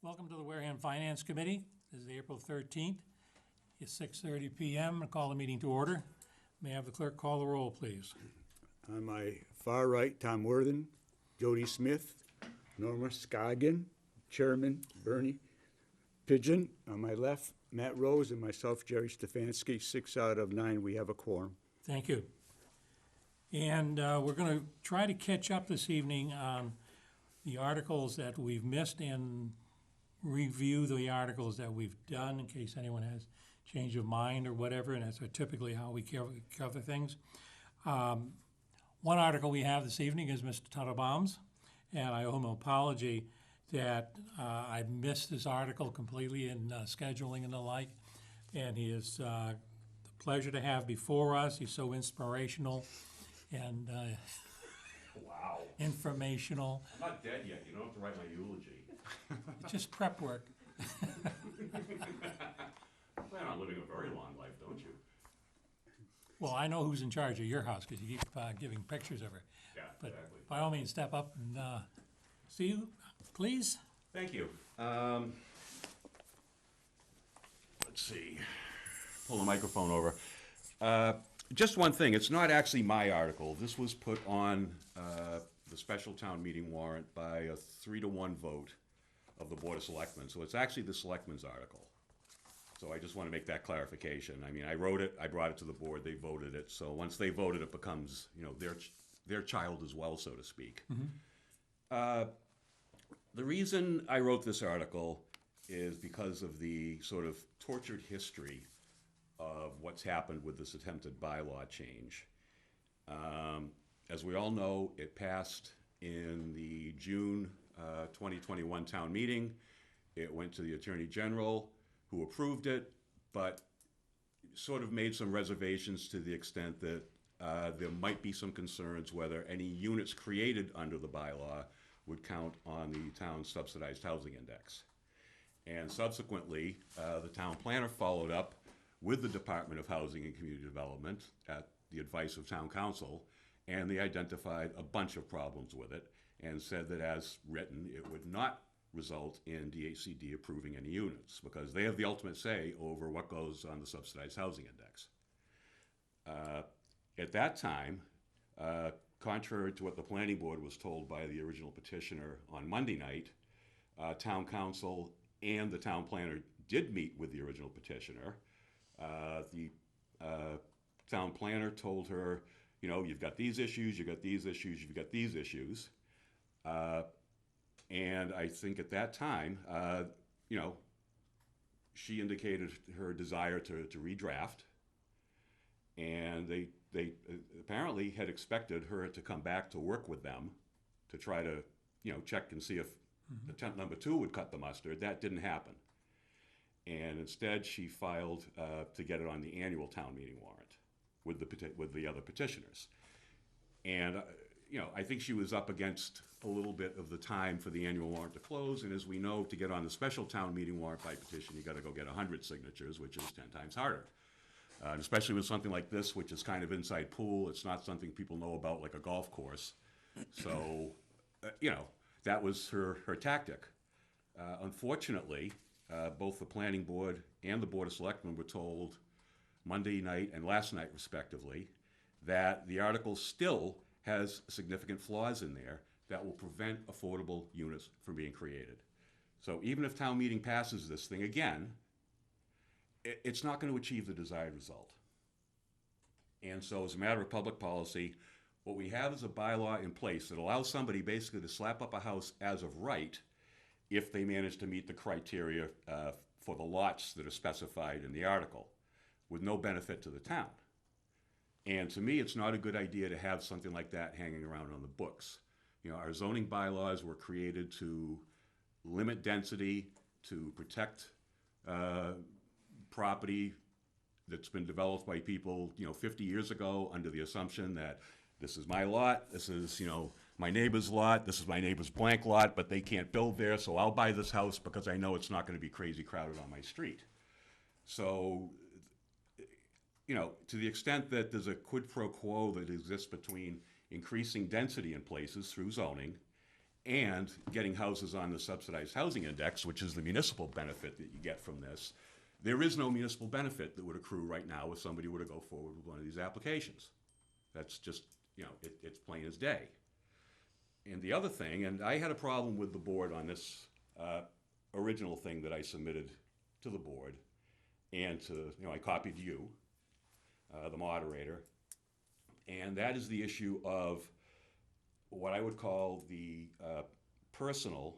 Welcome to the Wareham Finance Committee. This is April 13th. It's 6:30 p.m. I call the meeting to order. May I have the clerk call the roll, please? On my far right, Tom Worthen, Jody Smith, Norma Scoggin, Chairman Bernie Pigeon. On my left, Matt Rose, and myself, Jerry Stefanski. 6 out of 9, we have a quorum. Thank you. And we're going to try to catch up this evening on the articles that we've missed and review the articles that we've done in case anyone has change of mind or whatever, and that's typically how we cover things. One article we have this evening is Mr. Tuttleboum's, and I owe him an apology that I missed this article completely in scheduling and the like, and he is a pleasure to have before us. He's so inspirational and Wow. informational. I'm not dead yet. You don't have to write my eulogy. It's just prep work. Plan on living a very long life, don't you? Well, I know who's in charge of your house because you keep giving pictures of her. Yeah, But exactly. by all means, step up and see you, please. Thank you. Let's see. Pull the microphone over. Just one thing. It's not actually my article. This was put on the special town meeting warrant by a 3-to-1 vote of the Board of Selectmen. So it's actually the Selectmen's article. So I just want to make that clarification. I mean, I wrote it, I brought it to the board, they voted it. So once they voted, it becomes, you know, their child as well, so to speak. The reason I wrote this article is because of the sort of tortured history of what's happened with this attempted bylaw change. As we all know, it passed in the June 2021 town meeting. It went to the Attorney General, who approved it, but sort of made some reservations to the extent that there might be some concerns whether any units created under the bylaw would count on the town's subsidized housing index. And subsequently, the town planner followed up with the Department of Housing and Community Development at the advice of town council, and they identified a bunch of problems with it and said that as written, it would not result in DHCD approving any units because they have the ultimate say over what goes on the subsidized housing index. At that time, contrary to what the planning board was told by the original petitioner on Monday night, town council and the town planner did meet with the original petitioner. The town planner told her, you know, you've got these issues, you've got these issues, you've got these issues. And I think at that time, you know, she indicated her desire to redraft. And they apparently had expected her to come back to work with them to try to, you know, check and see if attempt number 2 would cut the mustard. That didn't happen. And instead, she filed to get it on the annual town meeting warrant with the other petitioners. And you know, I think she was up against a little bit of the time for the annual warrant to close. And as we know, to get on the special town meeting warrant by petition, you got to go get 100 signatures, which is 10 times harder. And especially with something like this, which is kind of inside pool, it's not something people know about like a golf course. So, you know, that was her tactic. Unfortunately, both the planning board and the Board of Selectmen were told Monday night and last night, respectively, that the article still has significant flaws in there that will prevent affordable units from being created. So even if town meeting passes this thing again, it's not going to achieve the desired result. And so as a matter of public policy, what we have is a bylaw in place that allows somebody basically to slap up a house as of right if they manage to meet the criteria for the lots that are specified in the article, with no benefit to the town. And to me, it's not a good idea to have something like that hanging around on the books. You know, our zoning bylaws were created to limit density, to protect property that's been developed by people, you know, 50 years ago under the assumption that this is my lot, this is, you know, my neighbor's lot, this is my neighbor's blank lot, but they can't build there, so I'll buy this house because I know it's not going to be crazy crowded on my street. So, you know, to the extent that there's a quid pro quo that exists between increasing density in places through zoning and getting houses on the subsidized housing index, which is the municipal benefit that you get from this. There is no municipal benefit that would accrue right now if somebody were to go forward with one of these applications. That's just, it's plain as day. And the other thing, and I had a problem with the board on this original thing that I submitted to the board, and I copied you, the moderator, and that is the issue of what I would call the personal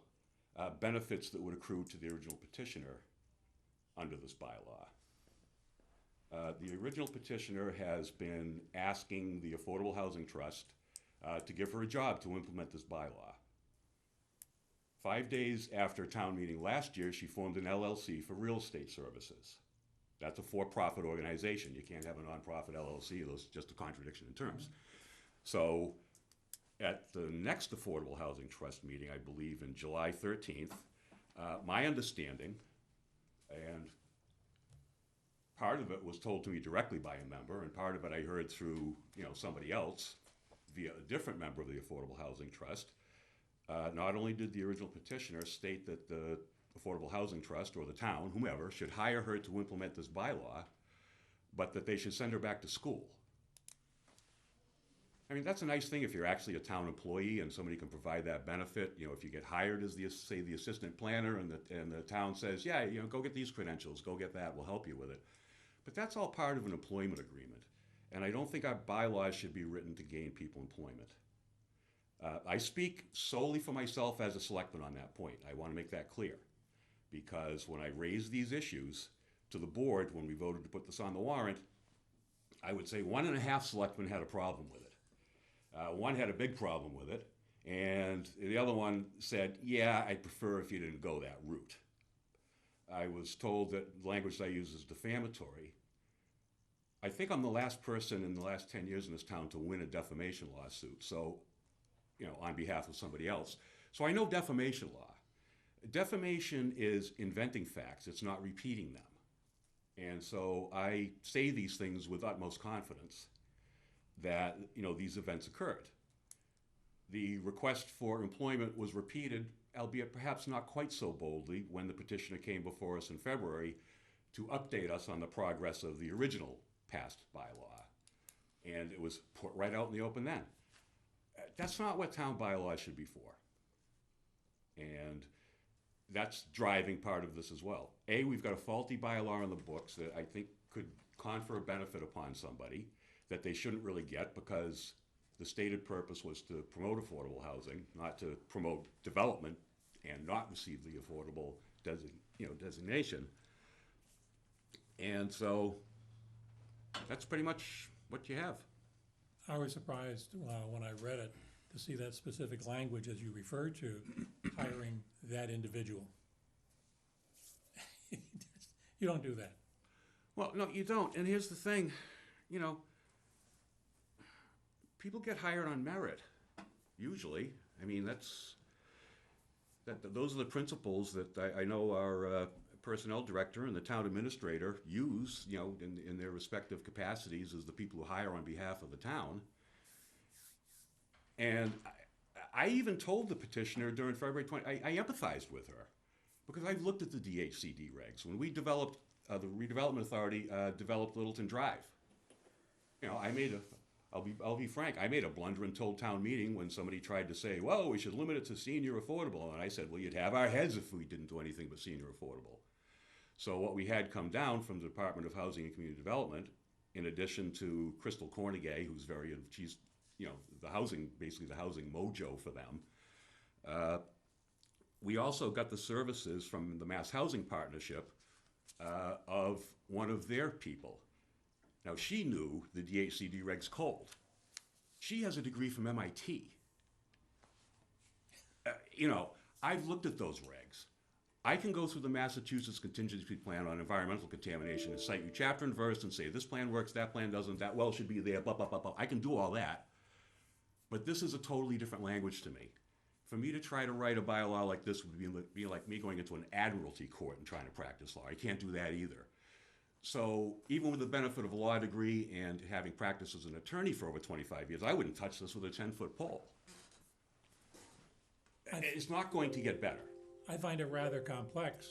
benefits that would accrue to the original petitioner under this bylaw. The original petitioner has been asking the Affordable Housing Trust to give her a job to implement this bylaw. 5 days after town meeting last year, she formed an LLC for real estate services. That's a for-profit organization. You can't have a nonprofit LLC. That's just a contradiction in terms. So at the next Affordable Housing Trust meeting, I believe in July 13th, my understanding, and part of it was told to me directly by a member, and part of it I heard through somebody else via a different member of the Affordable Housing Trust. Not only did the original petitioner state that the Affordable Housing Trust or the town, whomever, should hire her to implement this bylaw, but that they should send her back to school. I mean, that's a nice thing if you're actually a town employee and somebody can provide that benefit. If you get hired as the assistant planner and the town says, yeah, go get these credentials, go get that, we'll help you with it. But that's all part of an employment agreement. And I don't think our bylaws should be written to gain people employment. I speak solely for myself as a selectman on that point. I want to make that clear. Because when I raised these issues to the board, when we voted to put this on the warrant, I would say 1.5 selectmen had a problem with it. One had a big problem with it, and the other one said, yeah, I'd prefer if you didn't go that route. I was told that the language I use is defamatory. I think I'm the last person in the last 10 years in this town to win a defamation lawsuit, so, on behalf of somebody else. So I know defamation law. Defamation is inventing facts, it's not repeating them. And so I say these things with utmost confidence that these events occurred. The request for employment was repeated, albeit perhaps not quite so boldly, when the petitioner came before us in February to update us on the progress of the original passed bylaw. And it was put right out in the open then. That's not what town bylaws should be for. And that's driving part of this as well. A, we've got a faulty bylaw in the books that I think could confer a benefit upon somebody that they shouldn't really get, because the stated purpose was to promote affordable housing, not to promote development and not receive the affordable designation. And so that's pretty much what you have. I was surprised when I read it to see that specific language as you referred to, hiring that individual. You don't do that. Well, no, you don't. And here's the thing, people get hired on merit, usually. I mean, those are the principles that I know our personnel director and the town administrator use, in their respective capacities as the people who hire on behalf of the town. And I even told the petitioner during February 20, I empathized with her, because I've looked at the DHCD regs. When we developed, the Redevelopment Authority developed Littleton Drive. I'll be frank, I made a blunder and told town meeting when somebody tried to say, well, we should limit it to senior affordable. And I said, well, you'd have our heads if we didn't do anything but senior affordable. So what we had come down from the Department of Housing and Community Development, in addition to Crystal Cornegay, who's she's, the housing mojo for them. We also got the services from the Mass Housing Partnership of one of their people. Now, she knew the DHCD regs cold. She has a degree from MIT. I've looked at those regs. I can go through the Massachusetts Contingency Plan on environmental contamination and cite you chapter and verse and say, this plan works, that plan doesn't, that well should be there, blah, blah, blah, blah. I can do all that. But this is a totally different language to me. For me to try to write a bylaw like this would be like me going into an admiralty court and trying to practice law. I can't do that either. So even with the benefit of a law degree and having practiced as an attorney for over 25 years, I wouldn't touch this with a 10-foot pole. It's not going to get better. I find it rather complex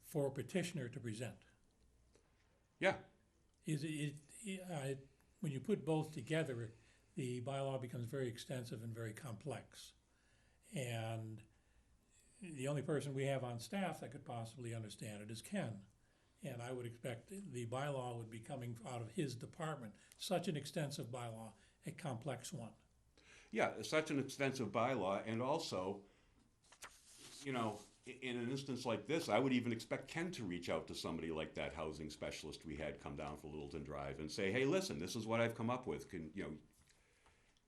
for a petitioner to present. Yeah, When you put both together, the bylaw becomes very extensive and very complex. And the only person we have on staff that could possibly understand it is Ken. And I would expect the bylaw would be coming out of his department. Such an extensive bylaw, a complex one. yeah, it's such an extensive bylaw, and also, you know, in an instance like this, I would even expect Ken to reach out to somebody like that housing specialist we had come down for Littleton Drive and say, hey, listen, this is what I've come up with. Can, you know,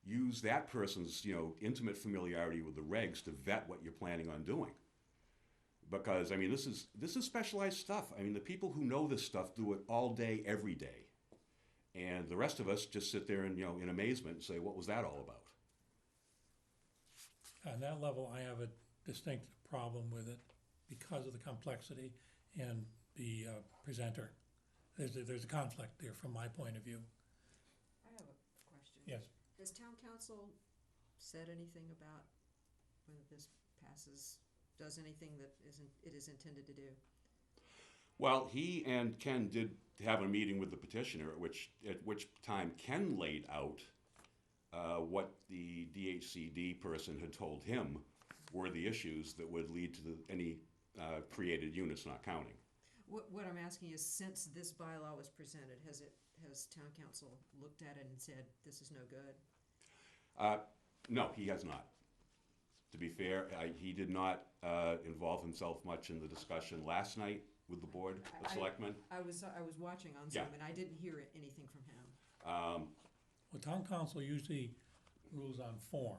use that person's, you know, intimate familiarity with the regs to vet what you're planning on doing. Because, I mean, this is specialized stuff. I mean, the people who know this stuff do it all day, every day. And the rest of us just sit there and, you know, in amazement and say, what was that all about? On that level, I have a distinct problem with it because of the complexity and the presenter. There's a conflict there from my point of view. I have a question. Yes. Has town council said anything about whether this passes, does anything that it is intended to do? Well, he and Ken did have a meeting with the petitioner, at which time Ken laid out what the DHCD person had told him were the issues that would lead to any created units not counting. What I'm asking is, since this bylaw was presented, has town council looked at it and said, this is no good? No, he has not. To be fair, he did not involve himself much in the discussion last night with the Board of Selectmen. I was watching on Zoom, Yeah. and I didn't hear anything from him. Well, town council usually rules on form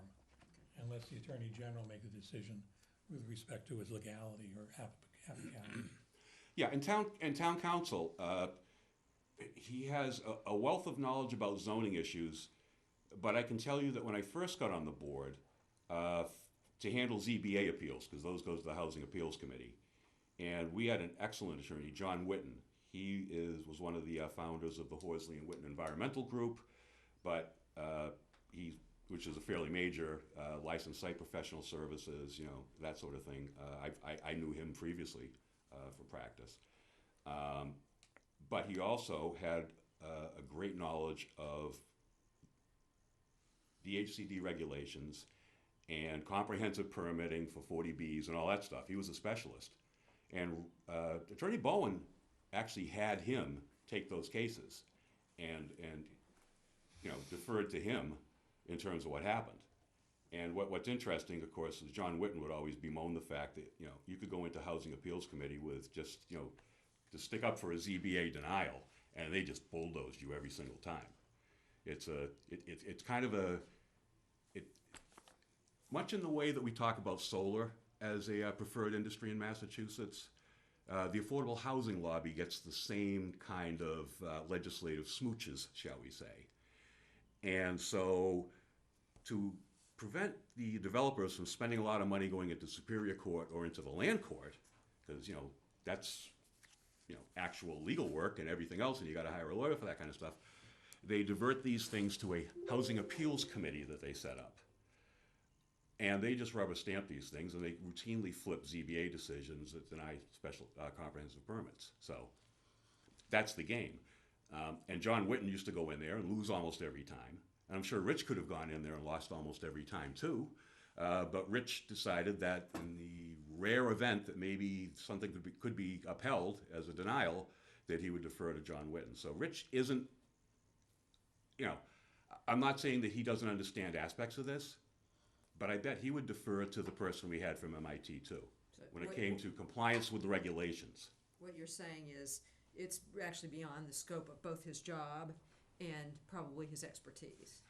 and lets the attorney general make a decision with respect to its legality or applicability. Yeah, and town council, he has a wealth of knowledge about zoning issues, but I can tell you that when I first got on the board, to handle ZBA appeals, because those goes to the Housing Appeals Committee, and we had an excellent attorney, John Whitten. He was one of the founders of the Horsley and Whitten Environmental Group, but which is a fairly major licensed site professional services, you know, that sort of thing. I knew him previously for practice. But he also had a great knowledge of the HCD regulations and comprehensive permitting for 40Bs and all that stuff. He was a specialist. And Attorney Bowen actually had him take those cases and you know, deferred to him in terms of what happened. And what's interesting, of course, is John Whitten would always bemoan the fact that, you know, you could go into Housing Appeals Committee with just, you know, to stick up for a ZBA denial, and they just bulldozed you every single time. It's kind of much in the way that we talk about solar as a preferred industry in Massachusetts. The affordable housing lobby gets the same kind of legislative smooches, shall we say. And so to prevent the developers from spending a lot of money going into Superior Court or into the land court, because, you know, that's, you know, actual legal work and everything else, and you got to hire a lawyer for that kind of stuff, they divert these things to a Housing Appeals Committee that they set up. And they just rubber stamp these things, and they routinely flip ZBA decisions that deny special comprehensive permits. So that's the game. And John Whitten used to go in there and lose almost every time. And I'm sure Rich could have gone in there and lost almost every time too. But Rich decided that in the rare event that maybe something could be upheld as a denial, that he would defer to John Whitten. So Rich isn't, you know, I'm not saying that he doesn't understand aspects of this, but I bet he would defer to the person we had from MIT too, when it came to compliance with the regulations. What you're saying is, it's actually beyond the scope of both his job and probably his expertise.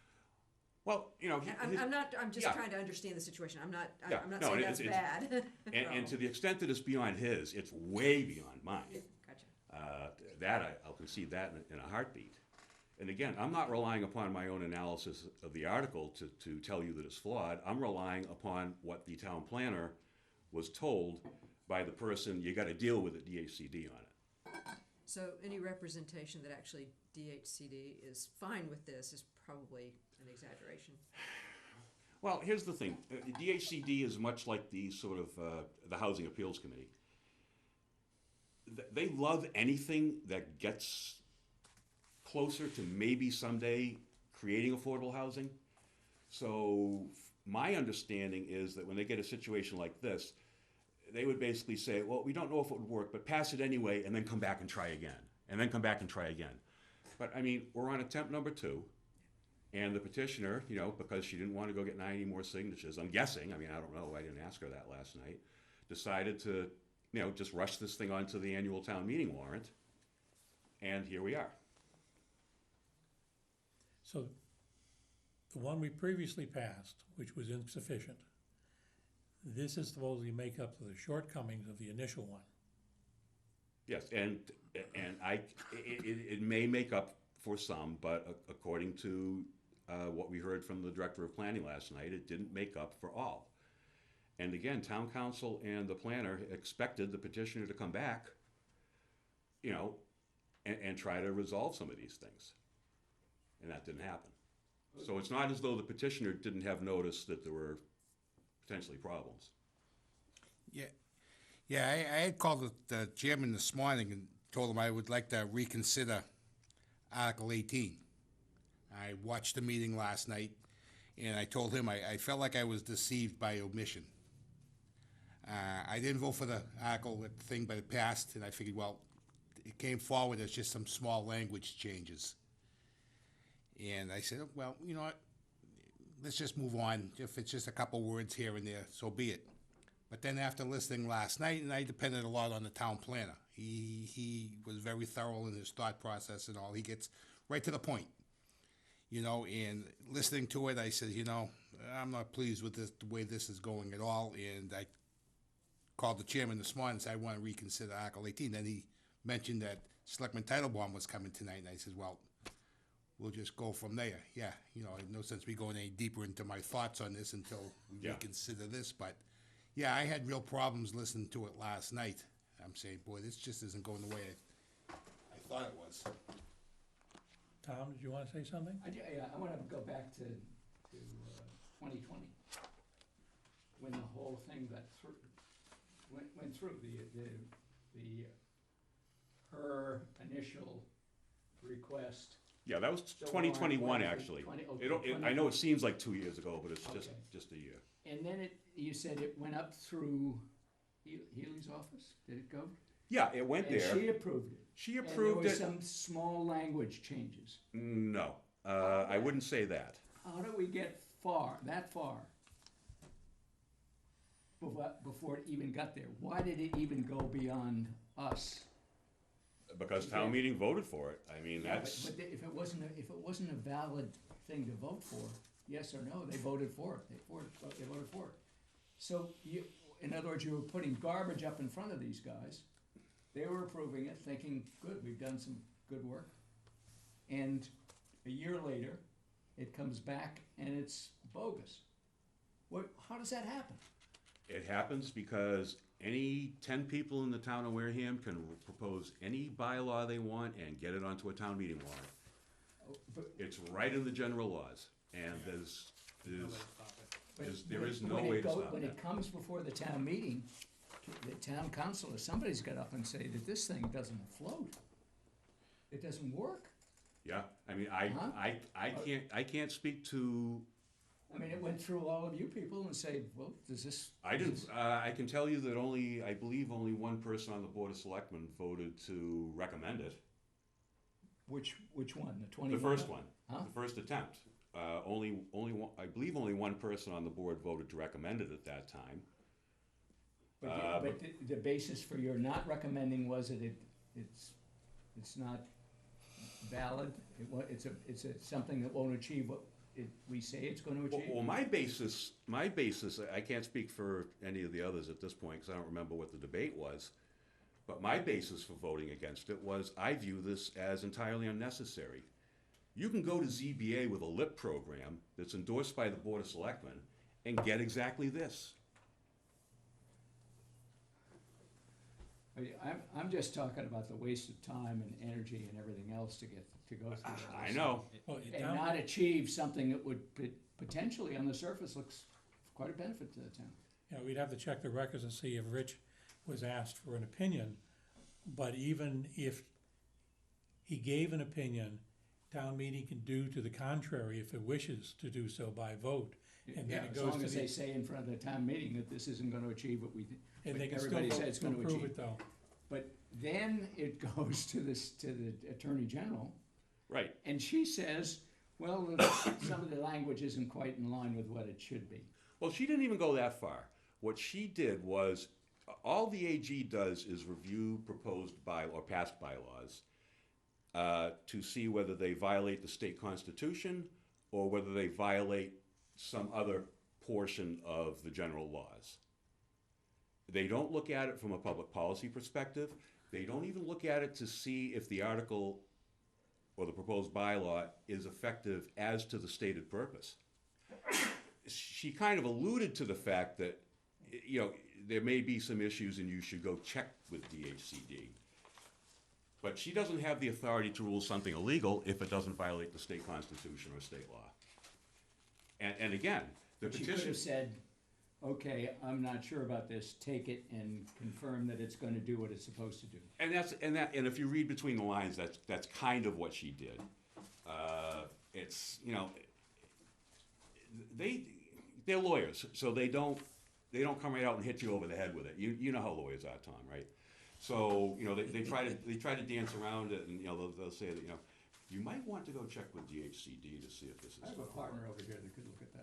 Well, you know, I'm just yeah. trying to understand the situation. I'm not No, saying it's- that's bad. and to the extent that it's beyond his, it's way beyond mine. Gotcha. I'll concede that in a heartbeat. And again, I'm not relying upon my own analysis of the article to tell you that it's flawed. I'm relying upon what the town planner was told by the person you got to deal with at DHCD on it. So any representation that actually DHCD is fine with this is probably an exaggeration. Well, here's the thing. DHCD is much like the sort of the Housing Appeals Committee. They love anything that gets closer to maybe someday creating affordable housing. So my understanding is that when they get a situation like this, they would basically say, well, we don't know if it would work, but pass it anyway, and then come back and try again, and then come back and try again. But I mean, we're on attempt number 2. And the petitioner, you know, because she didn't want to go get 90 more signatures, I'm guessing, I mean, I don't know, I didn't ask her that last night, decided to, you know, just rush this thing onto the annual town meeting warrant, and here we are. So the one we previously passed, which was insufficient, this is supposed to make up for the shortcomings of the initial one. Yes, and it may make up for some, but according to what we heard from the director of planning last night, it didn't make up for all. And again, town council and the planner expected the petitioner to come back, you know, and try to resolve some of these things. And that didn't happen. So it's not as though the petitioner didn't have notice that there were potentially problems. Yeah, I had called the chairman this morning and told him I would like to reconsider Article 18. I watched the meeting last night, and I told him I felt like I was deceived by omission. I didn't vote for the article thing, but it passed, and I figured, well, it came forward as just some small language changes. And I said, well, you know what, let's just move on. If it's just a couple words here and there, so be it. But then after listening last night, and I depended a lot on the town planner, he was very thorough in his thought process and all. He gets right to the point, you know, and listening to it, I said, you know, I'm not pleased with this, the way this is going at all. And I called the chairman this morning and said, I want to reconsider Article 18. Then he mentioned that Selectman Titlebaum was coming tonight, and I said, well, we'll just go from there. Yeah, you know, no sense me going any deeper into my thoughts on this until we reconsider this. But yeah, I had real problems listening to it last night. I'm saying, boy, this just isn't going the way I thought it was. Tom, did you want to say something? Yeah, I want to go back to 2020, when the whole thing got through, went through, her initial request. Yeah, that was The 2021, warrant, actually. 20 I know it seems like 2 years ago, but it's just a year. And then you said it went up through Healy's office, did it go? Yeah, it went there. And she approved it. She approved and there it. were some small language changes. No, I wouldn't say that. How do we get that far, before it even got there? Why did it even go beyond us? Because town meeting voted for it. I mean, Yeah, that's. But if it wasn't a valid thing to vote for, yes or no, they voted for it. They voted for it. So in other words, you were putting garbage up in front of these guys. They were approving it, thinking, good, we've done some good work. And a year later, it comes back and it's bogus. How does that happen? It happens because any 10 people in the town of Wareham can propose any bylaw they want and get it onto a town meeting warrant. It's right in the general laws, and there is no way to stop When that. it comes before the town meeting, the town council or somebody's got up and say that this thing doesn't float. It doesn't work. Yeah, I mean, Huh? I can't speak to. I mean, it went through all of you people and say, well, does this? I didn't. I can tell you that I believe only one person on the Board of Selectmen voted to recommend it. Which one? The 21? The first one, Huh? the first attempt. Only one. I believe only one person on the board voted to recommend it at that time. But the basis for your not recommending was that it's not valid. It's something that won't achieve what we say it's going to achieve. Well, my basis. I can't speak for any of the others at this point because I don't remember what the debate was. But my basis for voting against it was I view this as entirely unnecessary. You can go to ZBA with a LIP program that's endorsed by the Board of Selectmen and get exactly this. I'm just talking about the waste of time and energy and everything else to go through. I know. Well, And Tom, not achieve something that would potentially on the surface looks quite a benefit to the town. You know, we'd have to check the records and see if Rich was asked for an opinion, but even if he gave an opinion, town meeting can do to the contrary if it wishes to do so by vote. And then Yeah, it as goes long to as the, they say in front of the town meeting that this isn't gonna achieve what we, and they what can still everybody vote said it's to gonna approve achieve. it though. But then it goes to this, to the Attorney General, Right. and she says, well, some of the language isn't quite in line with what it should be. Well, she didn't even go that far. What she did was, all the AG does is review proposed or past bylaws to see whether they violate the state constitution or whether they violate some other portion of the general laws. They don't look at it from a public policy perspective. They don't even look at it to see if the article or the proposed bylaw is effective as to the stated purpose. She kind of alluded to the fact that, you know, there may be some issues and you should go check with DHCD. But she doesn't have the authority to rule something illegal if it doesn't violate the state constitution or state law. And again, the She could petition, have said, okay, I'm not sure about this, take it and confirm that it's gonna do what it's supposed to do. and if you read between the lines, that's kind of what she did. It's, you know, they're lawyers, so they don't come right out and hit you over the head with it. You know how lawyers are, Tom, right? So, you know, they try to dance around it, and, you know, they'll say that, you know, you might want to go check with DHCD to see if this is. I have a partner over here that could look at that.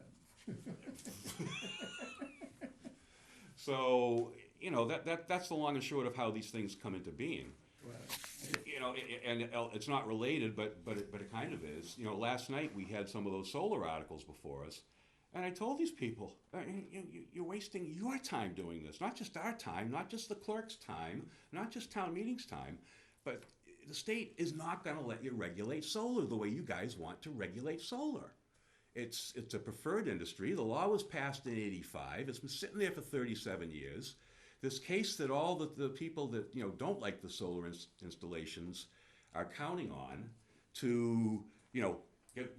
So, you know, that's the long and short of how these things come into being. Well, You know, and it's not related, but it kind of is. You know, last night we had some of those solar articles before us, and I told these people, you're wasting your time doing this, not just our time, not just the clerk's time, not just town meeting's time, but the state is not going to let you regulate solar the way you guys want to regulate solar. It's a preferred industry. The law was passed in '85. It's been sitting there for 37 years. This case that all the people that, you know, don't like the solar installations are counting on to, you know,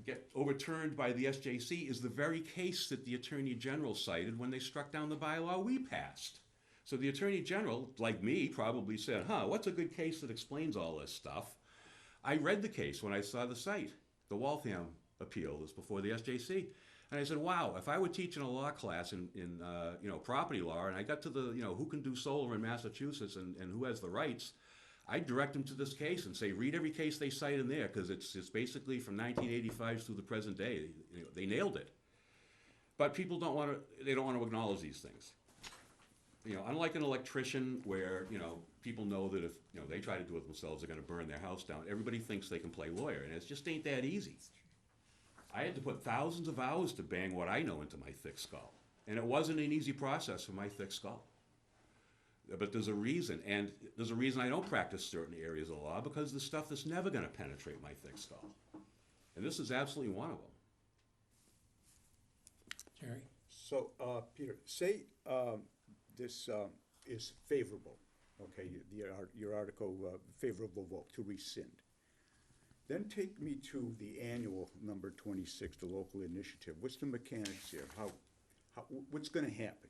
get overturned by the SJC is the very case that the Attorney General cited when they struck down the bylaw we passed. So the Attorney General, like me, probably said, what's a good case that explains all this stuff? I read the case when I saw the site, the Waltham appeal that's before the SJC. And I said, wow, if I were teaching a law class in you know, property law, and I got to the, you know, who can do solar in Massachusetts and who has the rights, I'd direct them to this case and say, read every case they cite in there, because it's basically from 1985 through the present day. You know, they nailed it. But people don't want to acknowledge these things. You know, unlike an electrician where, you know, people know that if, you know, they try to do it themselves, they're going to burn their house down. Everybody thinks they can play lawyer, and it just ain't that easy. I had to put thousands of hours to bang what I know into my thick skull. And it wasn't an easy process for my thick skull. But there's a reason, and there's a reason I don't practice certain areas of law, because there's stuff that's never going to penetrate my thick skull. And this is absolutely one of them. Jerry? So, Peter, say this is favorable, okay, your article, favorable vote to rescind. Then take me to the annual number 26, the local initiative. What's the mechanics here? What's gonna happen?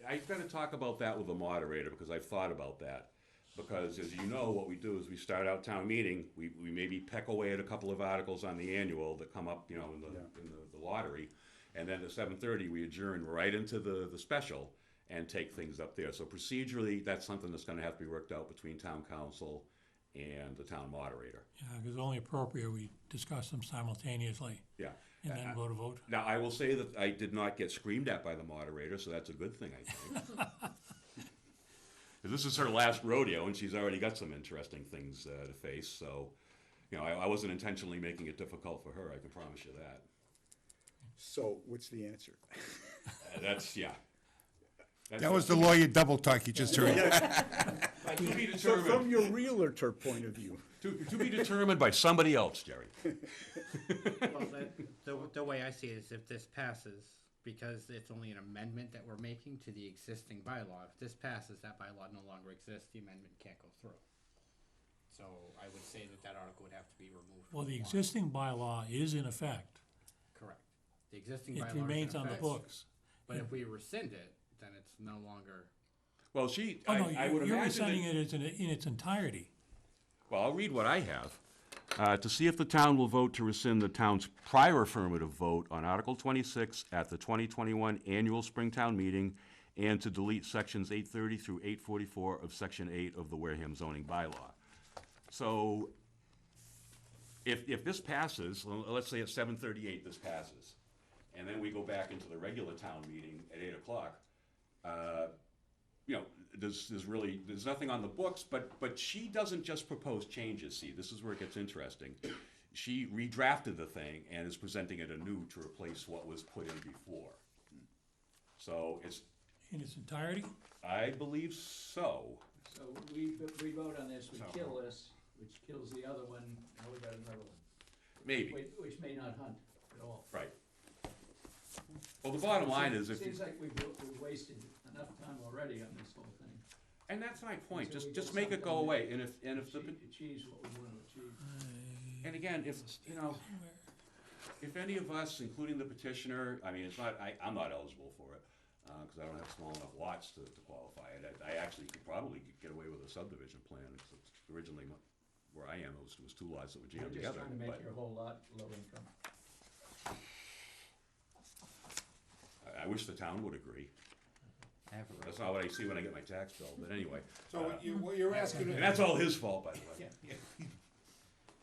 I've got to talk about that with the moderator, because I've thought about that. Because as you know, what we do is we start out town meeting, we maybe peck away at a couple of articles on the annual that come up, you know, in the lottery. And then at 7:30, we adjourn right into the special and take things up there. So procedurally, that's something that's going to have to be worked out between town council and the town moderator. Yeah, because only appropriate we discuss them simultaneously Yeah. and then go to vote. Now, I will say that I did not get screamed at by the moderator, so that's a good thing, I think. 'Cause this is her last rodeo, and she's already got some interesting things to face. So, you know, I wasn't intentionally making it difficult for her, I can promise you that. So, what's the answer? Yeah. That was the lawyer double talk you just heard. To be So determined, from your realtor point of view, to be determined by somebody else, Jerry. Well, the way I see it is if this passes, because it's only an amendment that we're making to the existing bylaw, if this passes, that bylaw no longer exists, the amendment can't go through. So I would say that article would have to be removed. Well, from the warrant. existing bylaw is in effect. The existing It bylaw remains on the books. But if we rescind it, then it's no longer. Well, Oh, no, I would you're imagine rescinding that, it in its entirety. well, I'll read what I have. To see if the town will vote to rescind the town's prior affirmative vote on Article 26 at the 2021 annual Springtown meeting, and to delete sections 830 through 844 of Section 8 of the Wareham zoning bylaw. So, if this passes, let's say at 7:38 this passes, and then we go back into the regular town meeting at 8 o'clock, you know, there's nothing on the books, but she doesn't just propose changes, see, this is where it gets interesting. She redrafted the thing and is presenting it anew to replace what was put in before. So it's, In its entirety? I believe so. So we vote on this, we kill this, which kills the other one, now we got another one. Maybe, Which may not hunt at all. right. Well, the bottom line is, if you, Seems like we've wasted enough time already on this whole thing. and that's my point, Until we just get make it go something away, and if the, Achieves what we want to achieve. and again, if, you know, if any of us, including the petitioner, I mean, it's not, I'm not eligible for it, because I don't have small enough lots to qualify it. I actually could probably get away with a subdivision plan. It's originally, where I am, it was two lots that were jammed We're just together. trying to make but your whole lot low income. I wish the town would agree. That's not what I see when I get my tax bill, but anyway. So what you're asking, And that's all his fault, by the way.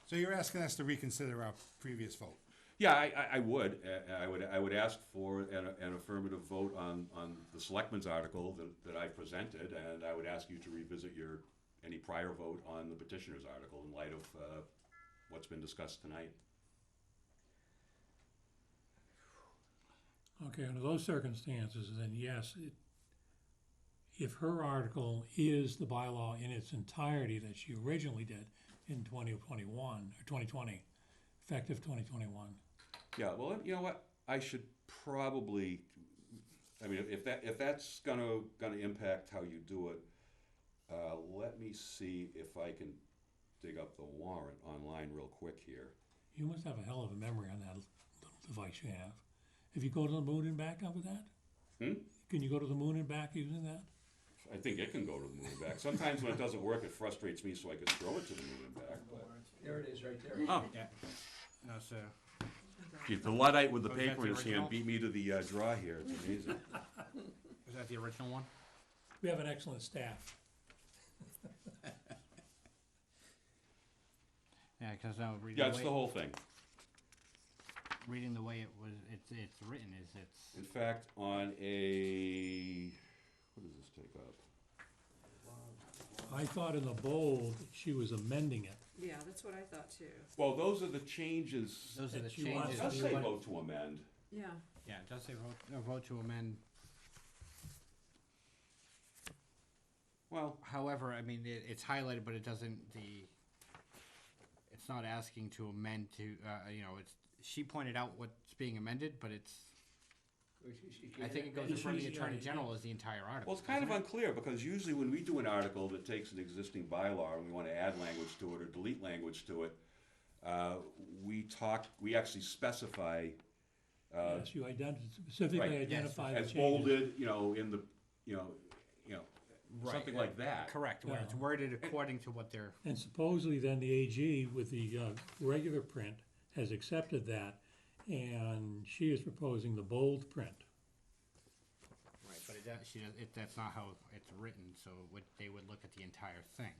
so you're asking us to reconsider our previous vote? Yeah, I would. I would ask for an affirmative vote on the selectmen's article that I presented, and I would ask you to revisit any prior vote on the petitioner's article in light of what's been discussed tonight. Okay, under those circumstances, then yes, if her article is the bylaw in its entirety that she originally did in 2021, or 2020, effective 2021. Yeah, well, you know what? I should probably, I mean, if that's gonna impact how you do it, let me see if I can dig up the warrant online real quick here. You must have a hell of a memory on that little device you have. If you go to the moon and back up with that? Can you go to the moon and back using that? I think it can go to the moon and back. Sometimes when it doesn't work, it frustrates me, so I can throw it to the moon and back, but. There it is, right there. Oh, Yeah. No, so. gee, the Luddite with the Oh, is that paper the in his hand original? beat me to the draw here. It's amazing. Is that the original one? We have an excellent staff. Yeah, because now reading Yeah, the it's way, the whole thing. reading the way it's written is it's. In fact, on a, what does this take up? I thought in the bold, she was amending it. Yeah, that's what I thought too. Well, those are the changes. Those are the That you want It changes. us does to say do. vote to amend. Yeah, Yeah, it does say vote to amend. Well, However, I mean, it's highlighted, but it doesn't, it's not asking to amend to, she pointed out what's being amended, but I think it goes in front of the Attorney General as the entire article. well, it's kind of doesn't it? unclear, because usually when we do an article that takes an existing bylaw and we want to add language to it or delete language to it, we actually specify, Yes, you specifically right, identify the as changes. bolded, in the, something like that. Correct, where it's Yeah. worded according to what they're, And supposedly then the AG with the regular print has accepted that, and she is proposing the bold print. right, but that's not how it's written, so they would look at the entire thing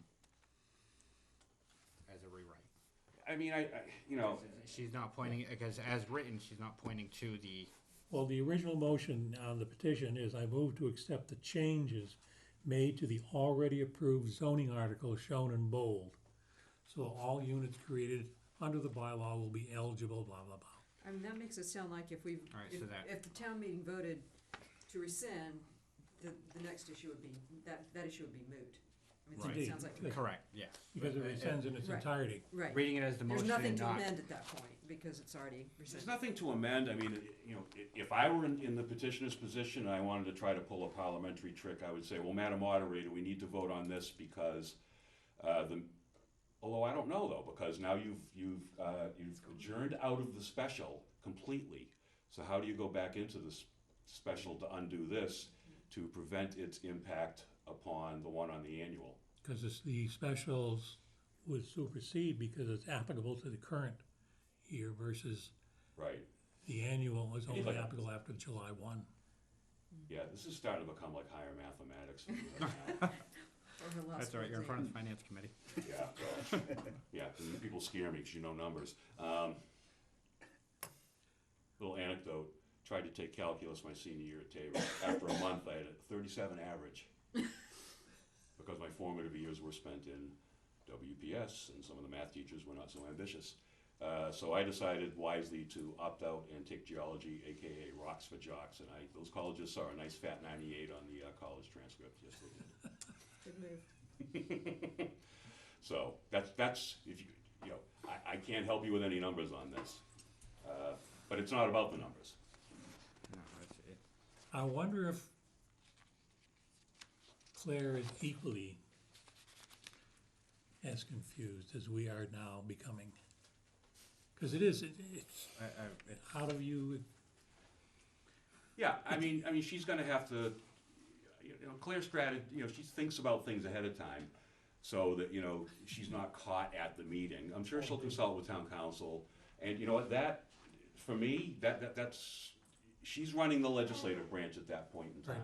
as a rewrite. I mean, She's not pointing, because as written, she's not pointing to the, Well, the original motion on the petition is I move to accept the changes made to the already approved zoning article shown in bold. So all units created under the bylaw will be eligible, blah, blah, blah. I mean, that makes it sound like if All right, so that- if the town meeting voted to rescind, the next issue would be, that issue would be moot. I mean, Right. it sounds like, correct, yes. Because it rescinds in its Right. entirety. right. Reading it as the There's motion nothing and to not. amend at that point, because it's already there's rescinded. nothing to amend. I mean, if I were in the petitioner's position and I wanted to try to pull a parliamentary trick, I would say, well, Madam Moderator, we need to vote on this because although I don't know though, because now you've adjourned out of the special completely. So how do you go back into this special to undo this to prevent its impact upon the one on the annual? Because the specials would supersede because it's applicable to the current year versus Right. the annual is only Anybody- applicable after July 1. Yeah, this is starting to become like higher mathematics for me right now. Or her law That's school all right, you're in front of the exam. finance committee. Yeah, well, yeah, and you people scare me because you know numbers. Little anecdote, tried to take calculus my senior year at Tabor. After a month, I had a 37 average. Because my formative years were spent in WPS, and some of the math teachers were not so ambitious. So I decided wisely to opt out and take geology, AKA rocks for jocks, and those colleges saw a nice fat 98 on the college transcript. Yes, they did. Good move. So that's if you know I can't help you with any numbers on this, but it's not about the numbers. No, it. I wonder if Claire is equally as confused as we are now becoming. Because it's, how do you, Yeah, I mean she's going to have to, clear strategy. She thinks about things ahead of time, so that she's not caught at the meeting. I'm sure she'll consult with town council, and you know what that. For me, that's she's running the legislative branch at that point in time,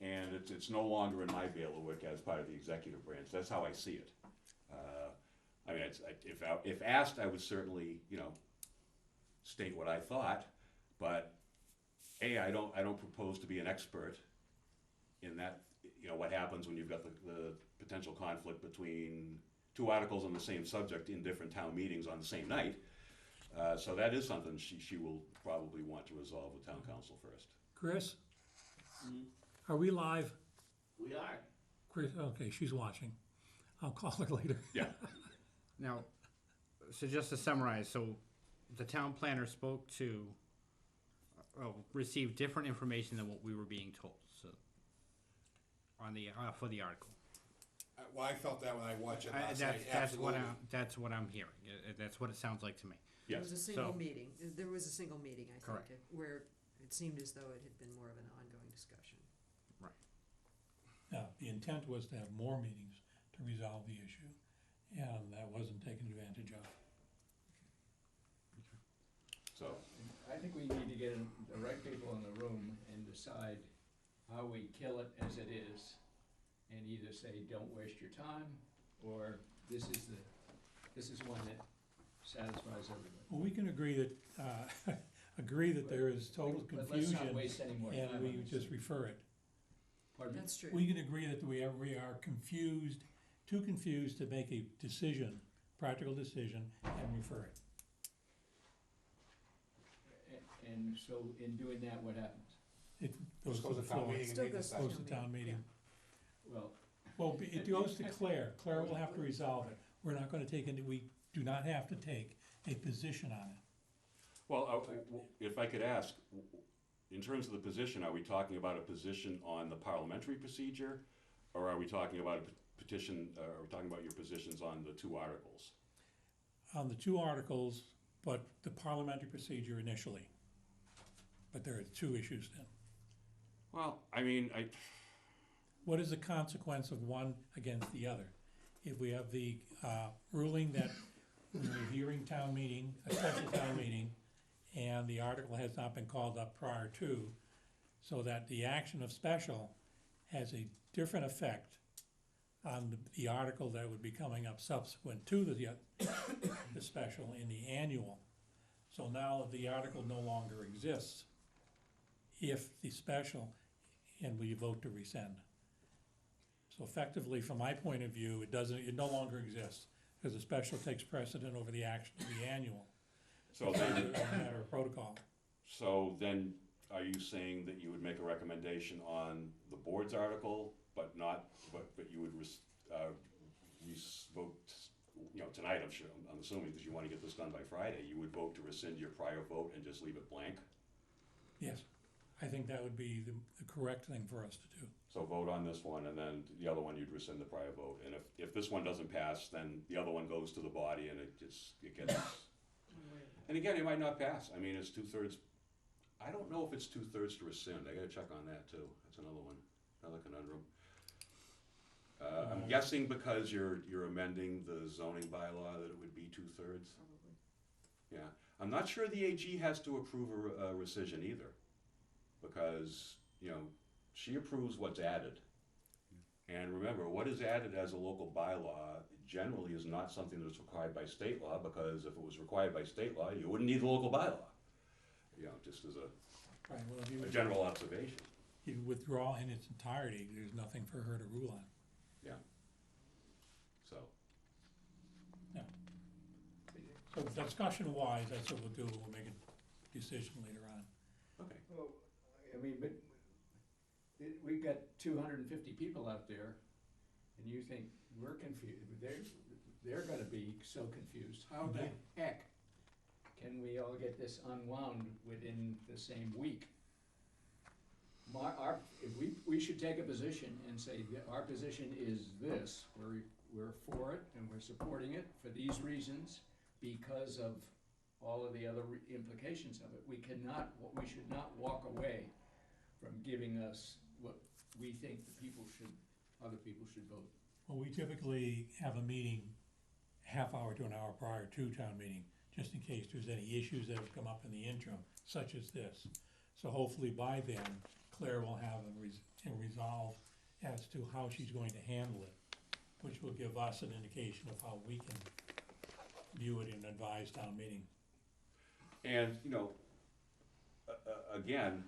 Right. and it's no longer in my bailiwick as part of the executive branch. That's how I see it. I mean, if asked, I would certainly state what I thought, but I don't propose to be an expert in that. What happens when you've got the potential conflict between two articles on the same subject in different town meetings on the same night. So that is something she will probably want to resolve with town council first. Chris? Are we live? We are. Chris, okay, she's watching. I'll call her later. Yeah. Now, so just to summarize, so the town planner spoke to, received different information than what we were being told, so, on the, for the article. Well, I felt that when I watched it last night, absolutely. That's what I'm hearing, that's what it sounds like to me. It Yes. was a single So- meeting. There was a single meeting, I think, Correct. where it seemed as though it had been more of an ongoing discussion. Right. Now, the intent was to have more meetings to resolve the issue, and that wasn't taken advantage of. So I think we need to get the right people in the room and decide how we kill it as it is, and either say, don't waste your time, or this is one that satisfies everybody. Well, we can agree that, agree that there is total But let's not confusion, waste any more time and we on this. just refer it. Pardon me? That's true. We can agree that we are confused, too confused to make a decision, practical decision, and refer it. And so in doing that, what happens? It goes Just to goes the to town floor. meeting and Still they goes to decide. Goes to town meeting. Well, Well, it goes to Claire. Claire will have to resolve it. We're not gonna take we do not have to take a position on it. well, if I could ask, in terms of the position, are we talking about a position on the parliamentary procedure, or are we talking about a petition? Are we talking about your positions on the two articles? On the two articles, but the parliamentary procedure initially. But there are two issues then. Well, I mean, What is the consequence of one against the other? If we have the ruling that we're hearing town meeting, a special town meeting, and the article has not been called up prior to, so that the action of special has a different effect on the article that would be coming up subsequent to the special in the annual. So now the article no longer exists if the special, and we vote to rescind. So effectively, from my point of view, it no longer exists, because the special takes precedent over the action of the annual. so It's then, a matter of protocol. so then, are you saying that you would make a recommendation on the board's article, but you would vote, tonight? I'm assuming, because you want to get this done by Friday, you would vote to rescind your prior vote and just leave it blank. Yes, I think that would be the correct thing for us to do. So vote on this one, and then the other one, you'd rescind the prior vote. And if this one doesn't pass, then the other one goes to the body, and it gets, and again, it might not pass. I mean, it's 2/3 I don't know if it's 2/3 to rescind. I gotta check on that too. That's another one, another conundrum. I'm guessing because you're amending the zoning bylaw that it would be 2/3. Probably. Yeah, I'm not sure the AG has to approve a rescission either, because, you know, she approves what's added. And remember, what is added as a local bylaw generally is not something that's required by state law, because if it was required by state law, you wouldn't need the local bylaw. You know, just as Right, well, if you, a general observation. you withdraw in its entirety, there's nothing for her to rule on. Yeah. So, So discussion wise, that's what we'll do, we'll make a decision later on. okay. Well, I mean, but we've got 250 people out there, and you think we're confused, they're gonna be so confused. How the heck can we all get this unwound within the same week? We should take a position and say that our position is this, we're for it and we're supporting it for these reasons because of all of the other implications of it. We should not walk away from giving us what we think other people should vote. Well, we typically have a meeting half hour to an hour prior to town meeting, just in case there's any issues that have come up in the interim, such as this. So hopefully by then, Claire will have a resolve as to how she's going to handle it, which will give us an indication of how we can view it in an advised town meeting. And, you know, again,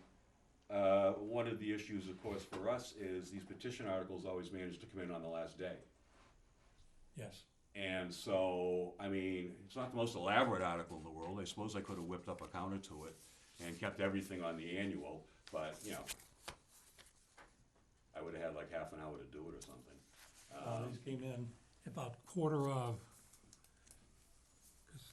one of the issues, of course, for us is these petition articles always manage to come in on the last day. Yes. And so, I mean, it's not the most elaborate article in the world. I suppose I could have whipped up a counter to it and kept everything on the annual, but, you know, I would have had like half an hour to do it or something. These came in about quarter of, 'cause,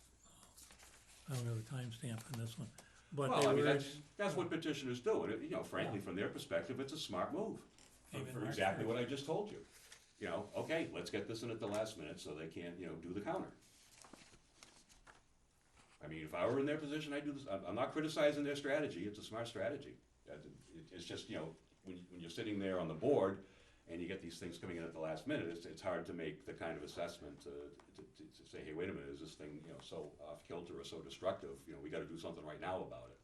I don't know the timestamp on this one, but Well, they I mean, were, that's what petitioners do, and, you know, frankly, from their perspective, it's a smart move. Came in For March exactly 1st. what I just told you. You know, okay, let's get this in at the last minute so they can't, you know, do the counter. I mean, if I were in their position, I'd do this. I'm not criticizing their strategy. It's a smart strategy. It's just, you know, when you're sitting there on the board and you get these things coming in at the last minute, it's hard to make the kind of assessment to say, hey, wait a minute, is this thing, you know, so off kilter or so destructive? You know, we got to do something right now about it.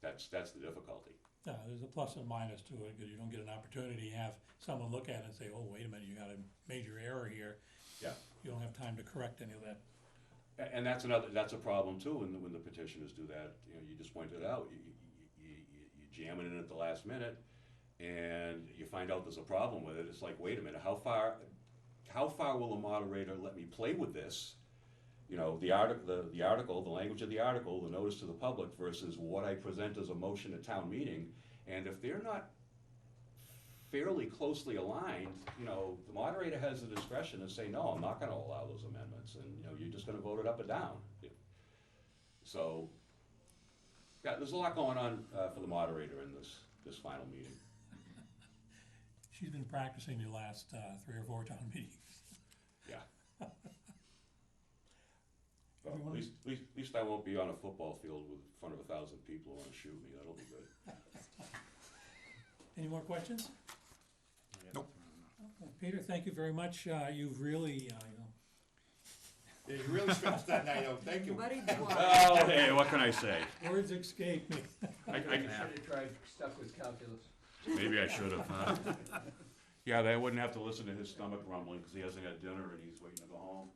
That's the difficulty. yeah, there's a plus and minus to it, because you don't get an opportunity to have someone look at it and say, oh, wait a minute, you got a major error here. Yeah. You don't have time to correct any of that. And that's a problem too, when the petitioners do that. You know, you just pointed out, you jam it in at the last minute, and you find out there's a problem with it. It's like, wait a minute, how far will the moderator let me play with this? You know, the article, the language of the article, the notice to the public versus what I present as a motion at town meeting. And if they're not fairly closely aligned, you know, the moderator has the discretion to say, no, I'm not gonna allow those amendments, and, you know, you're just gonna vote it up or down. So, yeah, there's a lot going on for the moderator in this final meeting. She's been practicing the last 3 or 4 town meetings. Yeah. Well, Everyone- at least I won't be on a football field in front of 1,000 people who wanna shoot me. That'll be good. Any more questions? Nope. Peter, thank you very much. You've really, Yeah, you really stretched that night out, thank you. Muddied the water. Oh, hey, what can I say? words escape me. I Should have tried stuff with calculus. Maybe I should have, huh? Yeah, they wouldn't have to listen to his stomach rumbling because he hasn't had dinner and he's waiting to go home.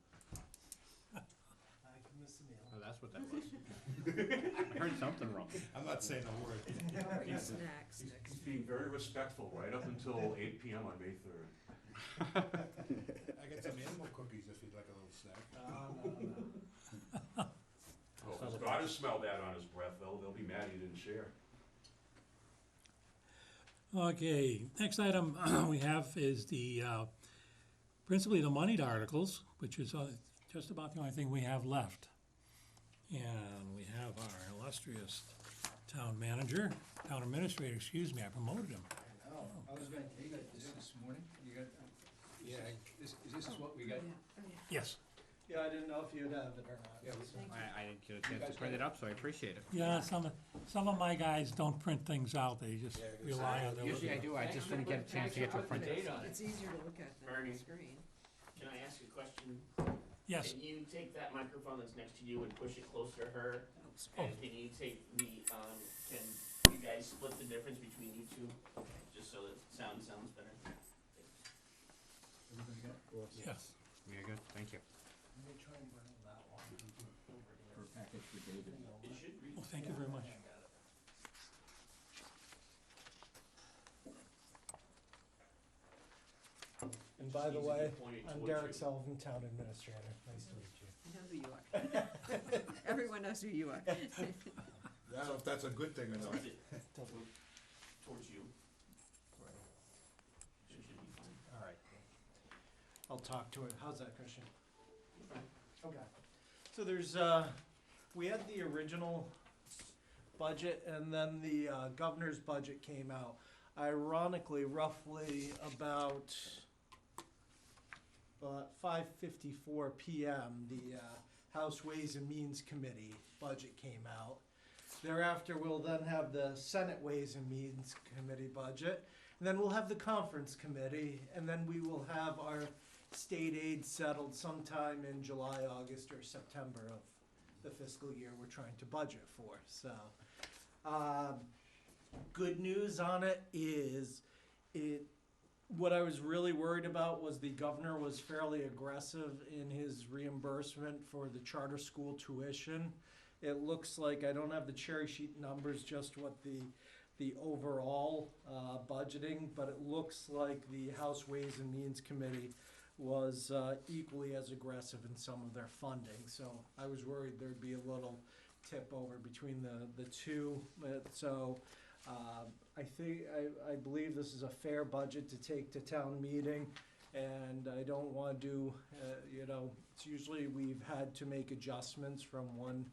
Oh, that's what that was. I heard something wrong. I'm not saying a word. Bring snacks He's next. being very respectful right up until 8 p.m. on May 3rd. I got some animal cookies if you'd like a little snack. Oh, his daughter smelled that on his breath. They'll be mad he didn't share. Okay, next item we have is the, principally the moneyed articles, which is just about the only thing we have left. And we have our illustrious town administrator, excuse me, I promoted him. Oh, I was gonna, you got this morning, you got, yeah, this is what we got. Yes. Yeah, I didn't know if you'd have it or not. Yeah, I didn't get a chance to print it up, so I appreciate it. Yeah, Some of my guys don't print things out, they just rely on their. Usually I do, I just didn't get a chance to get to print it. It's easier to look at than on Bernie. the screen. Can I ask a question? Yes, Can you take that microphone that's next to you and push it closer to her? Oh. And can you take the, can you guys split the difference between you two? Just so that sound sounds better. yes. You're good, thank you. For a package for David. It should read. Well, thank you very much. And by the Easy to way, point it I'm towards Derek you. Sullivan, Town Administrator. Nice to meet you. I know who you are. Everyone knows who you are. I don't know if that's a good thing or not. Towards it. Towards you. Should be fine. All right. I'll talk to it. How's that, Christian? Okay. So there's, we had the original budget and then the governor's budget came out. Ironically, roughly about 5:54 p.m., the House Ways and Means Committee budget came out. Thereafter, we'll then have the Senate Ways and Means Committee budget. And then we'll have the conference committee, and then we will have our state aid settled sometime in July, August, or September of the fiscal year we're trying to budget for. So, good news on it is what I was really worried about was the governor was fairly aggressive in his reimbursement for the charter school tuition. It looks like, I don't have the cherry sheet numbers, just what the overall budgeting, but it looks like the House Ways and Means Committee was equally as aggressive in some of their funding. So I was worried there'd be a little tip over between the two. So I believe this is a fair budget to take to town meeting, and I don't want to do, it's usually we've had to make adjustments from one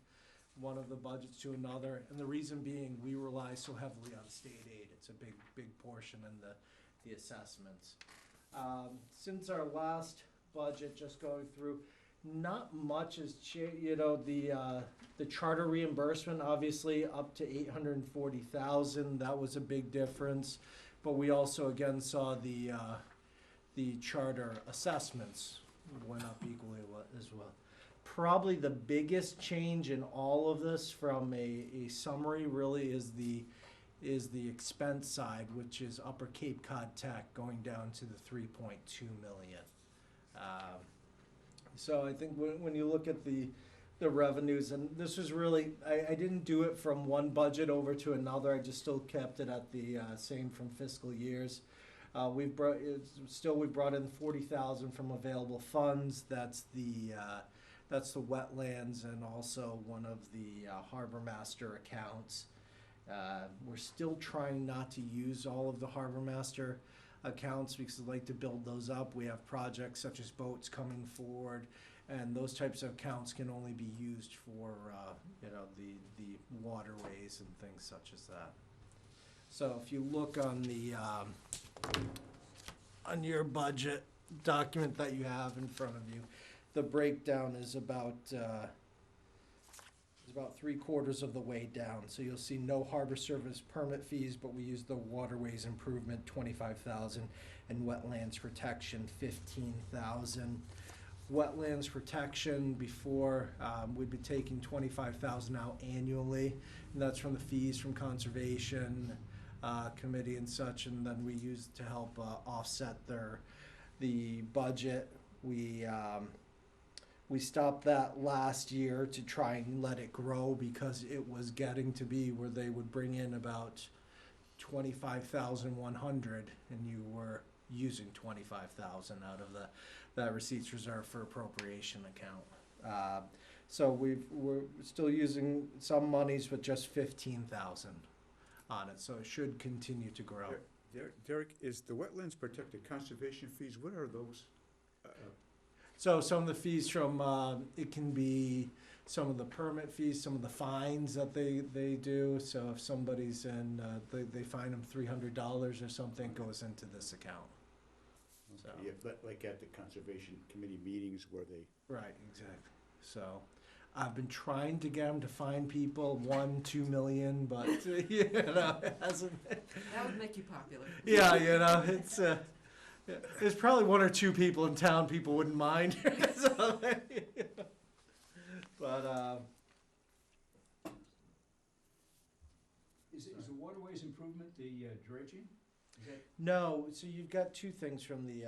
of the budgets to another, and the reason being, we rely so heavily on state aid. It's a big portion in the assessments. Since our last budget, just going through, not much has changed. The charter reimbursement, obviously up to 840,000. That was a big difference, but we also again saw the charter assessments went up equally as well. Probably the biggest change in all of this from a summary really is the expense side, which is Upper Cape Cod Tech going down to the 3.2 million. So I think when you look at the revenues, and this was really, I didn't do it from one budget over to another. I just still kept it at the same from fiscal years. We brought in 40,000 from available funds. That's the Wetlands and also one of the Harbor Master accounts. We're still trying not to use all of the Harbor Master accounts because I'd like to build those up. We have projects such as boats coming forward, and those types of accounts can only be used for the waterways and things such as that. So if you look on the on your budget document that you have in front of you, the breakdown is about 3/4 of the way down. So you'll see no harbor service permit fees, but we use the waterways improvement 25,000 and wetlands protection 15,000. Wetlands protection before we'd be taking 25,000 out annually, and that's from the fees from conservation committee and such, and then we use to help offset the budget. We stopped that last year to try and let it grow because it was getting to be where they would bring in about 25,100 and you were using 25,000 out of that receipts reserve for appropriation account. So we're still using some monies, but just 15,000 on it. So it should continue to grow. Derek, is the wetlands protected conservation fees, what are those? So some of the fees from, it can be some of the permit fees, some of the fines that they do. So if somebody's in, they fine them $300 or something, goes into this account. So. Yeah, but like at the conservation committee meetings where they. Right, exactly. So, I've been trying to get them to find people, 1-2 million, but, it hasn't. That would make you popular. Yeah, it's, there's probably 1 or 2 people in town people wouldn't mind. So, but, Is the waterways improvement the dredging? Is that, no, so you've got 2 things from you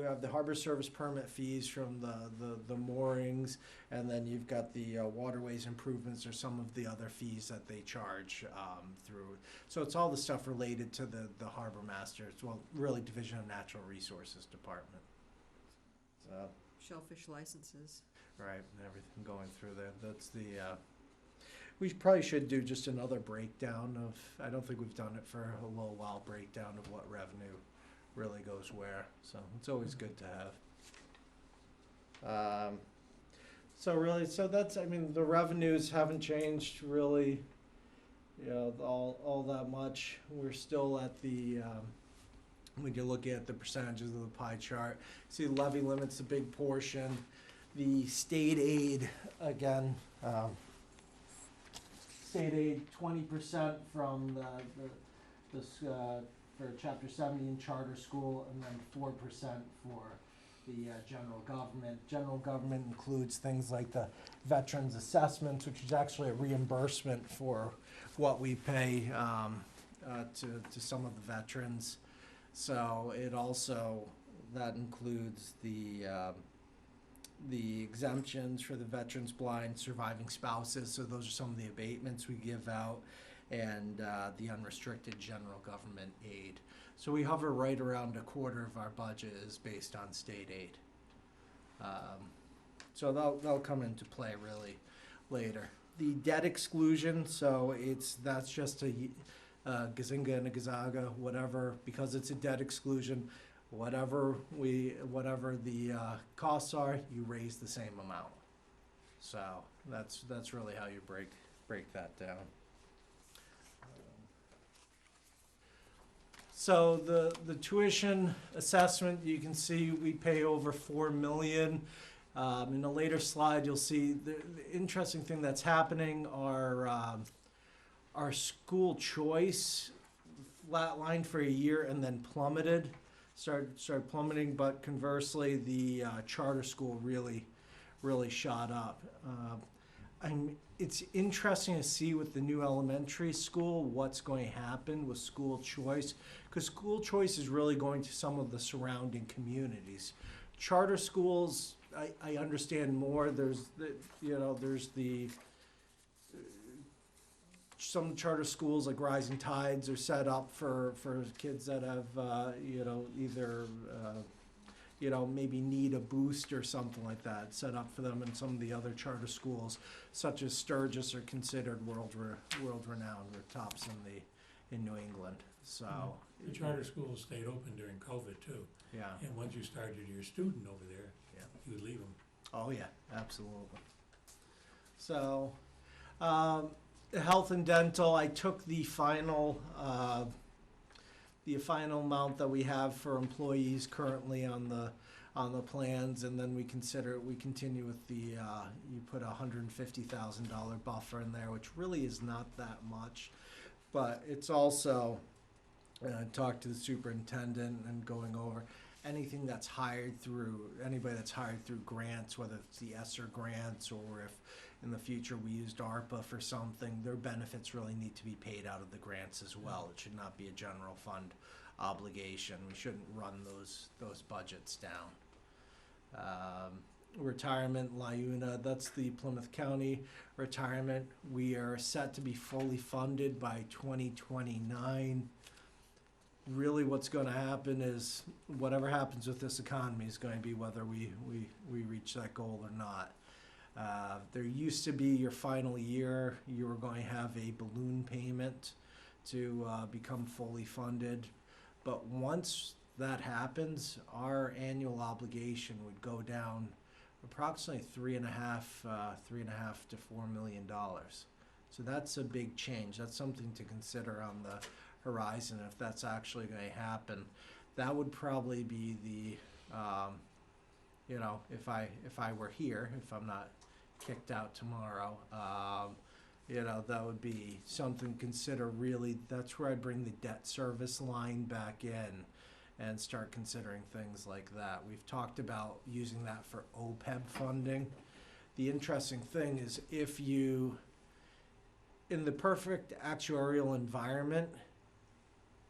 have the harbor service permit fees from the moorings, and then you've got the waterways improvements or some of the other fees that they charge through. So it's all the stuff related to the harbor masters, well, really Division of Natural Resources Department. So, Shellfish licenses. right, and everything going through there. That's the, we probably should do just another breakdown of, I don't think we've done it for a little while, breakdown of what revenue really goes where, so it's always good to have. So really, so that's, I mean, the revenues haven't changed really, all that much. We're still at the, when you look at the percentages of the pie chart, see levy limits a big portion. The state aid, again, state aid 20% from for Chapter 70 in charter school, and then 4% for the general government. General government includes things like the veterans assessments, which is actually a reimbursement for what we pay to some of the veterans. So it also, that includes the exemptions for the veterans, blind, surviving spouses. So those are some of the abatements we give out, and the unrestricted general government aid. So we hover right around a quarter of our budget is based on state aid. So they'll come into play really later. The debt exclusion, so that's just a gazinga and a gazaga, whatever, because it's a debt exclusion, whatever the costs are, you raise the same amount. So that's really how you break that down. So the tuition assessment, you can see we pay over $4 million. In a later slide, you'll see the interesting thing that's happening are our school choice flatlined for a year and then plummeted, started plummeting, but conversely, the charter school really shot up. It's interesting to see with the new elementary school what's going to happen with school choice, because school choice is really going to some of the surrounding communities. Charter schools, I understand more. Some charter schools like Rising Tides are set up for kids that have either maybe need a boost or something like that set up for them, and some of the other charter schools, such as Sturgis, are considered world renowned. We're tops in New England. So The charter schools stayed open during COVID too. yeah, And once you started your student over there, yeah. you would leave them. Oh yeah, absolutely. So, health and dental. I took the final amount that we have for employees currently on the plans, and then we continue with the you put $150,000 buffer in there, which really is not that much, but it's also talked to the superintendent and going over anybody that's hired through grants, whether it's the ESSER grants or if in the future we used ARPA for something, their benefits really need to be paid out of the grants as well. It should not be a general fund obligation. We shouldn't run those budgets down. Retirement, LIUNA, that's the Plymouth County retirement. We are set to be fully funded by 2029. Really what's going to happen is whatever happens with this economy is going to be whether we reach that goal or not. There used to be your final year, you were going to have a balloon payment to become fully funded. But once that happens, our annual obligation would go down approximately $3.5 to $4 million. So that's a big change. That's something to consider on the horizon if that's actually going to happen. That would probably be the, if I were here, if I'm not kicked out tomorrow. You know, that would be something to consider. Really, that's where I'd bring the debt service line back in and start considering things like that. We've talked about using that for OPEB funding. The interesting thing is if you, in the perfect actuarial environment,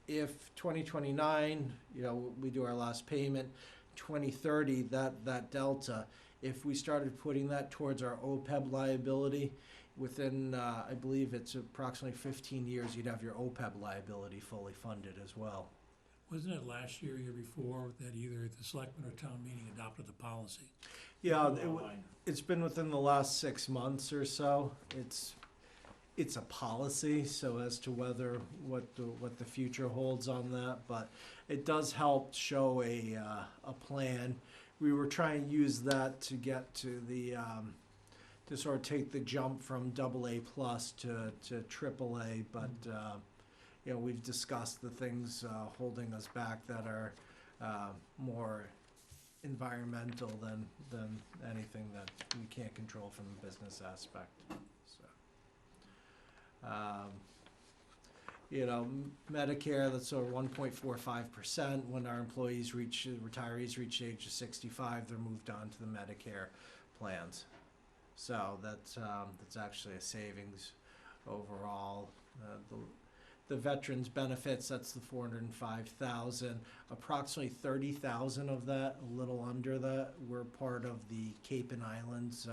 if 2029, you know, we do our last payment, 2030, that delta, if we started putting that towards our OPEB liability, within, I believe it's approximately 15 years, you'd have your OPEB liability fully funded as well. Wasn't it last year, year before, that either the selectmen or town meeting adopted the policy? Yeah, it's been within the last 6 months or so. It's a policy, so as to whether what the future holds on that, but it does help show a plan. We were trying to use that to get to the to sort of take the jump from AA+ to AAA, but you know, we've discussed the things holding us back that are more environmental than anything that we can't control from the business aspect. So, you know, Medicare, that's over 1.45%. When our retirees reach the age of 65, they're moved on to the Medicare plans. So that's actually a savings overall. The veterans benefits, that's the 405,000. Approximately 30,000 of that, a little under that, we're part of the Cape and Islands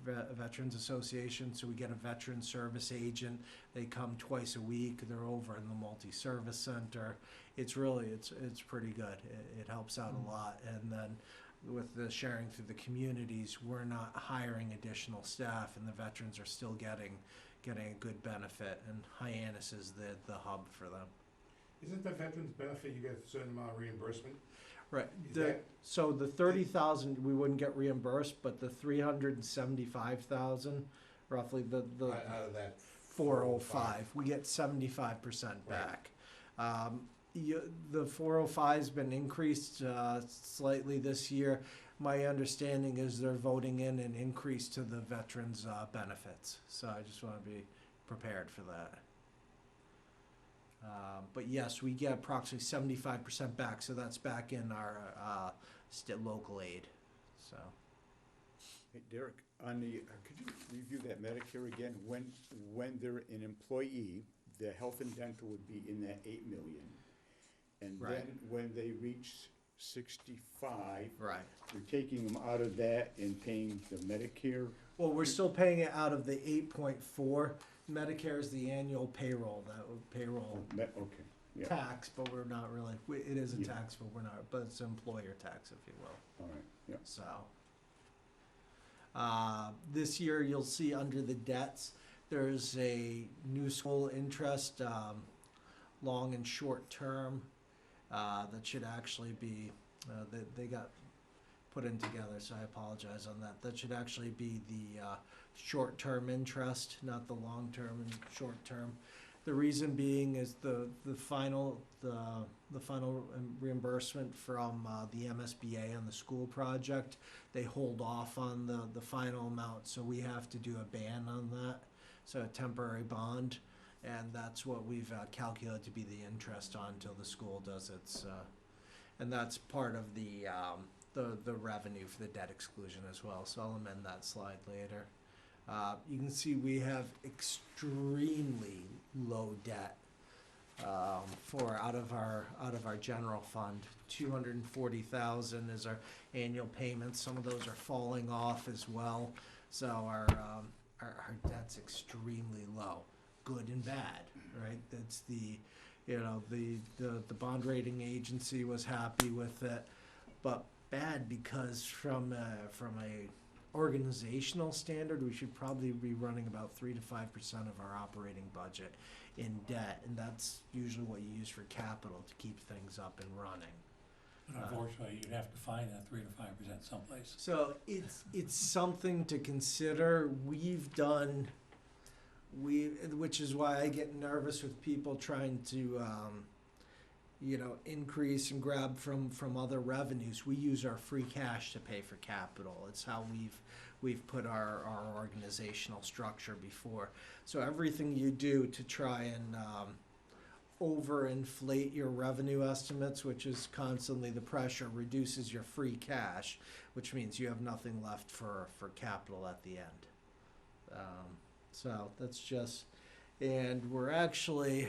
Veterans Association. So we get a veteran service agent. They come twice a week. They're over in the multi-service center. It's pretty good. It helps out a lot. And then with the sharing through the communities, we're not hiring additional staff, and the veterans are still getting a good benefit, and Hyannis is the hub for them. Isn't the veterans benefit, you get a certain amount of reimbursement? Right. So the 30,000 we wouldn't get reimbursed, but the 375,000, roughly the Out of that 405, we get 75% back. The 405's been increased slightly this year. My understanding is they're voting in an increase to the veterans' benefits. So I just want to be prepared for that. But yes, we get approximately 75% back, so that's back in our local aid. So. Hey, Derek, on the, could you review that Medicare again? When they're an employee, the health and dental would be in that 8 million. And Right. then when they reach 65, Right. you're taking them out of that and paying the Medicare. Well, we're still paying it out of the 8.4. Medicare is the annual payroll, Okay, yeah, tax, but we're not really, it is a Yeah. tax, but we're not, but it's employer tax, if you will. all right, yeah. So, this year you'll see under the debts, there's a new school interest, long and short term, that should actually be, they got put in together, so I apologize on that. That should actually be the short-term interest, not the long-term and short-term. The reason being is the final reimbursement from the MSBA on the school project. They hold off on the final amount, so we have to do a ban on that, so a temporary bond, and that's what we've calculated to be the interest on until the school does its, and that's part of the revenue for the debt exclusion as well. So I'll amend that slide later. You can see we have extremely low debt for out of our general fund. 240,000 is our annual payments. Some of those are falling off as well. So our debt's extremely low, good and bad, right? That's the bond rating agency was happy with it, but bad because from a organizational standard, we should probably be running about 3 to 5% of our operating budget in debt, and that's usually what you use for capital to keep things up and running. But unfortunately, you'd have to find that 3 to 5% someplace. So it's something to consider. Which is why I get nervous with people trying to increase and grab from other revenues. We use our free cash to pay for capital. It's how we've put our organizational structure before. So everything you do to try and overinflate your revenue estimates, which is constantly the pressure, reduces your free cash, which means you have nothing left for capital at the end. So that's just, and we're actually,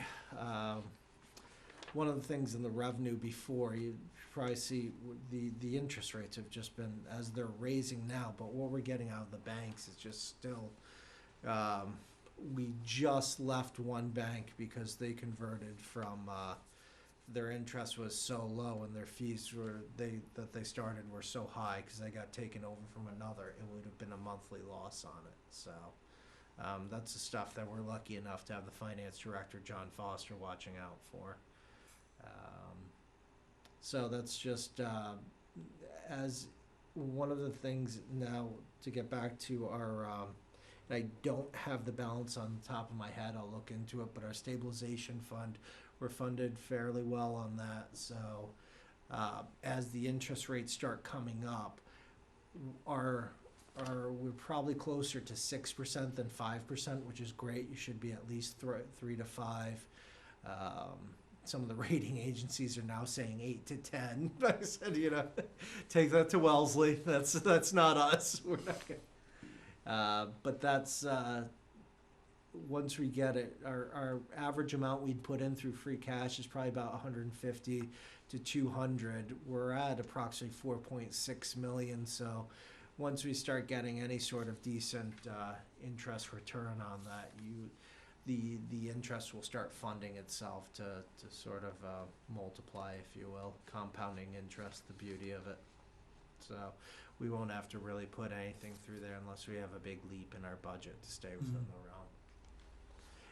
one of the things in the revenue before, you probably see the interest rates have just been, as they're raising now, but what we're getting out of the banks is just still, we just left one bank because they converted from, their interest was so low and their fees that they started were so high because they got taken over from another. It would have been a monthly loss on it. So that's the stuff that we're lucky enough to have the finance director, John Foster, watching out for. So that's just as one of the things now to get back to our, I don't have the balance on the top of my head, I'll look into it, but our stabilization fund, we're funded fairly well on that. So as the interest rates start coming up, we're probably closer to 6% than 5%, which is great. You should be at least 3 to 5. Some of the rating agencies are now saying 8 to 10. I said, take that to Wellesley. That's not us. We're not gonna. But that's once we get it, our average amount we'd put in through free cash is probably about 150 to 200. We're at approximately 4.6 million. So once we start getting any sort of decent interest return on that, the interest will start funding itself to sort of multiply, if you will, compounding interest, the beauty of it. So we won't have to really put anything through there unless we have a big leap in our budget to stay within the realm.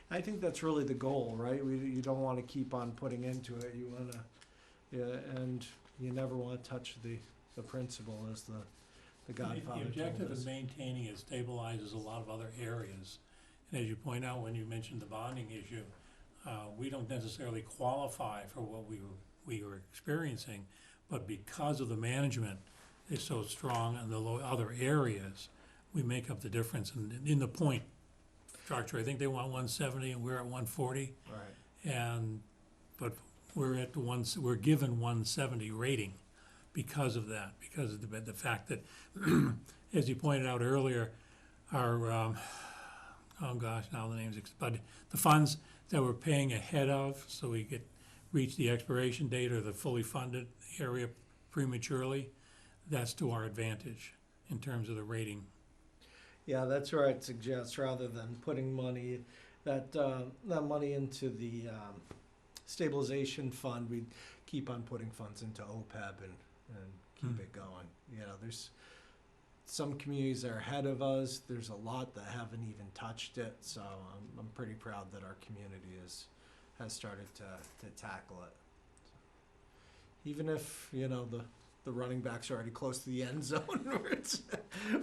I think that's really the goal, right? You don't want to keep on putting into it. You want to, and you never want to touch the principle, as the Godfather The objective told us. of maintaining it stabilizes a lot of other areas. And as you point out, when you mentioned the bonding issue, we don't necessarily qualify for what we were experiencing, but because of the management is so strong in the other areas, we make up the difference. And in the point structure, I think they want 170 and we're at 140. Right. But we're given 170 rating because of that, because of the fact that, as you pointed out earlier, our oh gosh, now the name's, but the funds that we're paying ahead of, so we reach the expiration date or the fully funded area prematurely, that's to our advantage in terms of the rating. Yeah, that's where I'd suggest, rather than putting money, that money into the stabilization fund, we'd keep on putting funds into OPEB and keep it going. There's some communities that are ahead of us. There's a lot that haven't even touched it. So I'm pretty proud that our community has started to tackle it. Even if, the running back's already close to the end zone.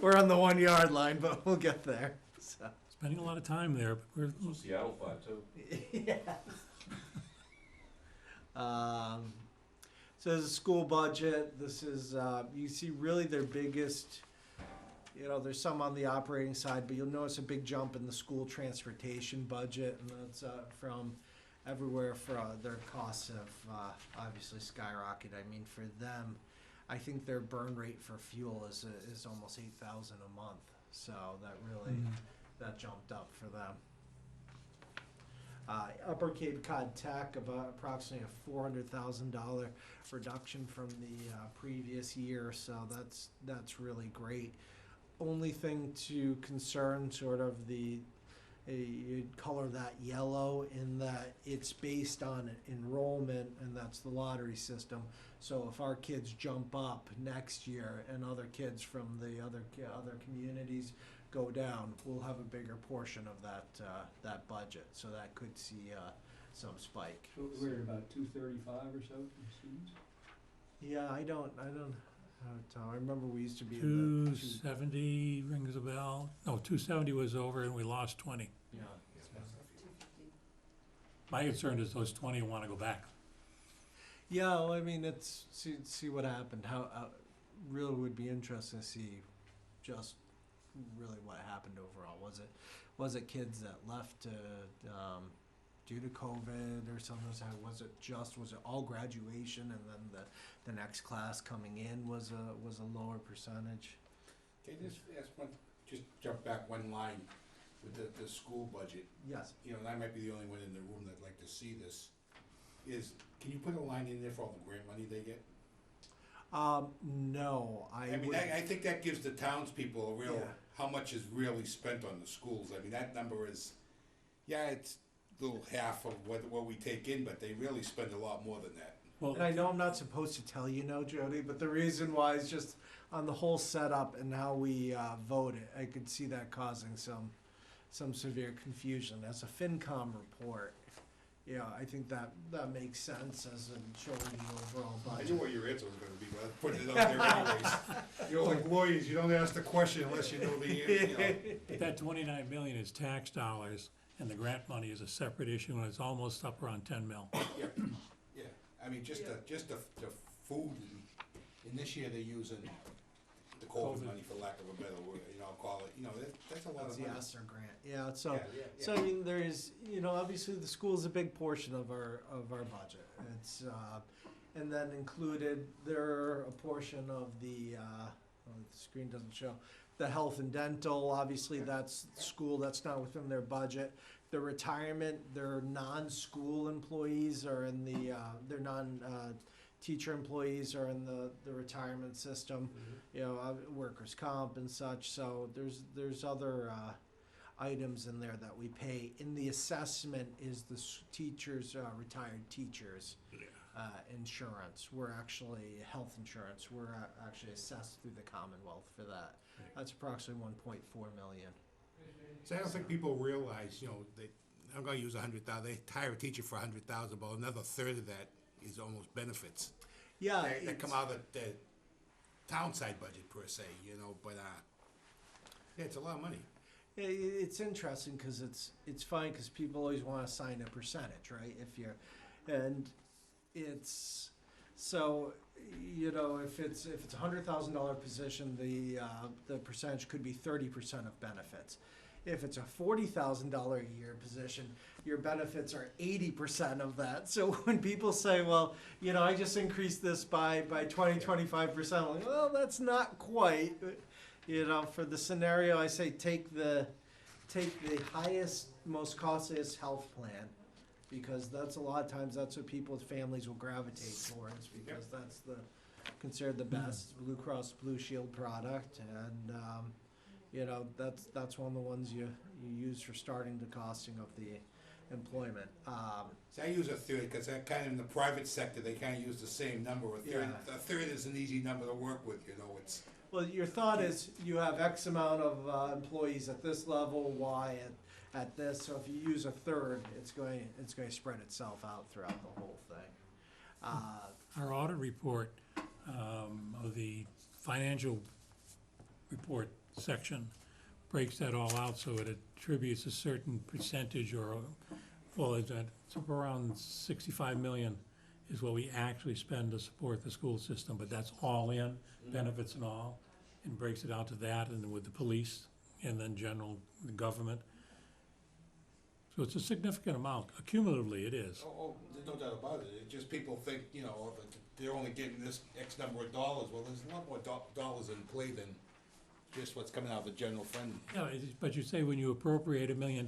We're on the 1 yard line, but we'll get there. So. Spending a lot of time there, but we're Seattle 5 too. Yeah. So there's a school budget. This is, you see really their biggest, there's some on the operating side, but you'll notice a big jump in the school transportation budget, and that's from everywhere. For their costs have obviously skyrocketed. I mean, for them, I think their burn rate for fuel is almost $8,000 a month. So that really that jumped up for them. Upper Cape Cod Tech, about approximately a $400,000 reduction from the previous year. So that's really great. Only thing to concern, sort of you'd color that yellow, in that it's based on enrollment, and that's the lottery system. So if our kids jump up next year and other kids from the other communities go down, we'll have a bigger portion of that budget. So that could see some spike. So we're at about 235 or so from students? Yeah, I don't I remember we used to be in the 270 rings a bell. No, 270 was over and we lost 20. Yeah. My concern is those 20 want to go back. Yeah, well, I mean, it's, see what happened, how, really would be interesting to see just really what happened overall. Was it kids that left, due to COVID or something? Was it all graduation and then the next class coming in was a lower percentage? Can I just ask just jump back one line with the school budget? Yes. You know, and I might be the only one in the room that'd like to see this, can you put a line in there for all the grant money they get? No, I mean, I think that gives the townspeople a real, how much is really spent on the schools. I mean, that number is, it's a little half of what we take in, but they really spend a lot more than that. Well, And I know I'm not supposed to tell you no, Jody, but the reason why is just on the whole setup and how we vote it, I could see that causing some severe confusion. As a FinCom report, I think that makes sense as in showing the overall I budget. knew what your answer was gonna be, but I put it out there anyways. You're like lawyers, you don't ask the question unless you know the answer, you know. but that 29 million is tax dollars, and the grant money is a separate issue, and it's almost up around 10 mil. Yeah, I mean, just the food, and this year they're using the COVID money, for lack of a better word, call it, that's a lot That's of the money. ESSER grant, so. Yeah. So I mean, there is, obviously the school is a big portion of our budget. It's, and then included, there a portion of the screen doesn't show, the health and dental, obviously that's school, that's not within their budget. The retirement, their non-school employees are in the, their teacher employees are in the retirement system, workers' comp and such, so there's other, items in there that we pay. In the assessment is the teachers, retired teachers, insurance. We're actually, health insurance, we're actually assessed through the Commonwealth for that. That's approximately 1.4 million. So I don't think people realize, I'm gonna use 100,000, they hire a teacher for 100,000, but another third of that is almost benefits. Yeah. That come out of the town side budget per se, but, it's a lot of money. It's interesting because it's fine because people always want to assign a percentage, right? And it's so if it's a $100,000 position, the percentage could be 30% of benefits. If it's a $40,000 a year position, your benefits are 80% of that. So when people say, well, I just increased this by 20-25%, I'm like, well, that's not quite. For the scenario, I say take the highest, most costliest health plan, because that's a lot of times that's what people's families will gravitate towards, because that's considered the best Blue Cross Blue Shield product, and that's one of the ones you use for starting the costing of the employment. So I use a third, because kind of in the private sector, they kind of use the same number. A third is an easy number to work with, it's. Well, your thought is you have X amount of employees at this level, Y at this. So if you use a third, it's going to spread itself out throughout the whole thing. Our audit report of the financial report section breaks that all out, so it attributes a certain percentage it's up around 65 million is what we actually spend to support the school system, but that's all in, benefits and all, and breaks it out to that, and with the police, and then general government. So it's a significant amount, cumulatively it is. Oh, there's no doubt about it. It's just people think, they're only getting this X number of dollars. Well, there's a lot more dollars in play than just what's coming out of the general fund. Yeah, but you say when you appropriate $1 million,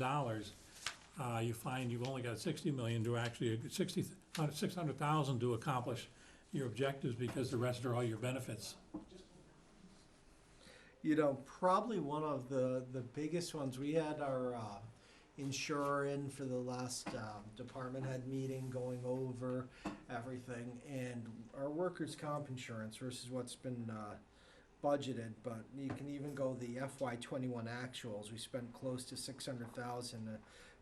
you find you've only got 60 million to actually, 600,000 to accomplish your objectives, because the rest are all your benefits. Probably one of the biggest ones, we had our insurer in for the last department head meeting, going over everything, and our workers' comp insurance versus what's been budgeted, but you can even go the FY21 actuals. We spent close to 600,000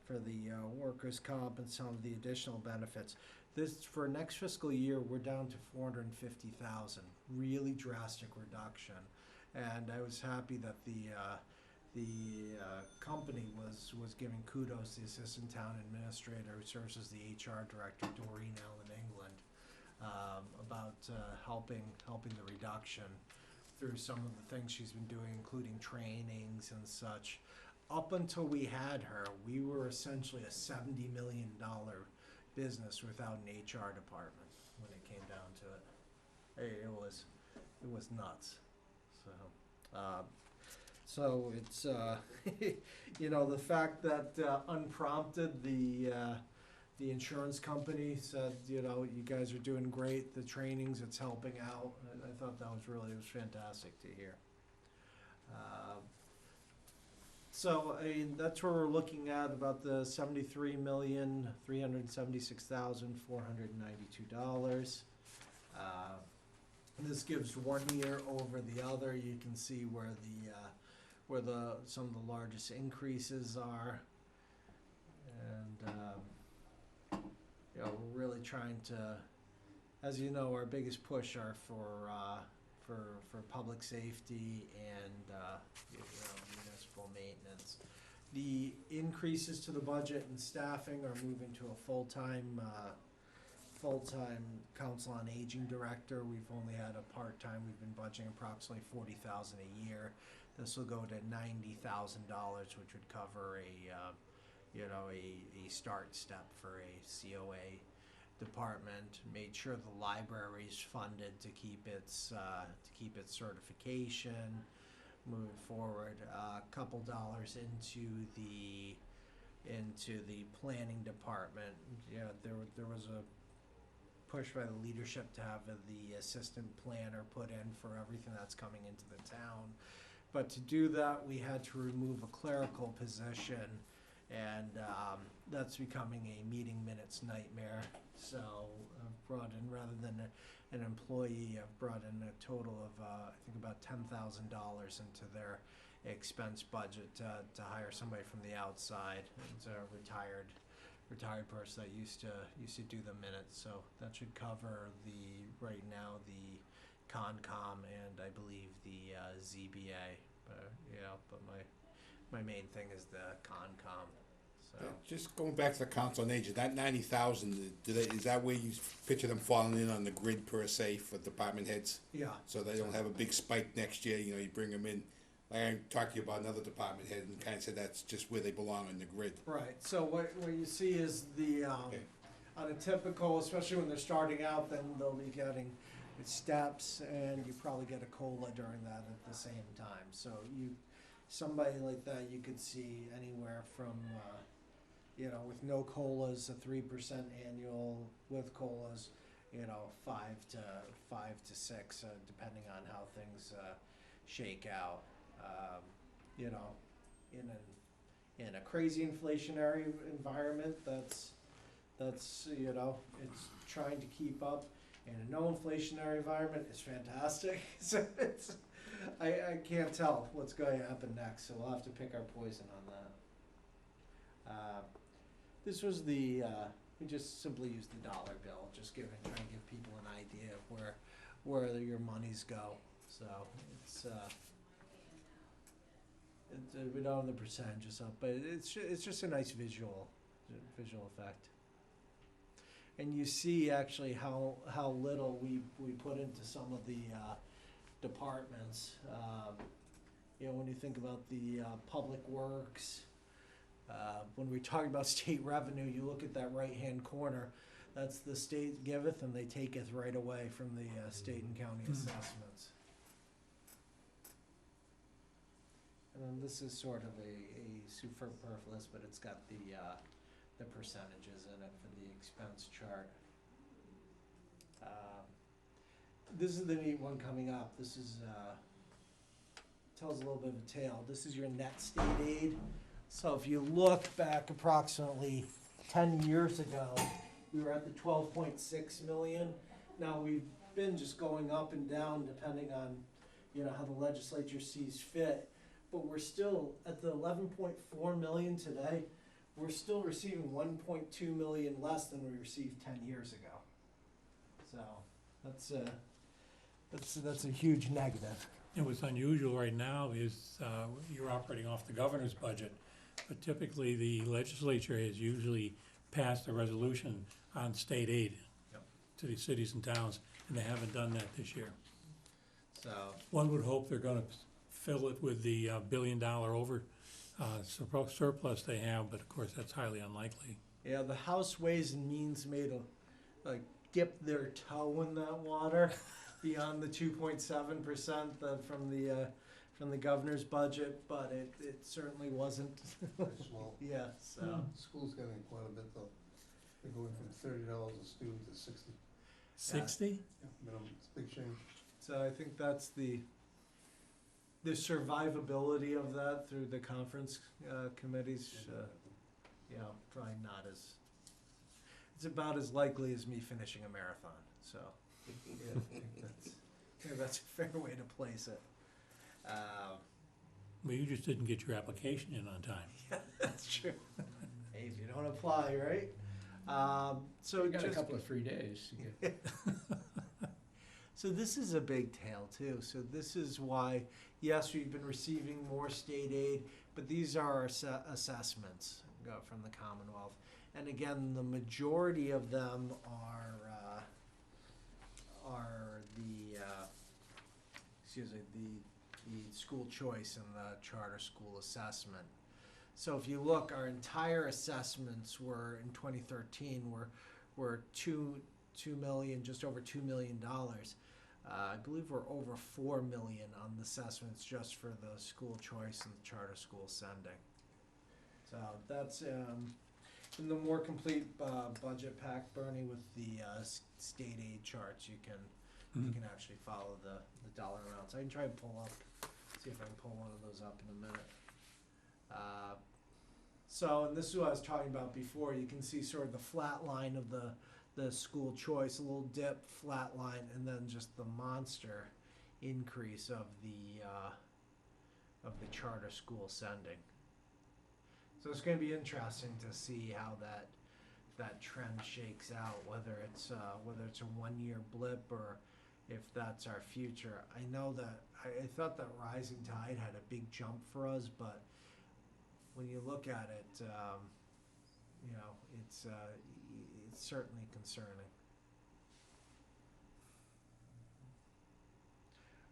for the workers' comp and some of the additional benefits. This, for next fiscal year, we're down to 450,000. Really drastic reduction, and I was happy that the company was giving kudos to the assistant town administrator who serves as the HR director, Doreen Allen England. about helping the reduction through some of the things she's been doing, including trainings and such. Up until we had her, we were essentially a $70 million business without an HR department when it came down to it. Hey, it was nuts. So it's you know, the fact that unprompted the insurance company said, you know, you guys are doing great, the trainings, it's helping out. I thought that was fantastic to hear. So, I mean, that's where we're looking at, about the $73,376,492. This gives 1 year over the other. You can see where some of the largest increases are. And, you know, we're really trying to, as you know, our biggest push are for public safety and you know, municipal maintenance. The increases to the budget and staffing are moving to a full-time council on aging director. We've only had a part-time. We've been budgeting approximately $40,000 a year. This will go to $90,000, which would cover a start step for a COA department. Made sure the library's funded to keep its certification moving forward. A couple dollars into the planning department. Yeah, there was a push by the leadership to have the assistant planner put in for everything that's coming into the town. But to do that, we had to remove a clerical position, and that's becoming a meeting minutes nightmare. So I've brought in, rather than an employee, I've brought in a total of I think about $10,000 into their expense budget to hire somebody from the outside. It's a retired person that used to do the minutes. So that should cover right now the Concom and I believe the ZBA. But my main thing is the Concom. So Just going back to the council on aging, that 90,000, is that where you picture them falling in on the grid per se for department heads? yeah. So they don't have a big spike next year, you know, you bring them in. Like I talked to you about another department head and kind of said that's just where they belong on the grid. Right, so what you see is Okay. on a typical, especially when they're starting out, then they'll be getting steps, and you probably get a COLA during that at the same time. So somebody like that, you could see anywhere from, with no COLAs, a 3% annual, with COLAs, 5 to 6, depending on how things shake out. In a crazy inflationary environment, that's it's trying to keep up. In a no inflationary environment, it's fantastic. So I can't tell what's going to happen next, so we'll have to pick our poison on that. This was we just simply used the dollar bill, trying to give people an idea of where your monies go. So it's we don't have the percentages up, but it's just a nice visual effect. And you see actually how little we put into some of the departments. When you think about the public works, when we talk about state revenue, you look at that right-hand corner. That's the state giveth, and they taketh right away from the state and county assessments. And then this is sort of a superfluous, but it's got the percentages in it for the expense chart. This is the neat one coming up. This is tells a little bit of a tale. This is your net state aid. So if you look back approximately 10 years ago, we were at the 12.6 million. Now we've been just going up and down depending on how the legislature sees fit. But we're still at the 11.4 million today. We're still receiving 1.2 million less than we received 10 years ago. So that's a huge negative. And what's unusual right now is you're operating off the governor's budget, but typically the legislature has usually passed a resolution on state aid cities and towns, and they haven't done that this year. So, One would hope they're gonna fill it with the $1 billion surplus they have, but of course, that's highly unlikely. yeah, the House Ways and Means made a, like, dip their toe in that water beyond the 2.7% from the governor's budget, but it certainly wasn't. Well, Yeah, so, school's getting quite a bit though. They're going from $30 a student to 60. 60? Minimum, it's a big change. so I think that's the survivability of that through the conference committees, you know, probably not as, it's about as likely as me finishing a marathon, so, yeah, I think that's a fair way to place it. Well, you just didn't get your application in on time. That's true. Hey, if you don't apply, right? So You got a just, couple of free days. to get- so this is a big tale too. So this is why, yes, we've been receiving more state aid, but these are our assessments from the Commonwealth. And again, the majority of them are the school choice and the charter school assessment. So if you look, our entire assessments were in 2013 were two million, just over $2 million. I believe we're over 4 million on the assessments just for the school choice and the charter school sending. So that's in the more complete budget pack, Bernie, with the state aid charts, you can actually follow the dollar amounts. I can try and pull up, see if I can pull one of those up in a minute. So, and this is what I was talking about before. You can see sort of the flat line of the school choice, a little dip, flat line, and then just the monster increase of the charter school sending. So it's going to be interesting to see how that trend shakes out, whether it's a 1 year blip or if that's our future. I know that I thought that rising tide had a big jump for us, but when you look at it, you know, it's certainly concerning.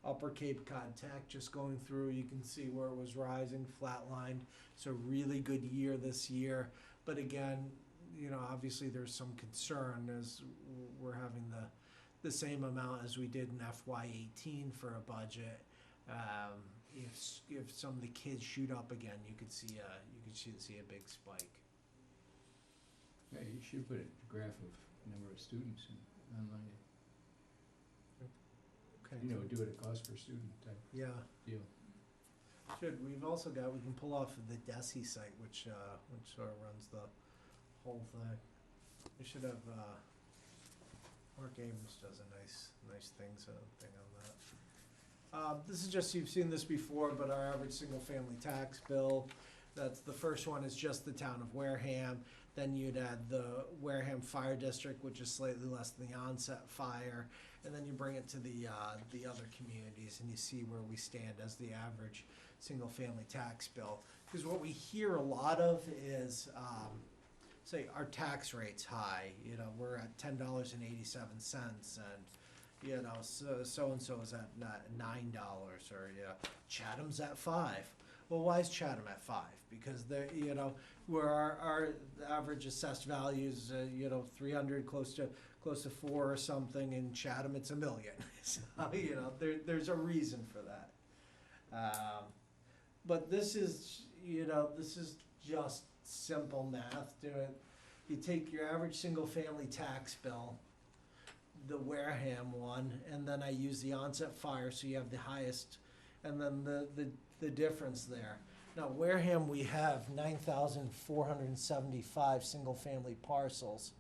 Upper Cape Cod Tech, just going through, you can see where it was rising, flatlined. So really good year this year. But again, you know, obviously there's some concern as we're having the same amount as we did in FY18 for a budget. If some of the kids shoot up again, you could see a big spike. Yeah, you should put a graph of number of students online. Okay. You know, do it at cost per student type Yeah. deal. We've also got, we can pull off the DESI site, which sort of runs the whole thing. We should have, Mark Abrams does a nice thing on that. This is just, you've seen this before, but our average single-family tax bill, that's the first one is just the town of Wareham. Then you'd add the Wareham Fire District, which is slightly less than the onset fire. And then you bring it to the other communities and you see where we stand as the average single-family tax bill. Because what we hear a lot of is, say, our tax rate's high. You know, we're at $10.87 and, you know, so-and-so is at $9 or, yeah, Chatham's at $5. Well, why is Chatham at 5? Because they're, you know, where our average assessed value is, you know, 300, close to 4 or something. In Chatham, it's $1 million. So, you know, there's a reason for that. But this is, you know, this is just simple math. Do it. You take your average single-family tax bill, the Wareham one, and then I use the onset fire, so you have the highest, and then the difference there. Now, Wareham, we have 9,475 single-family parcels.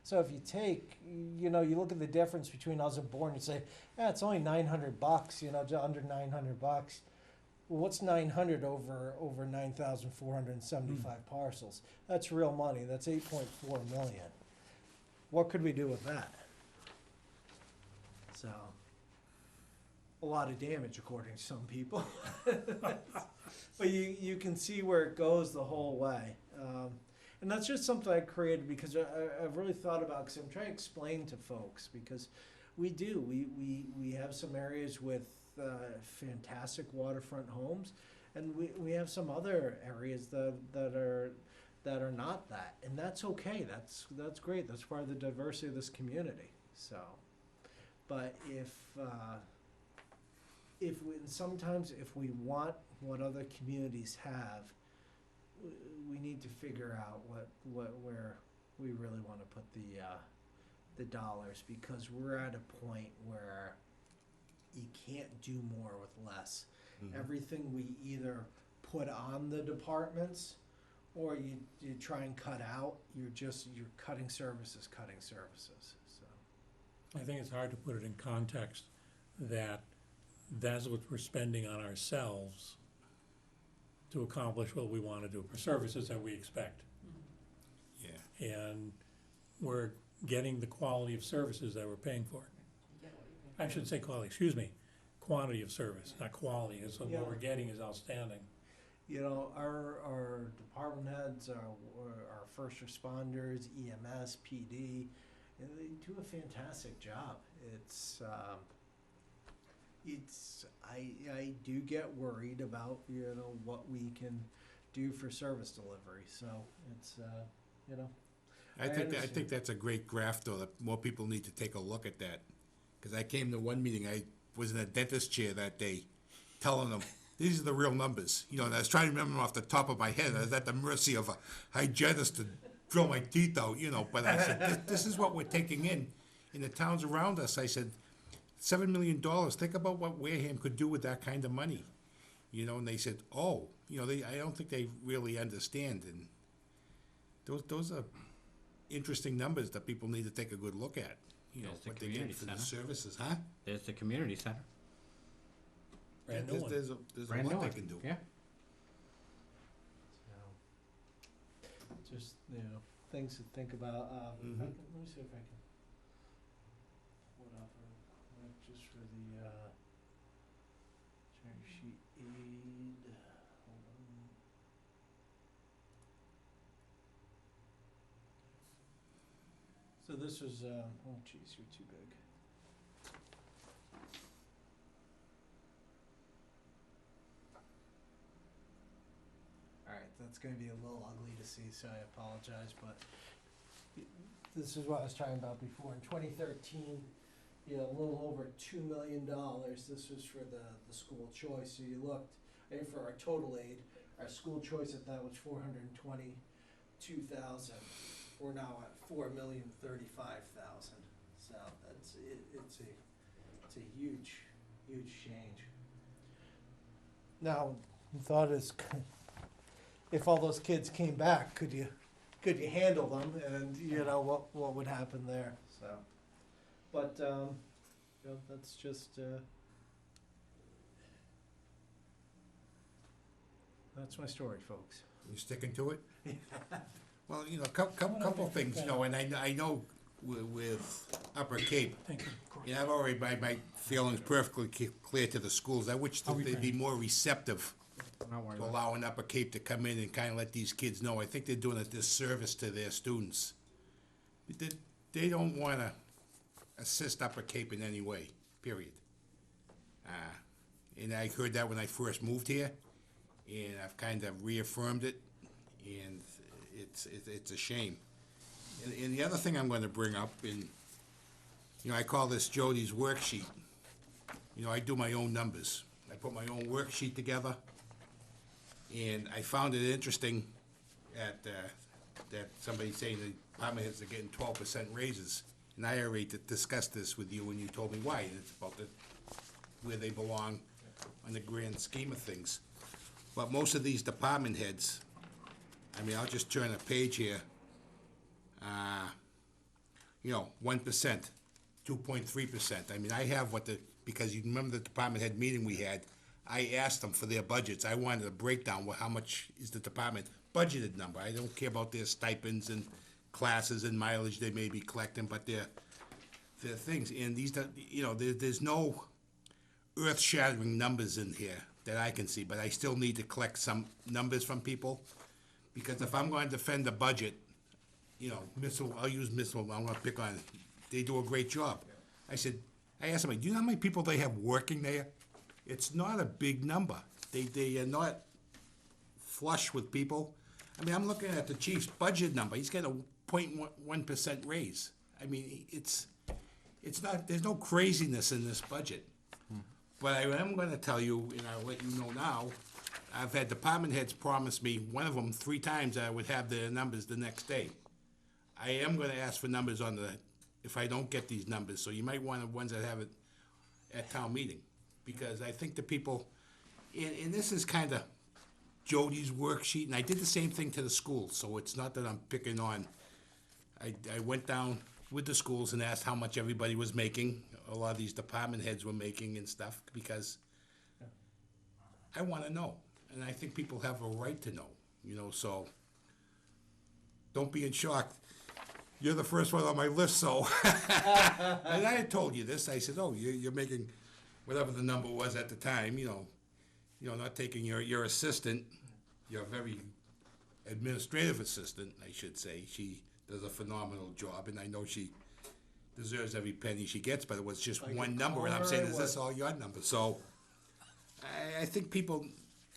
So if you take, you know, you look at the difference between us and Bourne, you say, yeah, it's only $900, you know, just under $900. Well, what's 900 over 9,475 parcels? That's real money. That's 8.4 million. What could we do with that? So, a lot of damage, according to some people. But you can see where it goes the whole way. And that's just something I created because I've really thought about, because I'm trying to explain to folks, because we have some areas with fantastic waterfront homes, and we have some other areas that are not that, and that's okay. That's great. That's part of the diversity of this community. So, but sometimes if we want what other communities have, we need to figure out where we really want to put the dollars, because we're at a point where you can't do more with less. Everything we either put on the departments or you try and cut out, you're cutting services. So I think it's hard to put it in context that that's what we're spending on ourselves to accomplish what we want to do for services that we expect. Yeah. And we're getting the quality of services that we're paying for. I should say quality, excuse me, quantity of service, not quality. And so Yeah. what we're getting is outstanding. you know, our department heads, our first responders, EMS, PD, and they do a fantastic job. I do get worried about, what we can do for service delivery. So it's, I think that's a great graph, though, that more people need to take a look at that. Because I came to one meeting, I was in a dentist chair that day, telling them, these are the real numbers. And I was trying to remember them off the top of my head. I was at the mercy of a hygienist to drill my teeth out, But I said, this is what we're taking in the towns around us. I said, $7 million, think about what Wareham could do with that kind of money. And they said, oh, I don't think they really understand. And those are interesting numbers that people need to take a good look at. There's the What they get community for the center. services, huh? There's the community center. Brand new one. There's a Brand new lot they one. can do. Yeah. just, things to think about. Let me see if I can pull it up just for the cherry sheet aid. Hold on. So this was, oh geez, you're too big. Alright, that's gonna be a little ugly to see, so I apologize, but this is what I was talking about before. In 2013, a little over $2 million. This was for the school choice. So you looked, and for our total aid, our school choice at that was $422,000. We're now at $4,035,000. So that's it. It's a huge change. Now, the thought is, if all those kids came back, could you handle them? And what would happen there? So, but that's just that's my story, folks. You sticking to it? Well, couple things, and I know with Upper Cape, Thank you. I've already made my feelings perfectly clear to the schools. I wish that they'd be more receptive Not worried to about allowing Upper Cape to come in and kind of let these kids know. I think they're doing a disservice to their students. They don't want to assist Upper Cape in any way, period. And I heard that when I first moved here, and I've kind of reaffirmed it, and it's a shame. And the other thing I'm going to bring up, and I call this Jody's worksheet. I do my own numbers. I put my own worksheet together, and I found it interesting that somebody's saying the department heads are getting 12% raises. And I already discussed this with you, and you told me why. And it's about where they belong on the grand scheme of things. But most of these department heads, I'll just turn a page here. 1%, 2.3%. I have because you remember the department head meeting we had, I asked them for their budgets. I wanted a breakdown, how much is the department budgeted number. I don't care about their stipends and classes and mileage they may be collecting, but their things. And these, there's no earth-shattering numbers in here that I can see, but I still need to collect some numbers from people Because if I'm gonna defend the budget, you know, I'll use Missile, I'm gonna pick on, they do a great job. I asked them, do you know how many people they have working there? It's not a big number. They are not flush with people. I mean, I'm looking at the chief's budget number. He's got a 0.1% raise. I mean, it's not, there's no craziness in this budget. But I am gonna tell you, and I'll let you know now, I've had department heads promise me, one of them 3 times, I would have the numbers the next day. I am gonna ask for numbers on if I don't get these numbers, so you might want the ones that have it at town meeting. Because I think the people, and this is kinda Jody's worksheet, and I did the same thing to the schools, so it's not that I'm picking on. I went down with the schools and asked how much everybody was making, a lot of these department heads were making and stuff, because I wanna know, and I think people have a right to know, you know, so don't be in shock. You're the first one on my list, so. And I had told you this, I said, oh, you're making whatever the number was at the time, you know, not taking your assistant, your very administrative assistant, I should say. She does a phenomenal job, and I know she deserves every penny she gets, but it was just one number, and I'm saying, is this all your number? So I think people,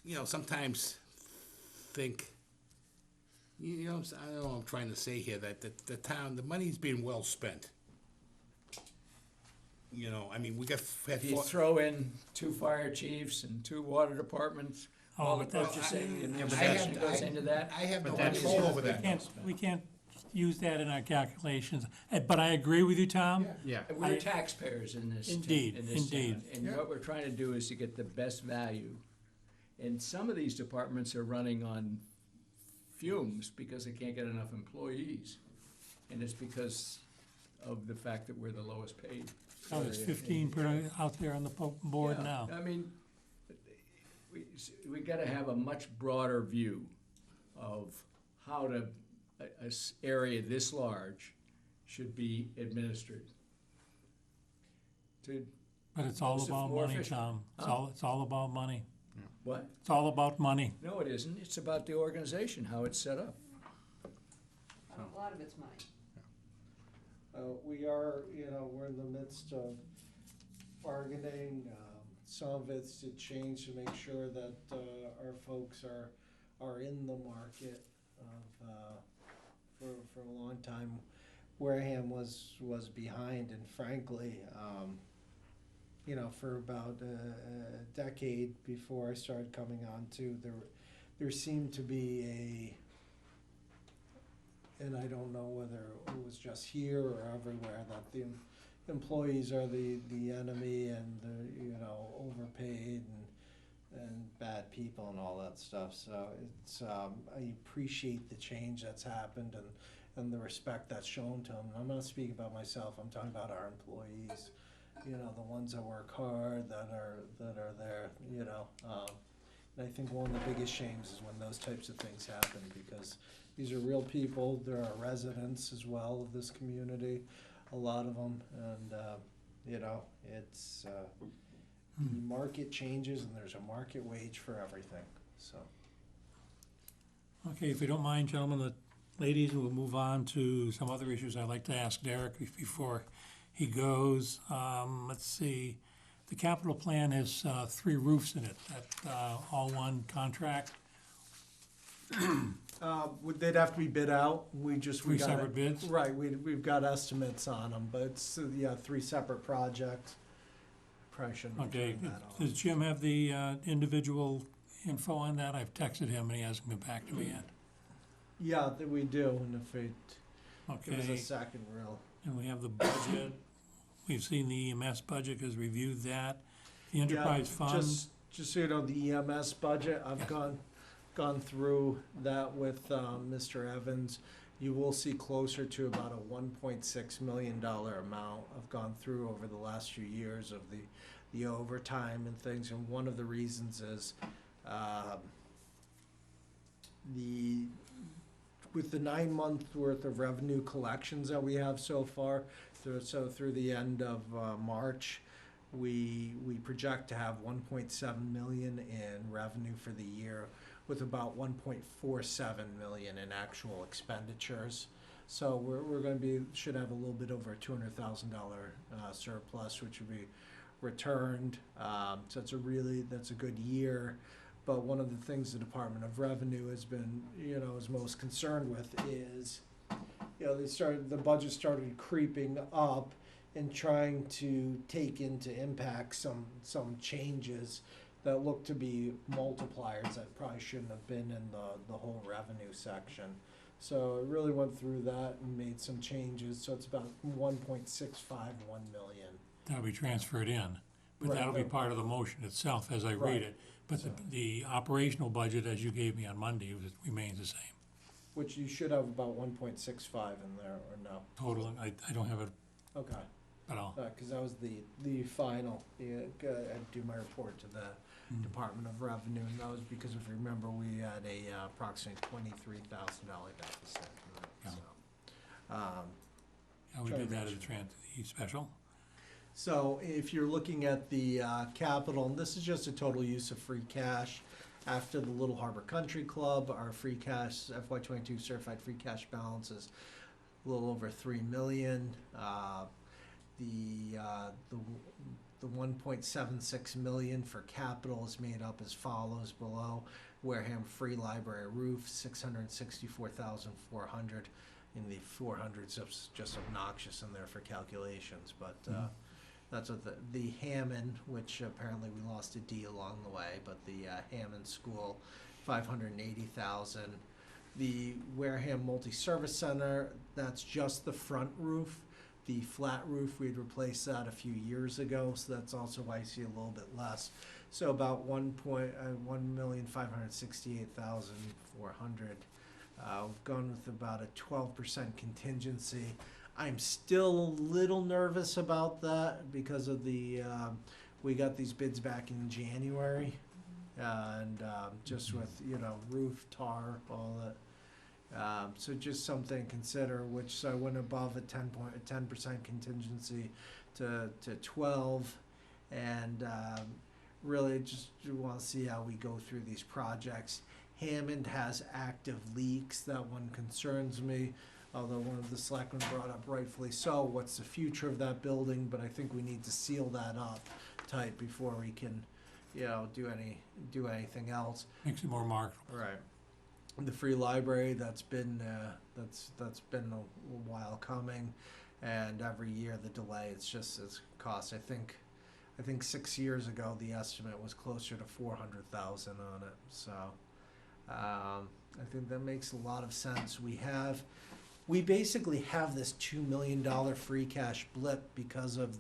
you know, sometimes think, you know, I don't know what I'm trying to say here, that the town, the money's being well spent. You know, I mean, we had If you throw in 2 fire chiefs and 2 water departments, all the but that's- purchasing, and I have- administration goes into that. I have no But that's- control over that. We can't use that in our calculations, but I agree with you, Tom. Yeah. We're taxpayers in this. Indeed, in this indeed. town, and what we're trying to do is to get the best value. And some of these departments are running on fumes because they can't get enough employees. And it's because of the fact that we're the lowest paid. Oh, there's 15 out there on the board Yeah, now. I mean, we gotta have a much broader view of how area this large should be administered. But it's all Most of about more money, efficient. Tom. Huh? It's all about money. What? It's all about money. No, it isn't. It's about the organization, how it's set up. A lot of it's money. We are, we're in the midst of bargaining. Some of it's to change to make sure that our folks are in the market. For a long time, Wareham was behind, and frankly, for about a decade before I started coming on too, there seemed to be and I don't know whether it was just here or everywhere, that the employees are the enemy, and overpaid and bad people and all that stuff. So it's I appreciate the change that's happened and the respect that's shown to them. I'm not speaking about myself. I'm talking about our employees. The ones that work hard, that are there. And I think one of the biggest shames is when those types of things happen, because these are real people. There are residents as well of this community, a lot of them, and it's the market changes, and there's a market wage for everything. So. Okay, if you don't mind, gentlemen, the ladies, we'll move on to some other issues I'd like to ask Derek before he goes. Let's see. The capital plan has 3 roofs in it, that all one contract. They'd have to be bid out. We 3 got separate bids? Right, we've got estimates on them, but it's, 3 separate projects. Probably shouldn't have Okay, turned that on. does Jim have the individual info on that? I've texted him and he hasn't been back to me yet. Yeah, that we do, and if it give us a Okay, second, real. and we have the budget. We've seen the EMS budget, has reviewed that. The enterprise Yeah, fund, just so you know, the EMS budget, I've gone through that with Mr. Evans. You will see closer to about a $1.6 million amount I've gone through over the last few years of the overtime and things, and one of the reasons is with the 9-month worth of revenue collections that we have so far, so through the end of March, we project to have 1.7 million in revenue for the year. with about 1.47 million in actual expenditures. So we're gonna should have a little bit over a $200,000 surplus, which would be returned. So that's a good year. But one of the things the Department of Revenue has been, is most concerned with is, the budget started creeping up and trying to take into impact some changes that look to be multipliers that probably shouldn't have been in the whole revenue section. So it really went through that and made some changes, so it's about 1.651 million. That'll be transferred in, but Right. that'll be part of the motion itself as I read Right. it. But the operational budget, as you gave me on Monday, remains the same. Which you should have about 1.65 in there, or no? Total, I don't have it Okay, at all. because that was the final, I do my report to the Department of Revenue, and that was because if you remember, we had a approximately $23,000 deficit. Yeah. So, Yeah, we Try did to that as mention the special. So if you're looking at the capital, and this is just a total use of free cash, after the Little Harbor Country Club, our free cash, FY22 certified free cash balance is a little over 3 million. The 1.76 million for capital is made up as follows below. Wareham Free Library Roof, 664,400. In the 400s, it's just obnoxious in there for calculations, but that's what the Hammond, which apparently we lost a D along the way, but the Hammond School, 580,000. The Wareham Multi-Service Center, that's just the front roof. The flat roof, we'd replaced that a few years ago, so that's also why you see a little bit less. So about 1,568,400. We've gone with about a 12% contingency. I'm still a little nervous about that because of we got these bids back in January, and just with roof, tar, all that. So just something to consider. So I went above a 10% contingency to 12, and really just want to see how we go through these projects. Hammond has active leaks. That one concerns me, although one of the selectmen brought up rightfully so, what's the future of that building? But I think we need to seal that up tight before we can, do anything else. Makes it more marketable. Right. The free library, that's been a while coming, and every year the delay, it's cost. I think 6 years ago the estimate was closer to 400,000 on it. So I think that makes a lot of sense. We basically have this $2 million free cash blip because of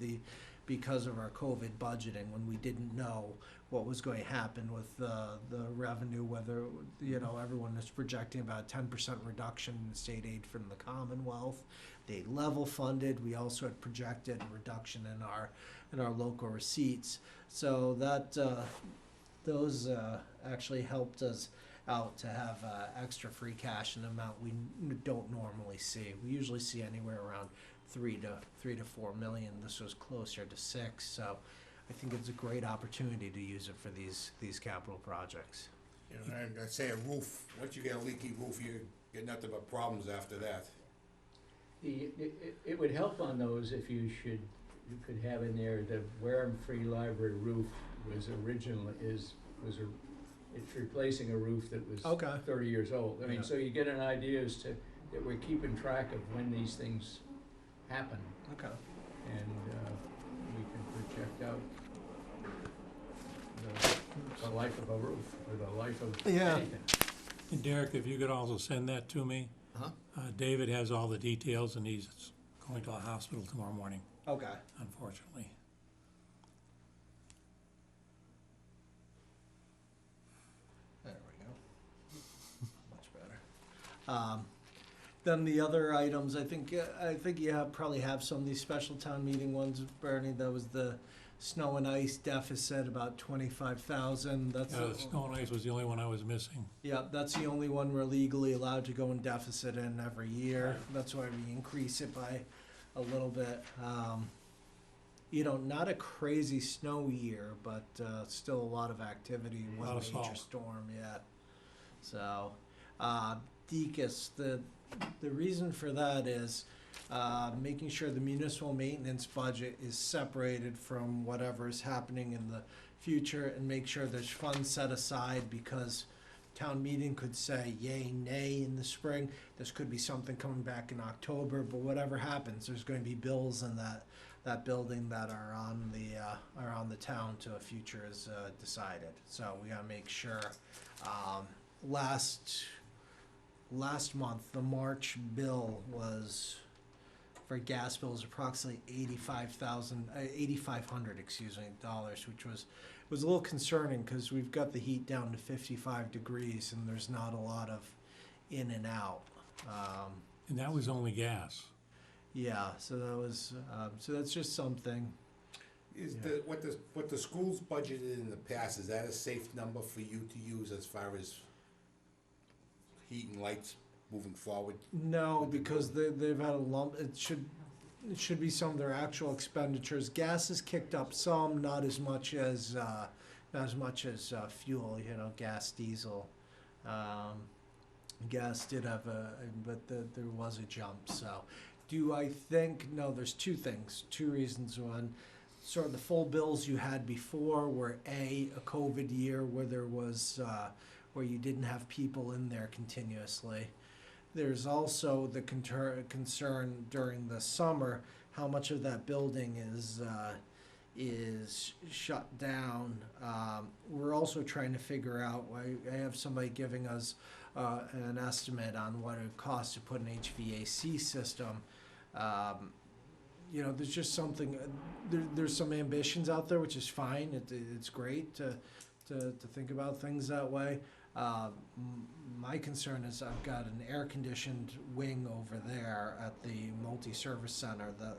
our COVID budgeting, when we didn't know what was going to happen with the revenue, whether, everyone is projecting about a 10% reduction in state aid from the Commonwealth. They level funded. We also had projected a reduction in our local receipts. So that those actually helped us out to have extra free cash, an amount we don't normally see. We usually see anywhere around 3 to 4 million. This was closer to 6, so I think it's a great opportunity to use it for these capital projects. I'd say a roof, once you get a leaky roof, you get nothing but problems after that. It would help on those if you could have in there the Wareham Free Library roof was it's replacing a roof that was Okay. 30 years old. I mean, Yeah. so you get an idea as to that we're keeping track of when these things happen, Okay. and we can project out the life of a roof or the life of Yeah. anything. And Derek, if you could also send that to me. Uh-huh. David has all the details, and he's going to a hospital tomorrow morning, Okay. unfortunately. There we go. Much better. Then the other items, I think you probably have some of these special town meeting ones, Bernie. That was the snow and ice deficit, about 25,000. That's The snow and ice was the only one I was missing. yeah, that's the only one we're legally allowed to go in deficit in every year. That's why we increase it by a little bit. Not a crazy snow year, but still a lot of activity. It A lot was of a major salt. storm, yeah. So, DECUS, the reason for that is making sure the municipal maintenance budget is separated from whatever is happening in the future, and make sure there's funds set aside, because town meeting could say yay, nay in the spring. This could be something coming back in October, but whatever happens, there's going to be bills in that building that are on the town to a future is decided. So we gotta make sure. Last month, the March bill was, for gas bill, was approximately $8,500, dollars, which was a little concerning, because we've got the heat down to 55 degrees and there's not a lot of in and out. And that was only gas. Yeah, so that was, so that's just something. Is what the school's budgeted in the past, is that a safe number for you to use as far as heat and lights moving forward? No, because they've had a lump. It should be some of their actual expenditures. Gas has kicked up some, not as much as fuel. You know, gas, diesel. Gas did have but there was a jump. So, do I think? No, there's two reasons. One, sort of the full bills you had before were a COVID year where there was where you didn't have people in there continuously. There's also the concern during the summer, how much of that building is shut down. We're also trying to figure out, I have somebody giving us an estimate on what it costs to put an HVAC system. You know, there's just something, there's some ambitions out there, which is fine. It's great to think about things that way. My concern is I've got an air-conditioned wing over there at the multi-service center. The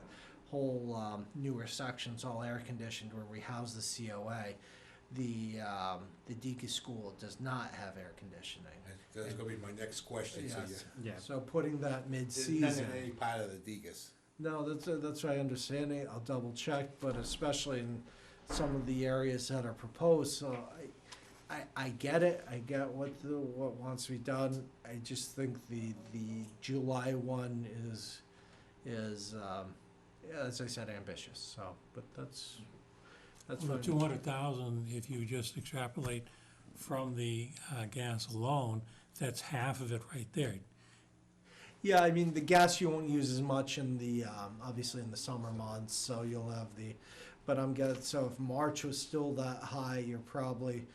whole newer section's all air-conditioned where we house the COA. The DECUS school does not have air conditioning. That's gonna be my next question. Yes. So Yeah. So putting that It's mid-season. not in any part of the DECUS. No, that's what I understand it. I'll double check, but especially in some of the areas that are proposed, so I get it. I get what wants to be done. I just think the July one is as I said, ambitious. So, but that's Well, fine. 200,000, if you just extrapolate from the gas alone, that's half of it right there. Yeah, I mean, the gas you won't use as much in the, obviously in the summer months, so you'll have but so if March was still that high, you're probably,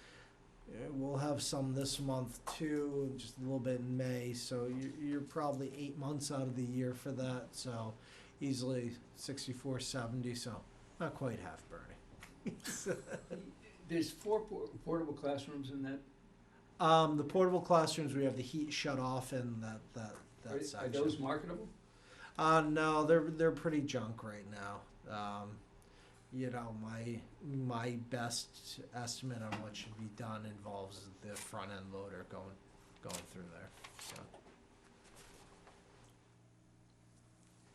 we'll have some this month too, just a little bit in May, so you're probably 8 months out of the year for that, so easily 64, 70, so not quite half burning. There's four portable classrooms in that. The portable classrooms, we have the heat shut off in that Are section. those marketable? No, they're pretty junk right now. You know, my best estimate on what should be done involves the front end loader going through there. So.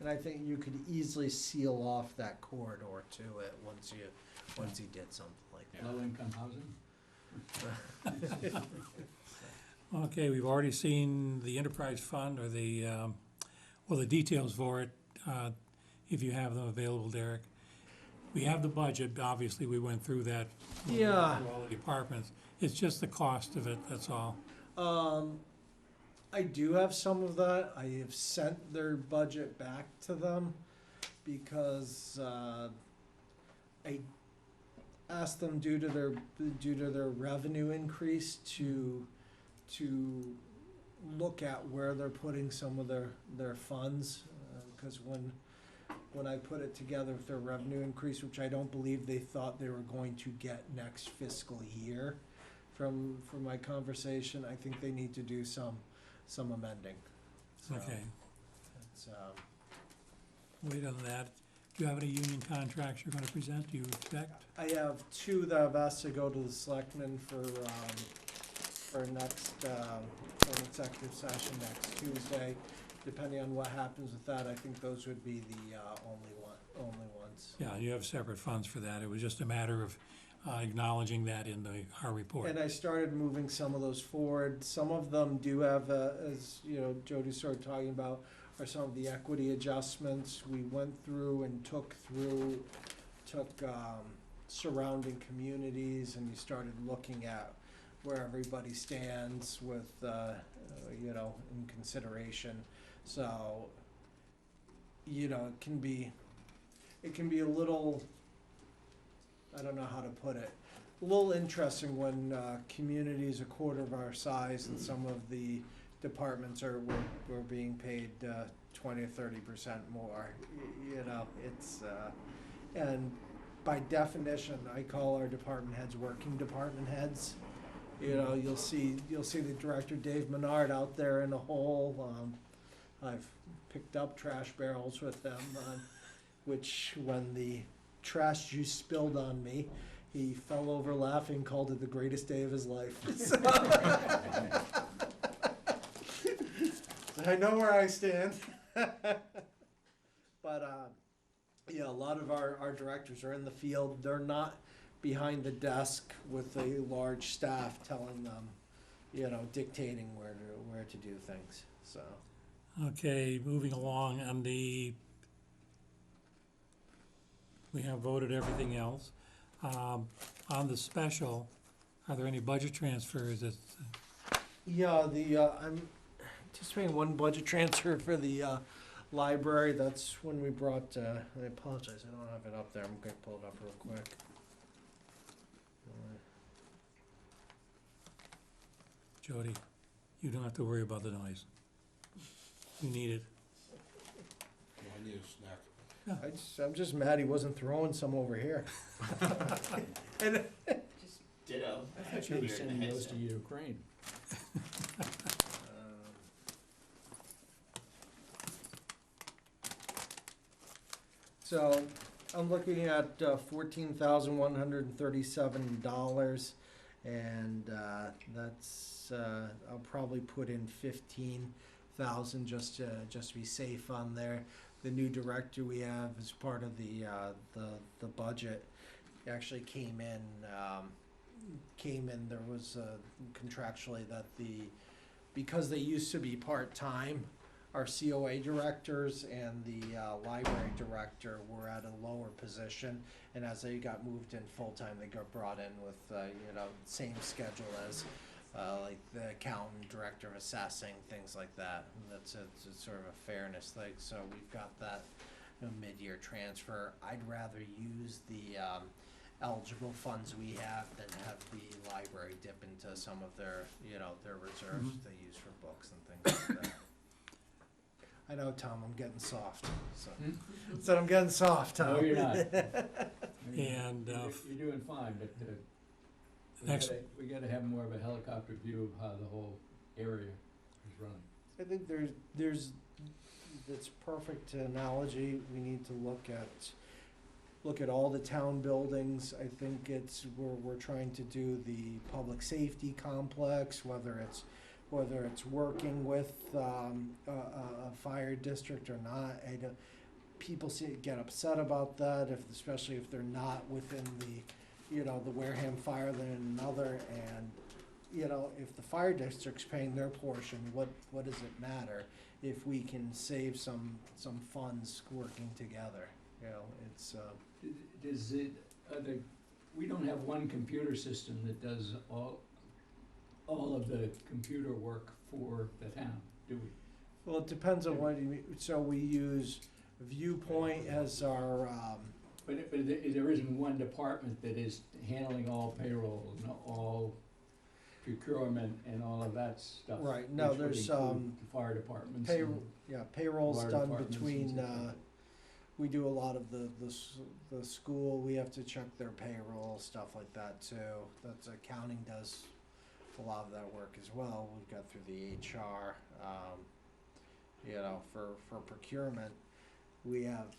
And I think you could easily seal off that corridor to it once you did something like that. Low income housing? Okay, we've already seen the enterprise fund or the details for it, if you have them available, Derek. We have the budget, obviously, we went through that. Yeah. Through all the departments. It's just the cost of it, that's all. I do have some of that. I have sent their budget back to them because I asked them due to their revenue increase to look at where they're putting some of their funds, because when I put it together with their revenue increase, which I don't believe they thought they were going to get next fiscal year, from my conversation, I think they need to do some amending. So Okay, it's, wait on that. Do you have any union contracts you're gonna present, do you expect? I have two that I've asked to go to the selectmen for next, for an executive session next Tuesday. Depending on what happens with that, I think those would be the only ones. Yeah, you have separate funds for that. It was just a matter of acknowledging that in our report. And I started moving some of those forward. Some of them do have, as you know, Jody started talking about, are some of the equity adjustments. We went through and took surrounding communities, and you started looking at where everybody stands with, you know, in consideration. So, you know, it can be a little, I don't know how to put it, a little interesting when communities a quarter of our size and some of the departments we're being paid 20 or 30% more. You know, it's and by definition, I call our department heads working department heads. You know, you'll see the director Dave Menard out there in a hole. I've picked up trash barrels with them, which when the trash juice spilled on me, he fell over laughing, called it the greatest day of his life. So I know where I stand. But yeah, a lot of our directors are in the field. They're not behind the desk with a large staff telling them, you know, dictating where to do things. So. Okay, moving along on we have voted everything else. On the special, are there any budget transfers that, Yeah, I'm anticipating one budget transfer for the library. That's when we brought, I apologize, I don't have it up there. I'm gonna pull it up real quick. Jody, you don't have to worry about the noise. You need it. I need a snack. I'm just mad he wasn't throwing some over here. And Just ditto. I thought you were sending those to Ukraine. So I'm looking at $14,137, and that's I'll probably put in 15,000 just to be safe on there. The new director we have as part of the budget actually came in. There was contractually that because they used to be part-time, our COA directors and the library director were at a lower position, and as they got moved in full-time, they got brought in with, you know, same schedule as like the accountant, director of assessing, things like that. And it's sort of a fairness thing, so we've got that, you know, mid-year transfer. I'd rather use the eligible funds we have than have the library dip into some of their, you know, their reserves they use for books and things like that. I know, Tom, I'm getting soft. So said I'm getting soft, Tom. No, you're not. And, You're doing fine, but Next. we gotta have more of a helicopter view of how the whole area is running. I think there's that's perfect analogy. We need to look at all the town buildings. I think we're trying to do the public safety complex, whether it's working with a fire district or not. People get upset about that, especially if they're not within the, you know, the Wareham fire than another. And, you know, if the fire district's paying their portion, what does it matter if we can save some funds working together? You know, it's. We don't have one computer system that does all of the computer work for the town, do we? Well, it depends on what you mean. So we use Viewpoint as our. But there isn't one department that is handling all payroll and all procurement and all of that stuff. Right, no, which would there's, include the fire departments. Payroll's water done departments and between, things like that. we do a lot of the school, we have to check their payroll, stuff like that too. That's accounting does a lot of that work as well. We've got through the HR, you know, for procurement, we have,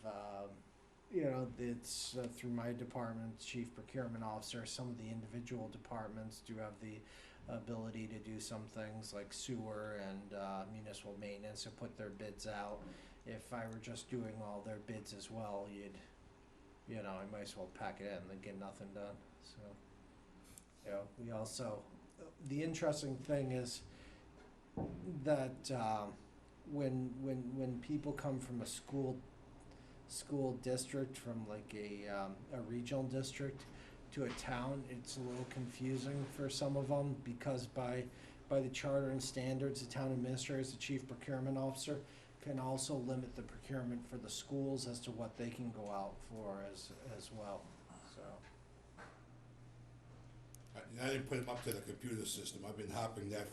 you know, it's through my department, chief procurement officer. Some of the individual departments do have the ability to do some things like sewer and municipal maintenance to put their bids out. If I were just doing all their bids as well, you know, I might as well pack it in and get nothing done. So, you know, we also, the interesting thing is that when people come from a school district, from like a regional district to a town, it's a little confusing for some of them, because by the charter and standards, the town administrator is the chief procurement officer, can also limit the procurement for the schools as to what they can go out for as well, so. I didn't put him up to the computer system. I've been hopping that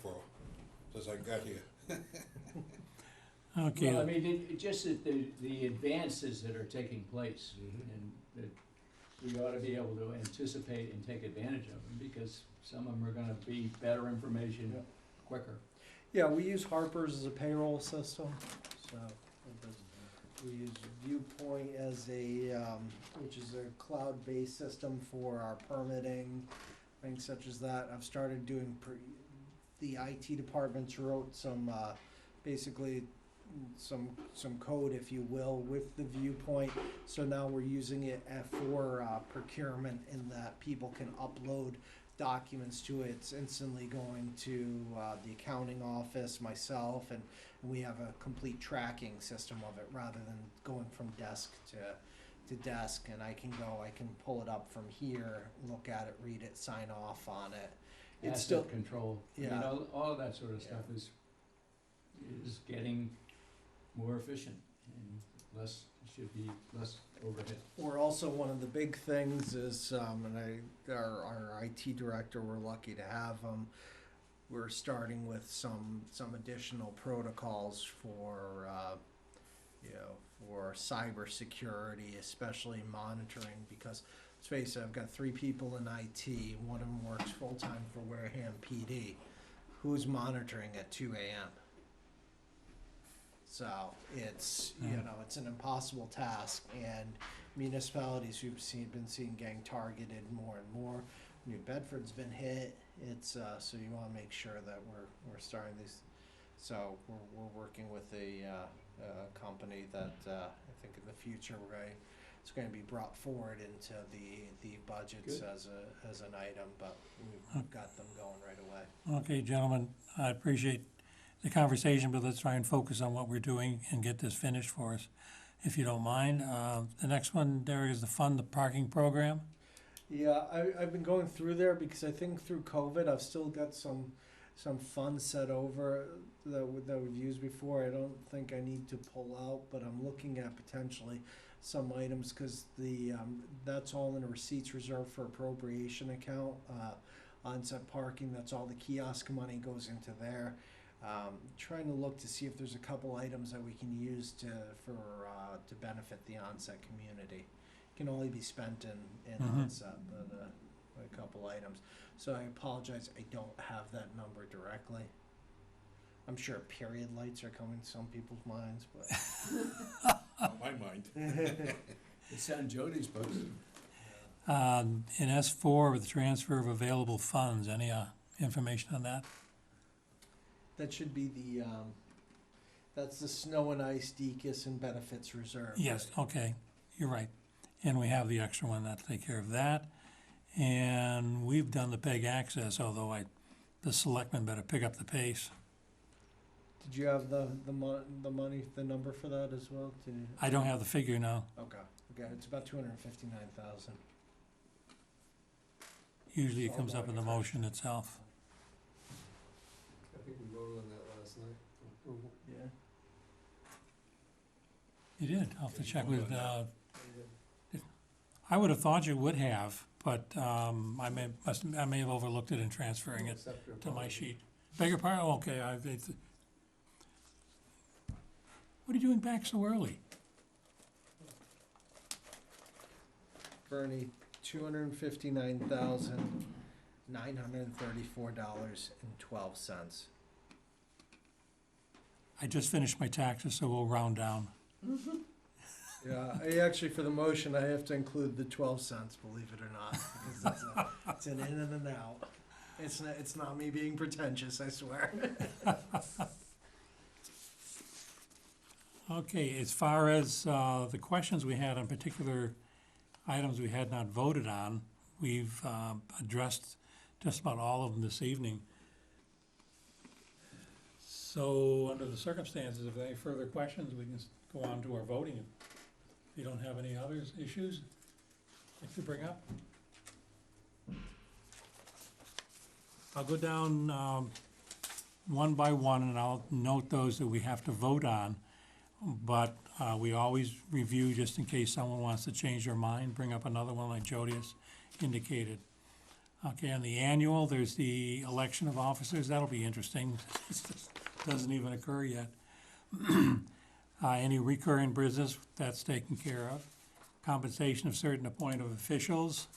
since I got here. Okay. Well, I mean, it just that the advances that are taking place, and that we ought to be able to anticipate and take advantage of them, because some of them are gonna be better information Yeah. quicker. Yeah, we use Harper's as a payroll system, so we use Viewpoint as which is a cloud-based system for our permitting, things such as that. I've started doing, the IT departments wrote some, basically some code, if you will, with the Viewpoint. So now we're using it for procurement, in that people can upload documents to it. It's instantly going to the accounting office, myself, and we have a complete tracking system of it, rather than going from desk to desk. And I can pull it up from here, look at it, read it, sign off on it. It's Asset still, control, yeah. you know, all of that sort of stuff is getting more efficient, and should be less overhead. we're also, one of the big things is, our IT director, we're lucky to have him. We're starting with some additional protocols for, for cybersecurity, especially monitoring, because let's face it, I've got 3 people in IT. One of them works full-time for Wareham PD. Who's monitoring at 2 a.m.? So it's, it's an impossible task, and municipalities we've been seeing getting targeted more and more. New Bedford's been hit. It's, so you wanna make sure that we're starting these. So we're working with a company that, I think in the future it's gonna be brought forward into the budgets Good. as an item, but we've got them going right away. Okay, gentlemen, I appreciate the conversation, but let's try and focus on what we're doing and get this finished for us, if you don't mind. The next one, Derek, is the fund the parking program. Yeah, I've been going through there because I think through COVID, I've still got some funds set over that we've used before. I don't think I need to pull out, but I'm looking at potentially some items, because that's all in a receipts reserved for appropriation account. On-site parking, that's all the kiosk money goes into there. Trying to look to see if there's a couple items that we can use to benefit the onset community. Can only be spent in onset, but a couple items. So I apologize, I don't have that number directly. I'm sure period lights are coming to some people's minds, but Not my mind. It's on Jody's books. In S4, with the transfer of available funds, any information on that? that should be that's the snow and ice, decus, and benefits reserve. Yes, okay, you're right. And we have the extra one that'll take care of that. And we've done the PEG access, although the selectmen better pick up the pace. Did you have the money, the number for that as well? I don't have the figure now. Okay, it's about 259,000. Usually it comes up in the motion itself. I think we voted on that last night. Yeah. You did, I'll have to check with, I would have thought you would have, but I may have overlooked it in transferring it to my sheet. Beg your pardon, okay, what are you doing back so early? Bernie, $259,934.12. I just finished my taxes, so we'll round down. Yeah, actually, for the motion, I have to include the 12 cents, believe it or not, because it's an in and an out. It's not me being pretentious, I swear. Okay, as far as the questions we had on particular items we had not voted on, we've addressed just about all of them this evening. So, under the circumstances, if there are any further questions, we can go on to our voting. If you don't have any others, issues like to bring up? I'll go down one by one, and I'll note those that we have to vote on. But we always review just in case someone wants to change their mind, bring up another one like Jody has indicated. Okay, on the annual, there's the election of officers. That'll be interesting. Doesn't even occur yet. Any recurring business, that's taken care of. Compensation of certain appointed officials.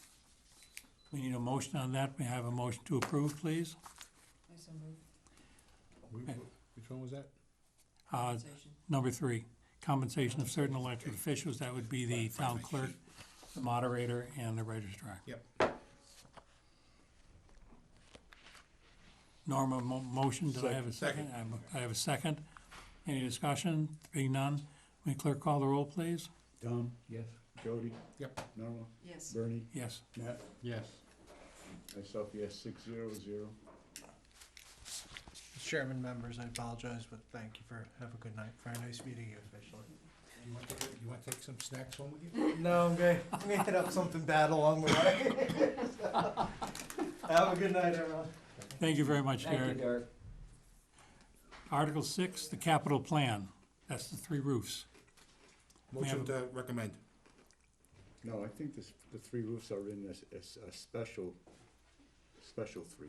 We need a motion on that. We have a motion to approve, please. I so move. Which one was that? Compensation. Number 3, compensation of certain elected officials. That would be the town clerk, the moderator, and the registrar. Yep. Norma, motion, did I have a second? I have a second. Any discussion? Being none, will the clerk call the roll, please? Tom, Yes. Jody, Yep. Norma, Yes. Bernie, Yes. Matt, Yes. myself, yes, 6-0. Mr. Chairman, members, I apologize, but thank you have a good night. Very nice meeting you officially. You want to take some snacks home with you? No, I'm gonna hit up something bad along the way. Have a good night, everyone. Thank you very much, Thank you, Derek. Derek. Article 6, the capital plan. That's the 3 roofs. Motion to recommend. No, I think the 3 roofs are in this, as a special 3.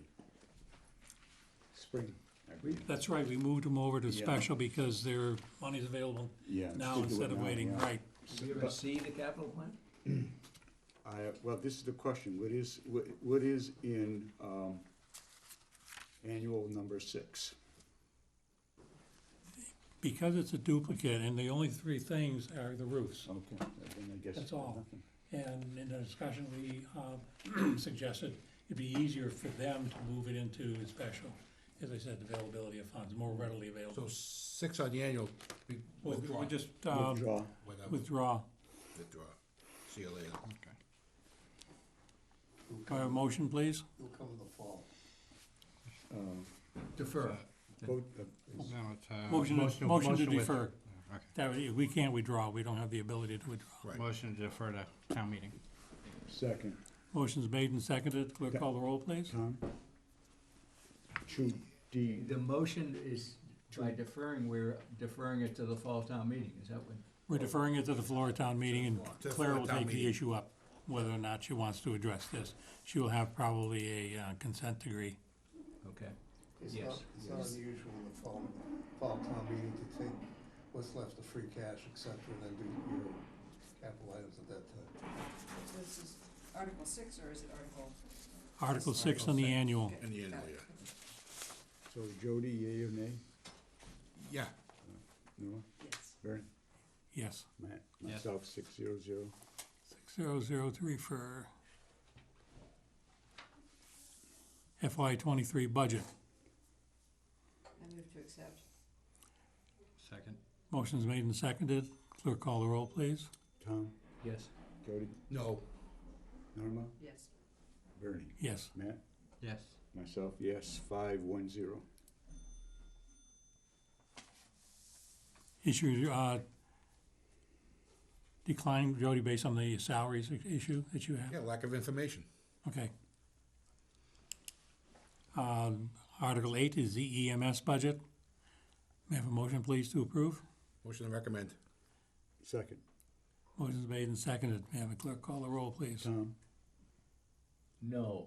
Spring, I believe. That's right, we moved them over to Yeah. special because their money's available Yeah. now should do it instead of now, waiting, yeah. right? Did you ever see the capital plan? Well, this is the question, what is in, annual number 6? Because it's a duplicate, and the only 3 things are the roofs. Okay, then I guess. That's all. nothing. And in the discussion, we suggested it'd be easier for them to move it into special. As I said, the availability of funds, more readily So available. 6 on the annual, we withdraw. We just Withdraw. Whatever. withdraw. Withdraw. See you later. Do I have a motion, please? It'll come in the fall. Defer. Vote, Motion to defer. We can't withdraw, we don't have the ability to withdraw. Right. Motion to defer to town meeting. second, Motion's made and seconded. Clerk call the roll, please. Tom? D, The motion is, by deferring, we're deferring it to the fall town meeting, is that what? We're deferring it to the floor town meeting, and To the Claire floor will town take the meeting. issue up, whether or not she wants to address this. She will have probably a consent decree. Okay. It's Yes. not unusual in the fall town meeting to take what's left of free cash, et cetera, and then do your capital items at that time. So this is Article 6, or is it Article? Article 6 on the annual. Okay, In the got annual, it. yeah. so Jody, yea or nay? Yeah. No? Yes. Vern? Yes. Matt? Yes. Myself, 6-0. 6003 for FY '23 budget. I move to accept. Second. Motion's made and seconded. Clerk call the roll, please. Tom? Yes. Jody? No. Norma? Yes. Bernie? Yes. Matt? Yes. Myself, yes, 5-1-0. Issue, decline, Jody, based on the salaries issue that you have? Yeah, lack of information. Okay. Article 8 is the EMS budget. May I have a motion, please, to approve? Motion to recommend. Second, Motion's made and seconded. May I have a clerk call the roll, please? Tom? No.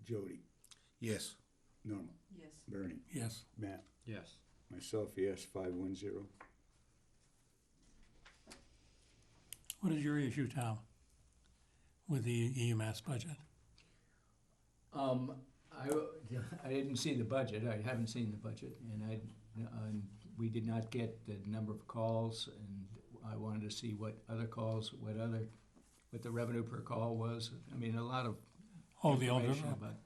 Jody? Yes. Norma? Yes. Bernie? Yes. Matt? Yes. Myself, yes, 5-1-0. What is your issue, Tom, with the EMS budget? I didn't see the budget, I haven't seen the budget, and we did not get the number of calls, and I wanted to see what other calls, what the revenue per call was. I mean, a lot of Oh, the older, information about.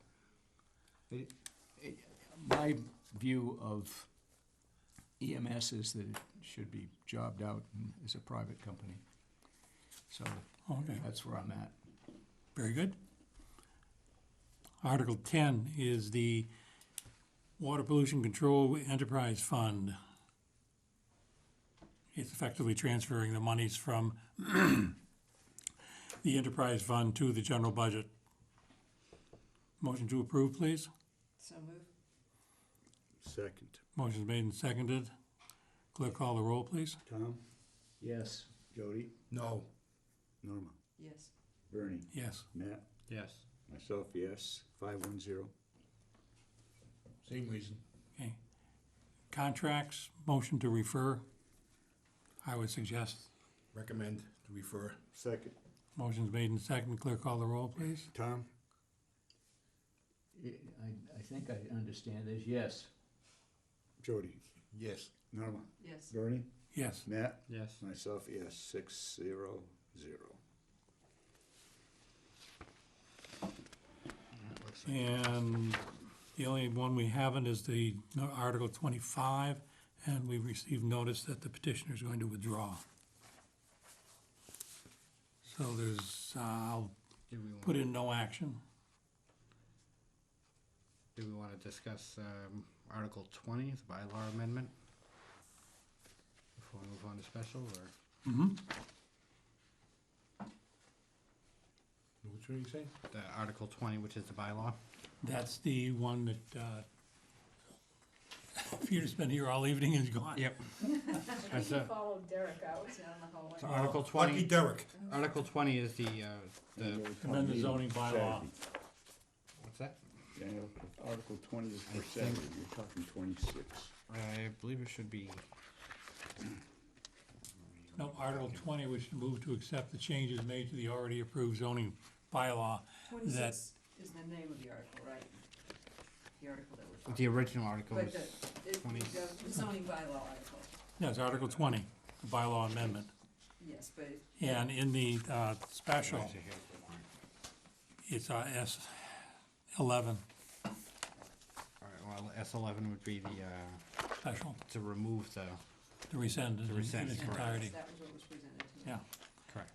My view of EMS is that it should be jobbed out as a private company. So okay, that's where I'm at. very good. Article 10 is the Water Pollution Control Enterprise Fund. It's effectively transferring the monies from the enterprise fund to the general budget. Motion to approve, please. So move. Second. Motion's made and seconded. Clerk, call the roll, please. Tom, Yes. Jody, No. Norma, Yes. Bernie, Yes. Matt, Yes. myself, yes, 510. Same reason. Okay. Contracts, motion to refer. I would suggest. Recommend to refer. Second. Motion's made and seconded. Clerk, call the roll, please. Tom, I think I understand this, yes. Jody, Yes. Norma, Yes. Bernie, Yes. Matt, Yes. myself, yes, 600. And the only one we haven't is the Article 25, and we've received notice that the petitioner is going to withdraw. So there's, I'll Do we put want, in no action. do we want to discuss Article 20, the bylaw amendment? Before we move on to special, or Mm-hmm. Which one you say? the Article 20, which is the bylaw? That's the one that, Peter's been here all evening and he's gone. Yep. That's He a- followed Derek out. Down the hallway. So Article Lucky 20, Derek. Article 20 is the, Amend the zoning bylaw. what's that? Yeah, Article 20 is I for think- Saturday, you're talking 26. I believe it should be, No, Article 20, we should move to accept the changes made to the already approved zoning bylaw. 26 is the name of the article, right? The article that we're the talking original article about. was, But the 20. the zoning bylaw article, Yeah, it's Article 20, the bylaw amendment. yes, but And in the special, Where's it here? it's S11. All right, well, S11 would be the, Special, to remove the, to rescind in rescind, its correct. entirety. that was what was presented tonight. Yeah, correct.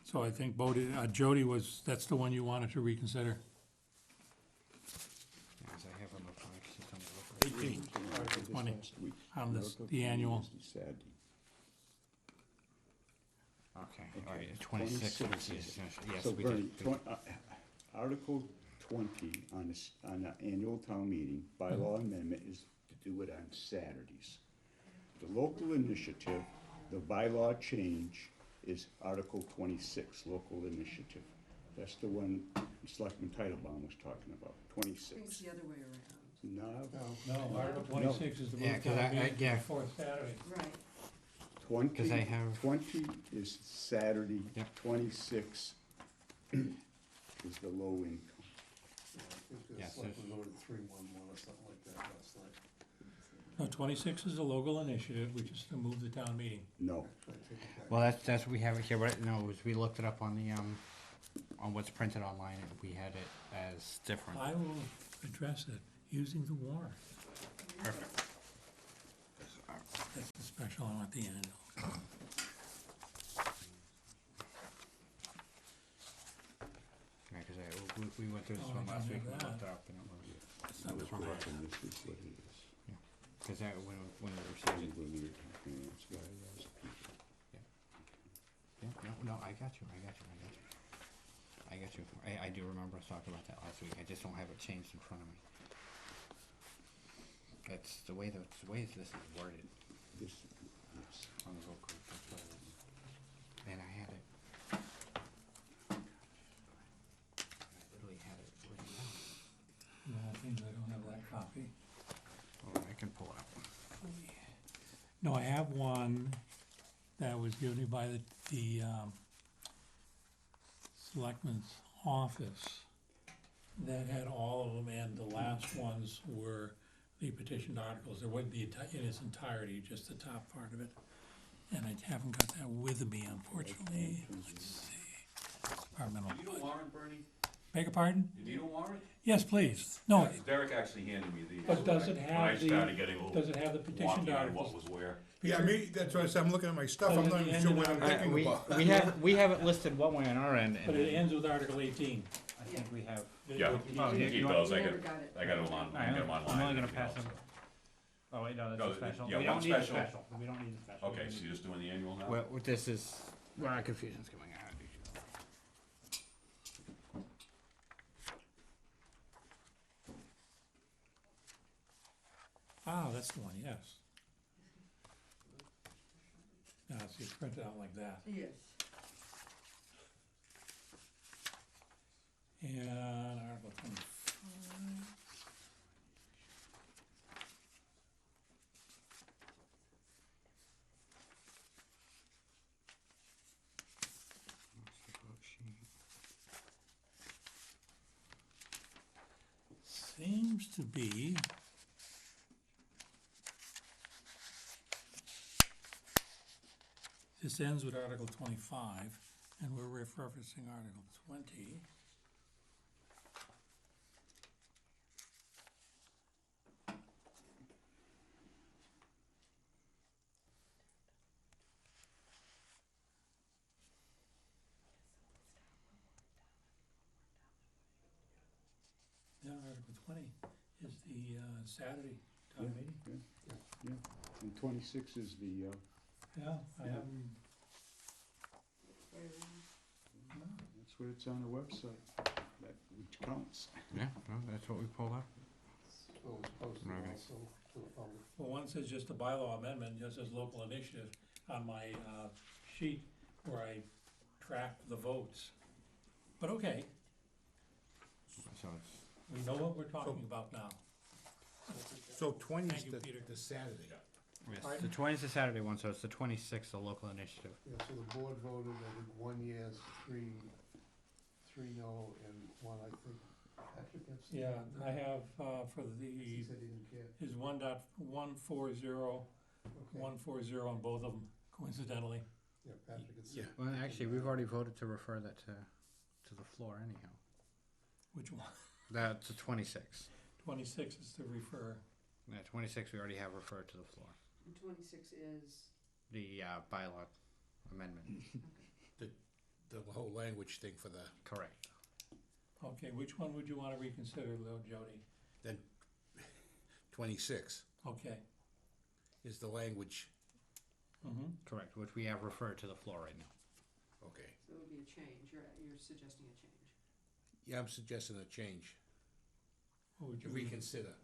so I think Jody was, that's the one you wanted to reconsider. Yes, I have on the file, 'cause it's on the local. 18, Article 20, Last week. on this, Article the 20 annual. is the Saturday. Okay, all right, 26, yes, So we Bernie, did. Article 20 on this, on the annual town meeting, bylaw amendment is to do it on Saturdays. The local initiative, the bylaw change is Article 26, local initiative. That's the one Selectman Titlebaum was talking about, I think it's 26. the other way around. No, No, Article 26 is the Yeah, move 'cause town meeting yeah. for the fourth Saturday. Right. 20, 'Cause I have- 20 is Saturday, Yep. 26 is the low income. Yes, It's like there's- we voted 3-1-1 or something like that last night. No, 26 is the local initiative, which is to move the town meeting. No, Try to take it back. Well, that's, we have it here, right, no, we looked it up on the, on what's printed online, and we had it as different. I will address it using the warrant. Perfect. That's the special one at the end. Yeah, 'cause we went through this Oh, one I last can week, do we that. looked it up, and it was, That's not the this one I have. is what it is. cause that, when we received it, Probably your finance guy has people. yeah, no, I got you. I do remember us talking about that last week, I just don't have it changed in front of me. It's the way this is worded This, yes. on the vote group, that's what it is. And I had it. I literally had it written down. No, I think I don't have that copy. Oh, I can pull it up. No, I have one that was given me by the selectman's office that had all of them, and the last ones were the petitioned articles. There wouldn't be in its entirety, just the top part of it. And I haven't got that with me, unfortunately. Let's see. Departmental You do budget. warrant, Bernie? Beg your pardon? You need a warrant? Yes, please. No, Derek actually handed me these. but does it when I have started getting a little does it have the petition wonky on what articles? was where. Yeah, me, that's why I said, I'm looking at my stuff, I'm not even sure what I'm thinking we, about. we have it listed one way on our end, But and it ends with Article 18. I think we have. Yeah, Oh, you here, keep you those, You I got, never got it. I got them on, I got them online. I'm only gonna and pass everything them. Oh wait, no, No, that's a special. yeah, We one don't need a special. special. We don't need a special. else. Okay, so you're just doing the annual now? Well, this is where our confusion's coming out. Ah, that's the one, yes. Now, see, it's printed out like that. Yes. And Article 25. Seems to be. This ends with Article 25, and we're referencing Article 20. Yeah, Article 20 is the Saturday town meeting. Yeah, and 26 is the, Yeah, I Yeah. haven't. that's what it's on the website, that, which counts. Yeah, well, that's what we pulled up. So it's posted Okay. also to the public. Well, one says just a bylaw amendment, just says local initiative on my sheet where I track the votes. But okay, So it's we know what we're talking about now. So 20's Thank you, Peter. the Saturday. yes, Pardon? the 20th is the Saturday one, so it's the 26th, the local initiative. Yeah, so the board voted, I think, 1 yes, 3 no, and 1, I think, Patrick abstained. Yeah, I have for He the, said he didn't care. is 1.140, Okay. 140 on both of them coincidentally. Yeah, Patrick had Yeah. said. Well, actually, we've already voted to refer that to the floor anyhow. Which one? That's the 26th. 26 is to refer. Yeah, 26 we already have referred to the floor. And 26 is, The bylaw amendment. The whole language thing for the, Correct. Okay, which one would you want to reconsider though, Jody? then 26 Okay. is the language, Mm-hmm. Correct, which we have referred to the floor right now. okay. so it would be a change, you're suggesting a change. Yeah, I'm suggesting a change, What would to you reconsider.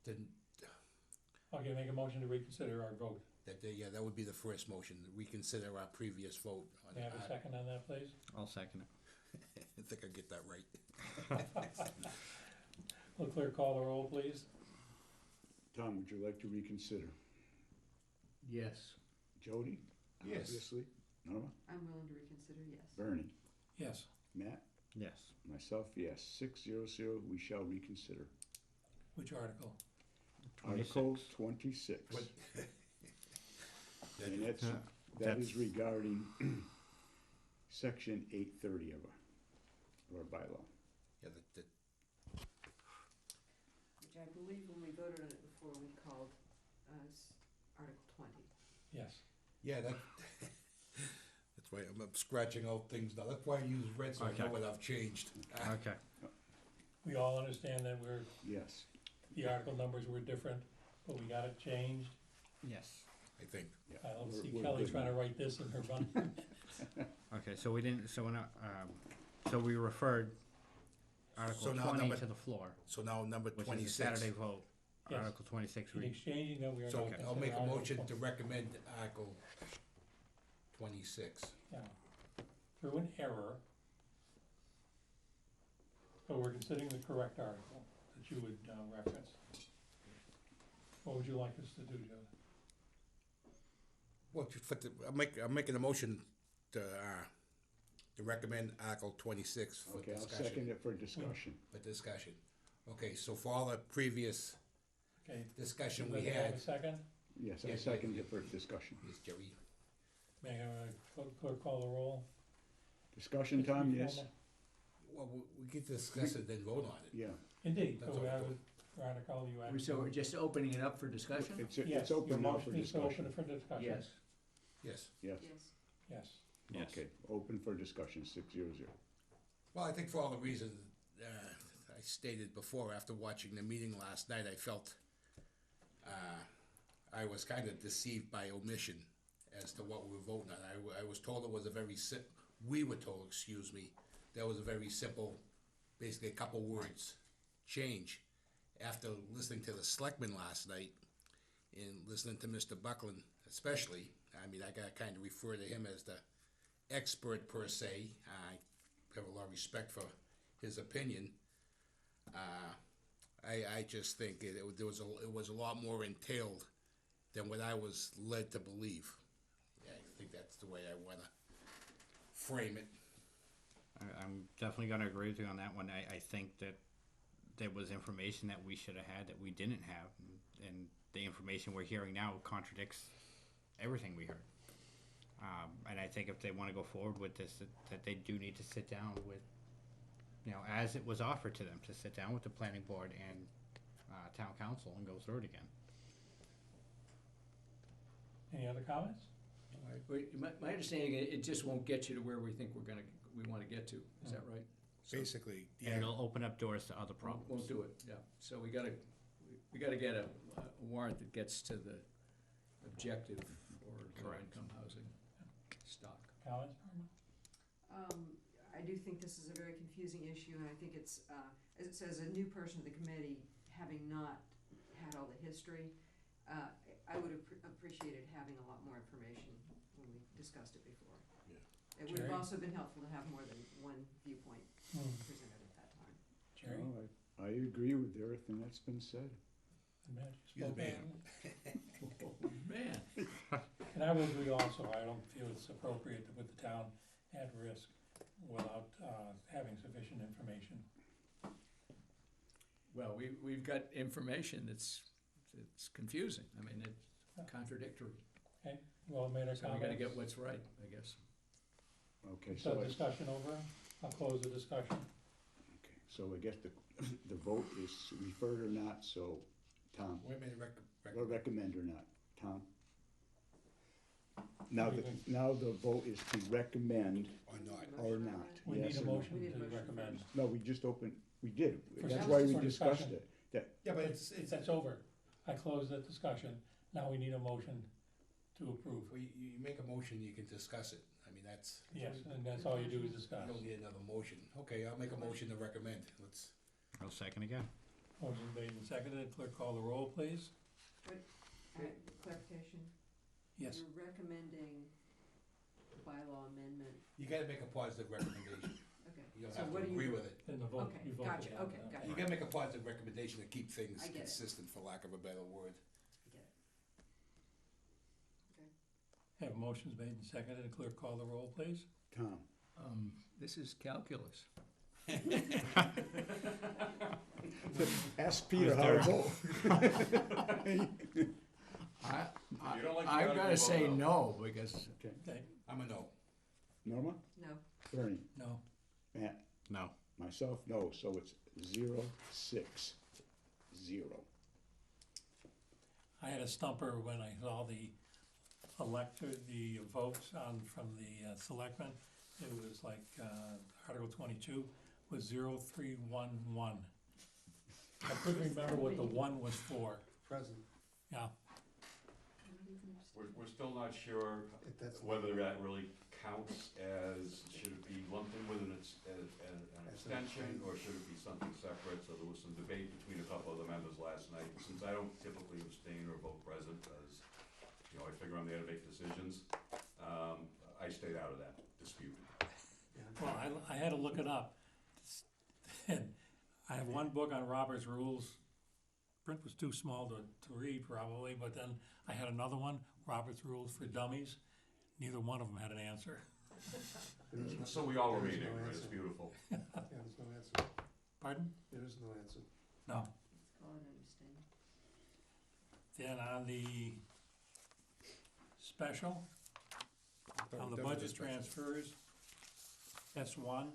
Then, Okay, make a motion to reconsider our vote. yeah, that would be the first motion, reconsider our previous vote on May I have a art- second on that, please? I'll second it. I think I get that right. Will the clerk call the roll, please? Tom, would you like to reconsider? Yes. Jody? Yes. Obviously. Norma? I'm willing to reconsider, yes. Bernie? Yes. Matt? Yes. Myself, yes. 600, we shall reconsider. Which article? Article 26. What- And that's, that That's- is regarding section 830 of our bylaw. Yeah, Which I believe when we voted on it before, we called, Article 20. Yes. yeah, that's why I'm scratching out things now, that's why I use red, so I know Okay. what I've changed. Okay. We all understand that Yes. the article numbers were different, but we got it changed. Yes. I think. Yeah. I don't see We're Kelly good trying to now. write this in her run. Okay, so we didn't, so we're not, so we referred So Article now 20 number- to the floor, So now number which is a 26. Saturday vote. Yes. Article 26, In we, exchanging that, we are So now I'll considering make a Article motion 20. to recommend Article 26. Yeah. Through an error. But we're considering the correct article that you would reference. What would you like us to do, Joe? Well, I'm making a motion to recommend Article 26 for Okay, I'll discussion. second it for discussion. For discussion. Okay, so for all the previous Okay. discussion Does we anybody have had, a second? Yes, I Yeah, second yeah. it for discussion. yes, Jerry, May I have a clerk call the roll? Discussion, Tom, yes? Well, we could discuss it, then vote on it. Yeah, Indeed, That's so we all. have a article, you have. So we're just opening it up for discussion? it's Yes, open your now for motion is to open discussion. it for discussion. Yes. Yes. Yes, Yes. Yes. okay, open for discussion, 600. Well, I think for all the reasons I stated before, after watching the meeting last night, I felt I was kind of deceived by omission as to what we were voting on. I was told it was a very we were told, excuse me, that was a very simple, basically a couple words change. After listening to the selectmen last night and listening to Mr. Buckland especially, I mean, I gotta kind of refer to him as the expert per se. I have a lot of respect for his opinion. I just think it was a lot more entailed than what I was led to believe. Yeah, I think that's the way I want to frame it. I'm definitely gonna agree with you on that one. I think that there was information that we should have had that we didn't have, and the information we're hearing now contradicts everything we heard. And I think if they want to go forward with this, that they do need to sit down with, as it was offered to them, to sit down with the planning board and town council and go through it again. Any other comments? My understanding, it just won't get you to where we think we want to get to, is that right? Basically, And yeah. it'll open up doors to other problems. Won't do it, yeah. So we gotta get a warrant that gets to the objective for low-income housing stock. Comments, Barbara? I do think this is a very confusing issue, and I think it's, as it says, a new person to the committee, having not had all the history, I would have appreciated having a lot more information when we discussed it before. Yeah. It would have Jerry? also been helpful to have more than one viewpoint presented at that time. Jerry? No, I agree with everything that's been said. The man just You're the spoke man. on it. Man. And I will agree also, I don't feel it's appropriate to put the town at risk without having sufficient information. Well, we've got information it's confusing. I mean, it's contradictory. Okay, well, made our So we comments. gotta get what's right, I guess. Okay, So so discussion over, I'll close the discussion. okay, so I guess the vote is referred or not, so Tom, Wait a minute, or recommend or not, Tom? Now the vote is to recommend or not. or not, We yes need a or no? motion We need a to motion recommend. first. No, we just opened, we did, For that's dis- why we for discussed discussion. it. That, Yeah, but it's, That's over. I closed the discussion. Now we need a motion to approve. well, you make a motion, you can discuss it. I mean, that's. Yes, and that's all you do is discuss. You don't need another motion. Okay, I'll make a motion to recommend. Let's, I'll second again. Motion made and seconded. Clerk, call the roll, please. Clarification, Yes. you're recommending bylaw amendment, you gotta make a positive recommendation. okay. You don't So have to what do you- agree with it. In the vote, Okay, you voted gotcha, on okay, that. gotcha. You gotta make a positive recommendation to keep things I get it. consistent, for lack of a better word. I get it. Okay. Have motions made and seconded. Clerk, call the roll, please. Tom, This is calculus. ask Peter how to vote. You don't like the I'm article gonna vote, say though. no, because Okay, I'm a no. Norma, No, Bernie, no. Matt, No. myself, no, so it's 0-6-0. I had a stumper when I saw the votes from the selectmen. It was like, Article 22 was 0-3-1-1. I couldn't remember what the one was for. Present. Yeah, We're still not sure If that's- whether that really counts as, should it be lumped in with an extension, or should it be something separate? So there was some debate between a couple of the members last night. Since I don't typically abstain or vote present, as, I figure I'm there to make decisions, I stayed out of that dispute. well, I had to look it up. And I have one book on Robert's Rules. Print was too small to read probably, but then I had another one, Robert's Rules for Dummies. Neither one of them had an answer. So we all were There is reading, no right? It's answer. beautiful. Yeah, there's no answer. Pardon? There is no answer. No. call it an abstain. Then on the special, on the budget transfers, S1,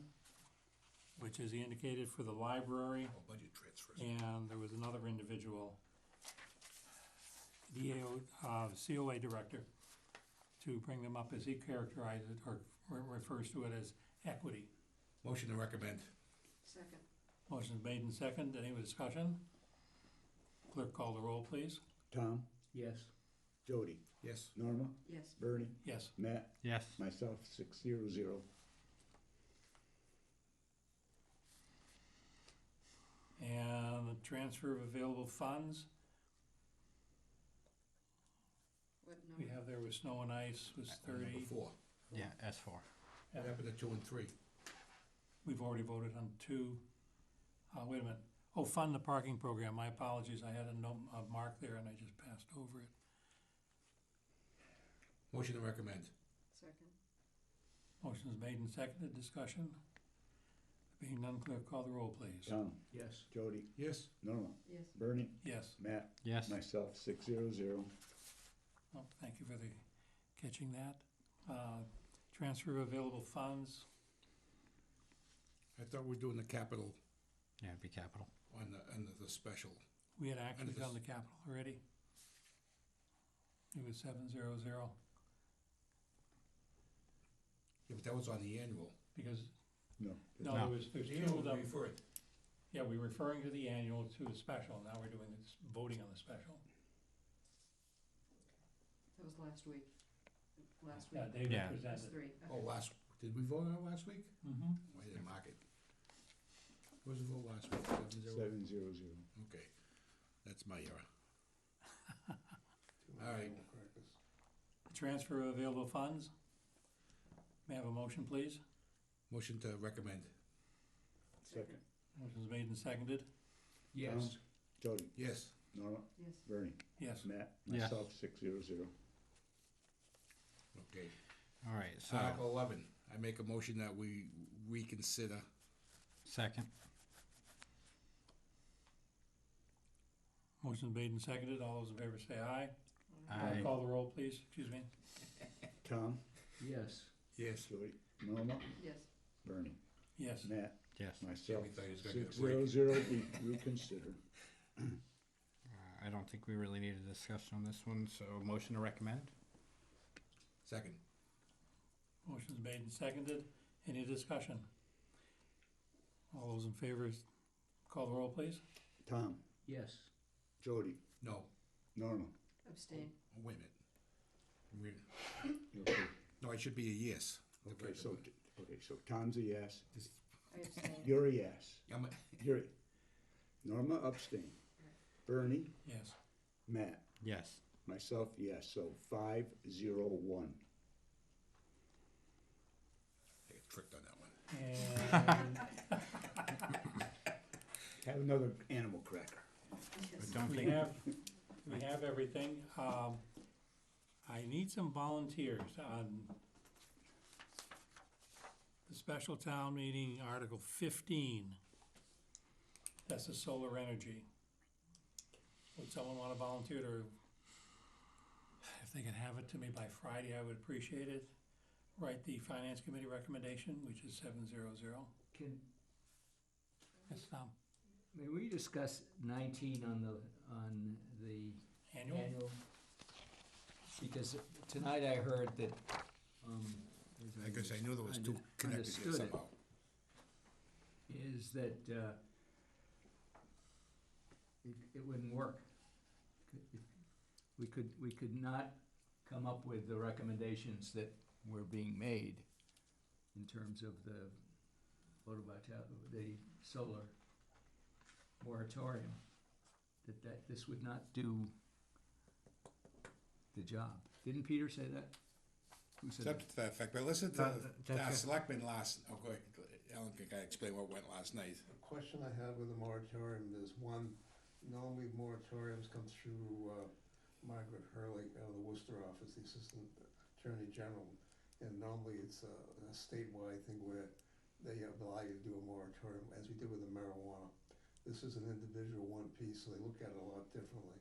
which is indicated for the library, Oh, budget transfers. and there was another individual, the COA director, to bring them up as he characterized it, or refers to it as equity. Motion to recommend. Second. Motion's made and second. Any discussion? Clerk, call the roll, please. Tom, Yes. Jody, Yes. Norma, Yes. Bernie, Yes. Matt, Yes. myself, 600. And the transfer of available funds, What we number? have there with snow and ice was 30. Number 4. Yeah, S4. What happened to 2 and 3? We've already voted on 2. Wait a minute. Oh, fund the parking program. My apologies. I had a note, a mark there and I just passed over it. Motion to recommend. Second. Motion's made and seconded. Discussion? Being none, clerk, call the roll, please. Tom, Yes. Jody, Yes. Norma, Yes. Bernie, Yes. Matt, Yes. myself, 600. Oh, thank you for the catching that. Transfer of available funds. I thought we were doing the capital Yeah, it'd be capital. on the special. We had actually Under done the this- capital already. It was 700 Yeah, but that was on the annual. because, No. no, No. there's The two annual of them. referred. Yeah, we're referring to the annual, to the special. Now we're doing this, voting on the special. That was last week. Last Yeah, week. David Yeah. That's presented. 3. Oh, did we vote on it last week? Mm-hmm. Why didn't I mark it? What was the vote last week? 7-0? 700. Okay, that's my error. Too many All right. animal crackers. Transfer of available funds. May I have a motion, please? Motion to recommend. Second. Motion's made and seconded. Yes. Jody, Yes. Norma, Yes. Bernie, Yes. Matt, Yes. myself, 600. Okay. All right, so, Article 11, I make a motion that we reconsider. second. Motion's made and seconded. All those in favor say aye. Aye. Call the roll, please. Excuse me. Tom, Yes. Yes. Jody, Norma, Yes. Bernie, Yes. Matt, Yes. myself, Jeremy thought he was gonna get a break. 600, we reconsider. I don't think we really need a discussion on this one, so motion to recommend? Second. Motion's made and seconded. Any discussion? All those in favor, call the roll, please. Tom, Yes. Jody, No. Norma, Abstain. Oh, wait a minute. you okay? No, it should be a yes. Okay, so Tom's a yes, I abstain. you're a yes, I'm a- you're, Norma abstain, Bernie, Yes. Matt, Yes. myself, yes, so 501. I got tricked on that one. And Have another animal cracker. I don't we think, have everything. I need some volunteers on the special town meeting, Article 15. That's the solar energy. Would someone want to volunteer to, if they can have it to me by Friday, I would appreciate it. Write the Finance Committee recommendation, which is 700. Can, Yes, Tom. may we discuss 19 on the Annual? annual? Because tonight I heard that, I guess I knew there was two connected here Understood it. somehow. is that, it wouldn't work. We could not come up with the recommendations that were being made in terms of the the solar moratorium, that this would not do the job. Didn't Peter say that? Who said that? Something to that effect, but listen to That's our it. selectmen last, oh, go ahead, Alan can kinda explain what went last night. The question I have with the moratorium is, one, normally moratoriums come through Margaret Hurley out of the Worcester office, the Assistant Attorney General. And normally it's a statewide thing where they allow you to do a moratorium, as we did with the marijuana. This is an individual one piece, so they look at it a lot differently.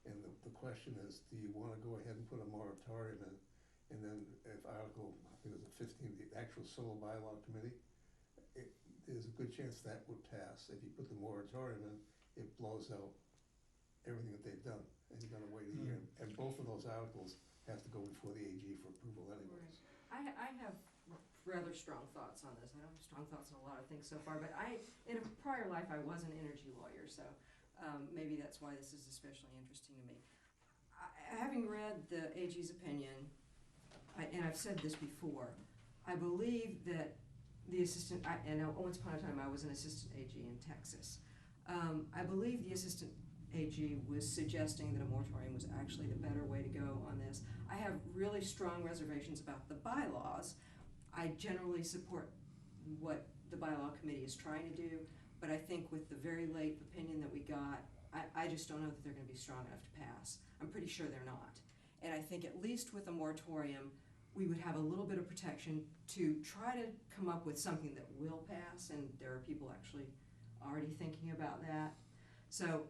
And the question is, do you wanna go ahead and put a moratorium in? And then if Article, I think it was the 15, the actual solar bylaw committee, there's a good chance that would pass. If you put the moratorium in, it blows out everything that they've done, and you're gonna wait a year. And both of those articles have to go before the AG for approval anyways. I have rather strong thoughts on this. I don't have strong thoughts on a lot of things so far, but in a prior life, I was an energy lawyer, so maybe that's why this is especially interesting to me. Having read the AG's opinion, and I've said this before, I believe that the assistant, and once upon a time I was an assistant AG in Texas. I believe the assistant AG was suggesting that a moratorium was actually the better way to go on this. I have really strong reservations about the bylaws. I generally support what the bylaw committee is trying to do, but I think with the very late opinion that we got, I just don't know that they're gonna be strong enough to pass. I'm pretty sure they're not. And I think at least with a moratorium, we would have a little bit of protection to try to come up with something that will pass, and there are people actually already thinking about that. So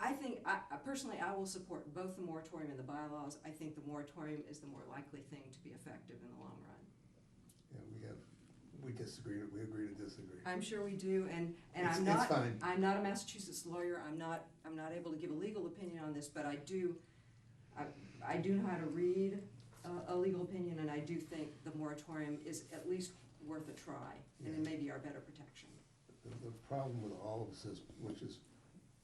I think, personally, I will support both the moratorium and the bylaws. I think the moratorium is the more likely thing to be effective in the long run. Yeah, we disagree, we agree to disagree. I'm sure we do, and It's I'm not, fine. I'm not a Massachusetts lawyer. I'm not able to give a legal opinion on this, but I do know how to read a legal opinion, and I do think the moratorium is at least worth a try, and it may be our better protection. The problem with all of this is,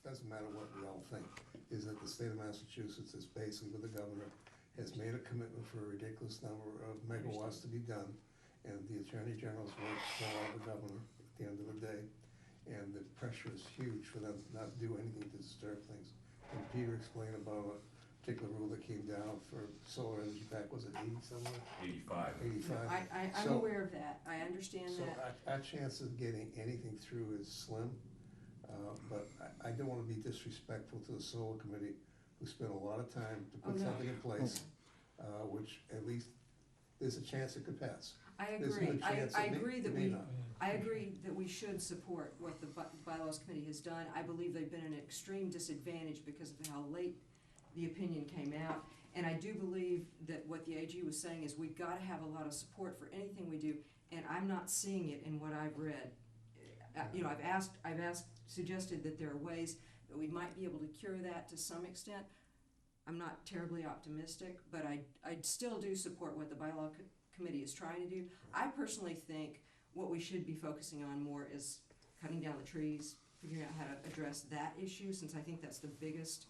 doesn't matter what we all think, is that the state of Massachusetts is basically, with the governor, has made a commitment for a ridiculous number of megawatts to be done, and the Attorney General's work for the governor at the end of the day, and the pressure is huge for them to not do anything to disturb things. And Peter explained about a particular rule that came down for solar energy back, was it 80 somewhere? 85. 85. I'm So- aware of that. I understand So that. our chance of getting anything through is slim, but I don't want to be disrespectful to the solar committee, who spent a lot of time to put Oh, no. something in place, which at least there's a chance it could pass. I There's agree. no chance I it may- agree that it may not. I agree that we should support what the bylaws committee has done. I believe they've been an extreme disadvantage because of how late the opinion came out. And I do believe that what the AG was saying is we've gotta have a lot of support for anything we do, and I'm not seeing it in what I've read. I've suggested that there are ways that we might be able to cure that to some extent. I'm not terribly optimistic, but I still do support what the bylaw committee is trying to do. I personally think what we should be focusing on more is cutting down the trees, figuring out how to address that issue, since I think that's the biggest,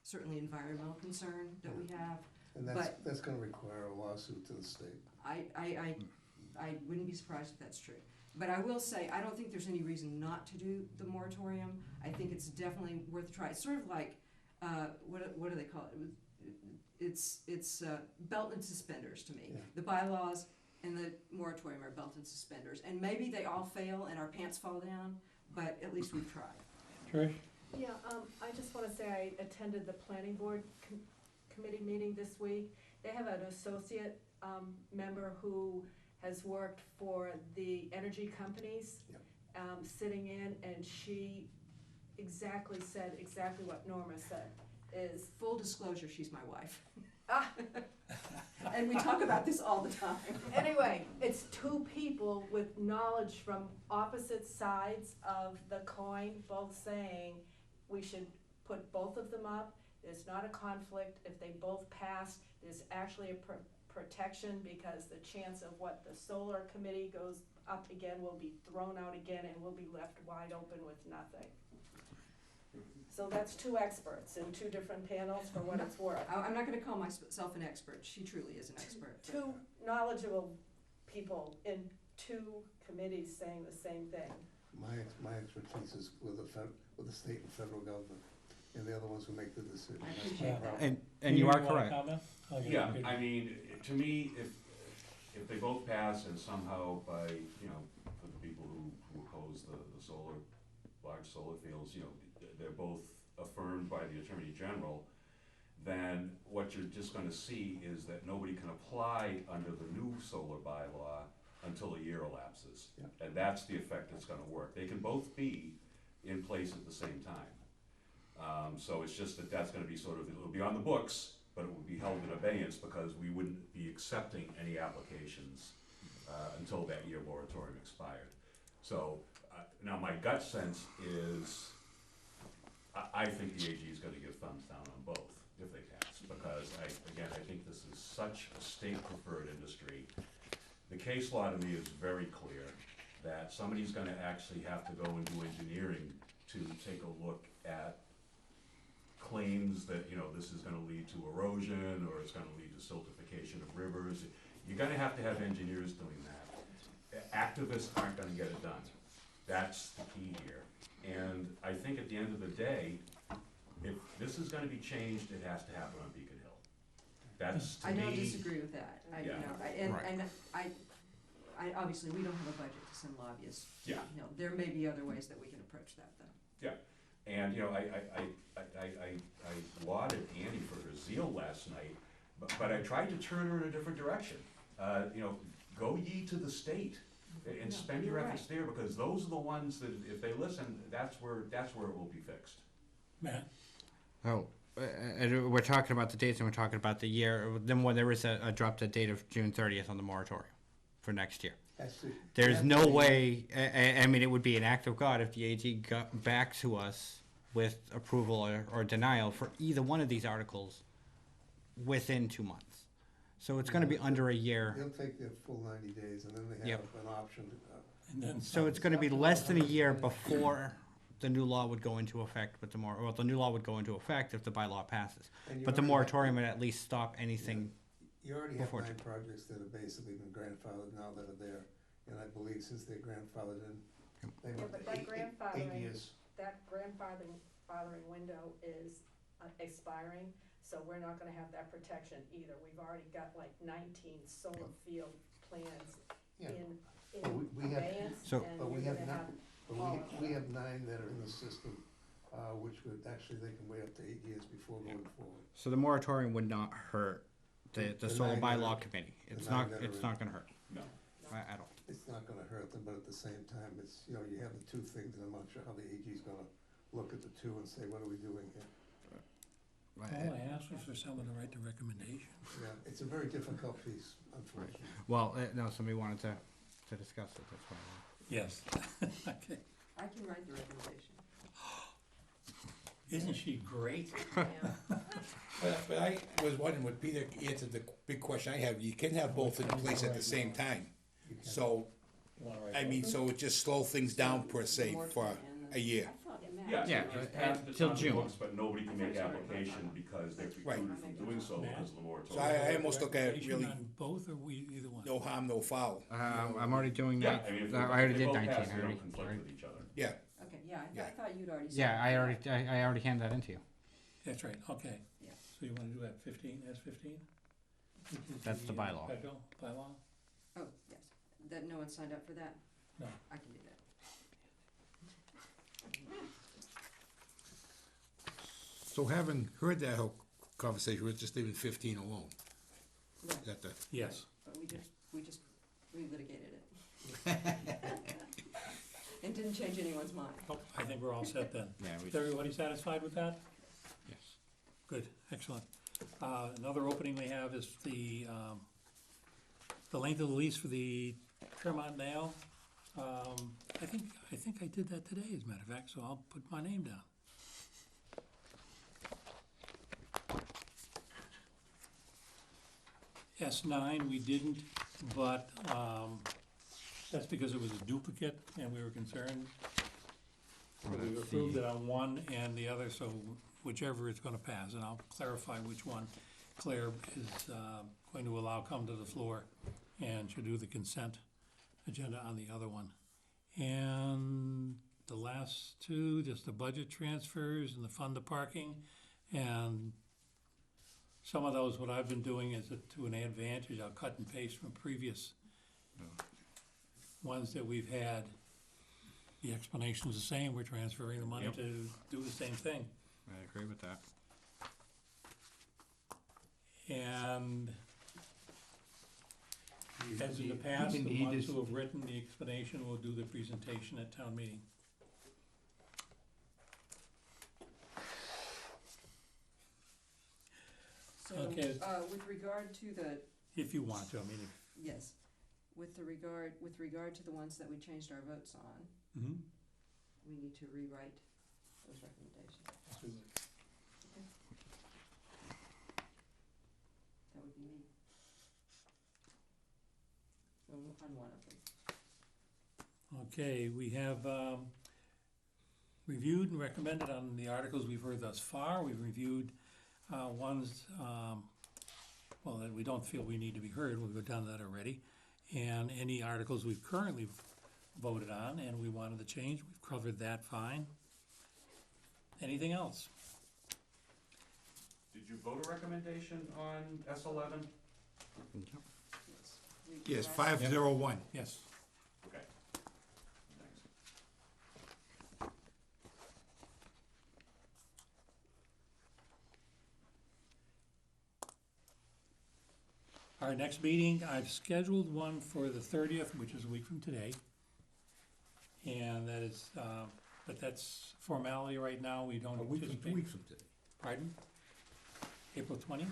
certainly environmental concern that we have. And that's gonna require a lawsuit to the state. I wouldn't be surprised if that's true. But I will say, I don't think there's any reason not to do the moratorium. I think it's definitely worth a try. It's sort of like, what do they call it? It's belt and suspenders to me. Yeah. The bylaws and the moratorium are belt and suspenders. And maybe they all fail and our pants fall down, but at least we've tried. Trish? Yeah, I just wanna say I attended the planning board committee meeting this week. They have an associate, member who has worked for the energy companies. Yep. Sitting in, and she said exactly what Norma said, is, Full disclosure, she's my wife. ah, And we talk about this all the time. anyway, it's two people with knowledge from opposite sides of the coin, both saying we should put both of them up. There's not a conflict. If they both pass, there's actually a protection, because the chance of what the solar committee goes up again will be thrown out again, and we'll be left wide open with nothing. So that's two experts in two different panels for what it's worth. I'm not gonna call myself an expert. She truly is an expert. Two knowledgeable people in two committees saying the same thing. My expertise is with the state and federal government, and they're the ones who make the decision. I appreciate that. And you are Peter, wanna correct. comment? Okay, Yeah, good. I mean, to me, if they both pass and somehow by, for the people who oppose the large solar fields, they're both affirmed by the Attorney General, then what you're just gonna see is that nobody can apply under the new solar bylaw until a year elapses. Yeah. And that's the effect that's gonna work. They can both be in place at the same time. So it's just that's gonna be it'll be on the books, but it would be held in abeyance because we wouldn't be accepting any applications until that year moratorium expired. So, now my gut sense is, I think the AG is gonna give thumbs down on both, if they pass, because I think this is such a state-preferred industry. The case law to me is very clear, that somebody's gonna actually have to go and do engineering to take a look at claims that, you know, this is gonna lead to erosion, or it's gonna lead to siltification of rivers. You're gonna have to have engineers doing that. Activists aren't gonna get it done. That's the key here. And I think at the end of the day, if this is gonna be changed, it has to happen on Beacon Hill. That's, to I me. don't disagree with that, Yeah. and I, obviously, we don't have a budget to send lobbyists. Yeah. You know, there may be other ways that we can approach that, though. Yeah, and, you know, I lauded Annie for her zeal last night, but I tried to turn her in a different direction. You know, go ye to the state and No, spend you're your right. efforts there, because those are the ones that, if they listen, that's where it will be fixed. Matt? Oh, we're talking about the dates and we're talking about the year. Then when there is a drop dead date of June 30th on the moratorium for next year. That's it. There's no way, I mean, it would be an act of God if the AG got back to us with approval or denial for either one of these articles within 2 months. So it's gonna be under a year. They'll take their full 90 days, and then they have Yep. an option. And then So it's gonna be less than a year before the new law would go into effect with well, the new law would go into effect if the bylaw passes. And you But the already have- moratorium would at least stop anything. You already have before 9 June. projects that have basically been grandfathered now that are there, and I believe since they're grandfathered in, they Yeah, went but that eight grandfathering, years. that grandfathering window is expiring, so we're not gonna have that protection either. We've already got like 19 solar field plans Yeah. in But we have- abeyance, So- and But you're we gonna have have not, but all of we them. have 9 that are in the system, which would, actually, they can wait up to 8 years before going forward. So the moratorium would not hurt the The solar nine that bylaw are- committee. the It's nine not, that it's are not gonna hurt No. at all. It's not gonna hurt them, but at the same time, it's, you know, you have the 2 things, and I'm not sure how the AG's gonna look at the 2 and say, what are we doing here? All I asked was for someone to write the recommendation. Yeah, it's a very difficult piece, unfortunately. Well, no, somebody wanted to discuss it, that's why. Yes. Okay. I can write the recommendation. Isn't she great? Yeah. But I was wondering, what Peter answered the big question I have, you can have both in place at the same time. You can- So, You wanna write I mean, so it just slow things down per se for a year. I thought Matt. Yeah, Yeah, it's but, passed, it's till on the June. books, but nobody can make application because they're precluded from doing so because of the So moratorium. I almost look at it recommendation really, on both, or we, either one? no harm, no foul. I'm already doing Yeah, that. I mean, if I they already did both 19. pass, I they already, don't conflict with each other. Yeah, Okay, yeah, I Yeah. thought you'd already said. yeah, that. I already handed that into you. That's right, okay. Yeah. So you wanna do that 15, that's 15? Which is That's the bylaw. Federal bylaw? Oh, yes, that, no one signed up for that? No. I can do that. so having heard that whole conversation, we're just leaving 15 alone. Is Right, that the, Yes. but we just relitigated it. And didn't change anyone's mind. Oh, I think we're all set then. Yeah, Is everybody satisfied with that? Yes. Good, excellent. Another opening we have is the length of the lease for the Tremont Nail. I think I did that today, as a matter of fact, so I'll put my name down. S9, we didn't, but, that's because it was a duplicate and we were concerned. We approved it on one and the other, so whichever it's gonna pass, and I'll clarify which one Claire is, going to allow come to the floor, and she'll do the consent agenda on the other one. And the last two, just the budget transfers and the fund the parking, and some of those, what I've been doing is to an advantage, I'll cut and paste from previous ones that we've had. The explanation's the same, we're transferring the money Yep. to do the same thing. I agree with that. And as in the past, he the ones just- who have written the explanation will do the presentation at town meeting. So, Okay. with regard to the, If you want to, I mean, yes, with regard to the ones that we changed our votes on, Mm-hmm. we need to rewrite those recommendations. Okay. That would be me. On one of them. Okay, we have reviewed and recommended on the articles we've heard thus far. We've reviewed ones, well, that we don't feel we need to be heard. We've done that already. And any articles we've currently voted on and we wanted to change, we've covered that fine. Anything else? Did you vote a recommendation on S11? Yes, 501. Yes. Okay. Thanks. Our next meeting, I've scheduled one for the 30th, which is a week from today. And that is, but that's formality right now. We don't A week from, 2 anticipate. weeks from today. Pardon? April 20th?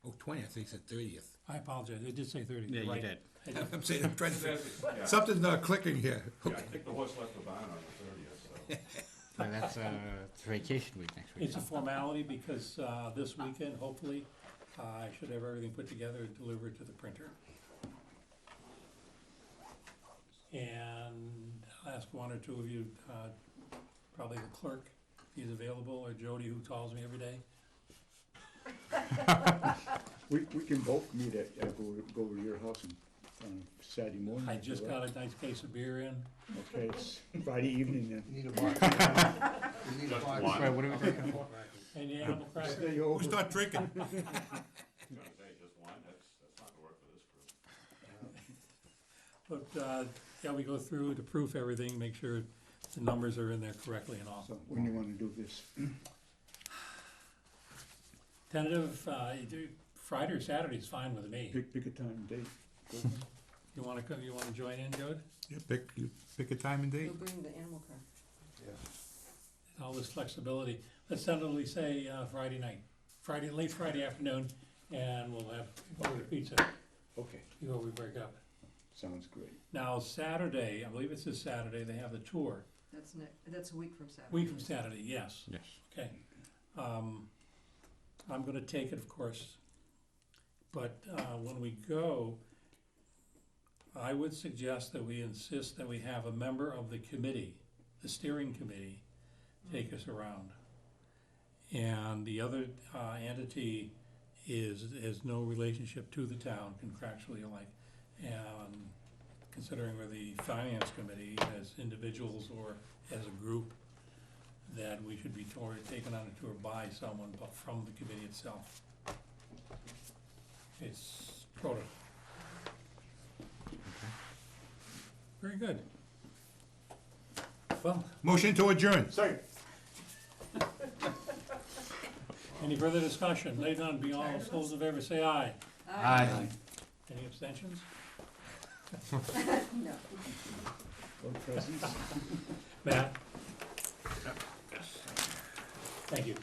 Oh, 20, I think it's the 30th. I apologize. I did say 30th. Yeah, you Right. did. I did. I'm saying, I'm trying to, Yeah. something's not clicking here. Yeah, I think the horse left the barn on the 30th, so. So that's it's vacation week next week. It's a formality because this weekend, hopefully, I should have everything put together and delivered to the printer. And I'll ask one or two of you, probably the clerk, if he's available, or Jody, who calls me every day. We can both meet at, go to your house on Saturday morning. I just got a nice case of beer in. Okay, it's Friday evening then. You need a box. You need a Just box. one. Right, what are we drinking? And the animal cracker. Stay over. Who's not drinking? I was gonna say, just one, that's not gonna work for this group. But, yeah, we go through to proof everything, make sure the numbers are in there correctly and all. So when you wanna do this? Tentative, either Friday or Saturday is fine with me. Pick a time and date. You wanna come, you wanna join in, Jode? Yeah, pick a time and date. You'll bring the animal cracker. All this flexibility. Let's tentatively say Friday night, late Friday afternoon, and we'll have order pizza Okay, before we break up. sounds great. Now, Saturday, I believe it's this Saturday, they have the tour. That's a week from Saturday. Week from Saturday, yes. Yes. Okay. I'm gonna take it, of course. But when we go, I would suggest that we insist that we have a member of the committee, the steering committee, take us around. And the other entity has no relationship to the town contractually, like, and considering we're the finance committee as individuals or as a group, that we should be taken on a tour by someone, but from the committee itself. It's protocol. Very good. Well, Motion to adjourn. Second. any further discussion? Laid on, be all those in favor, say aye. Aye. Any abstentions? No. No presents? Matt? Thank you.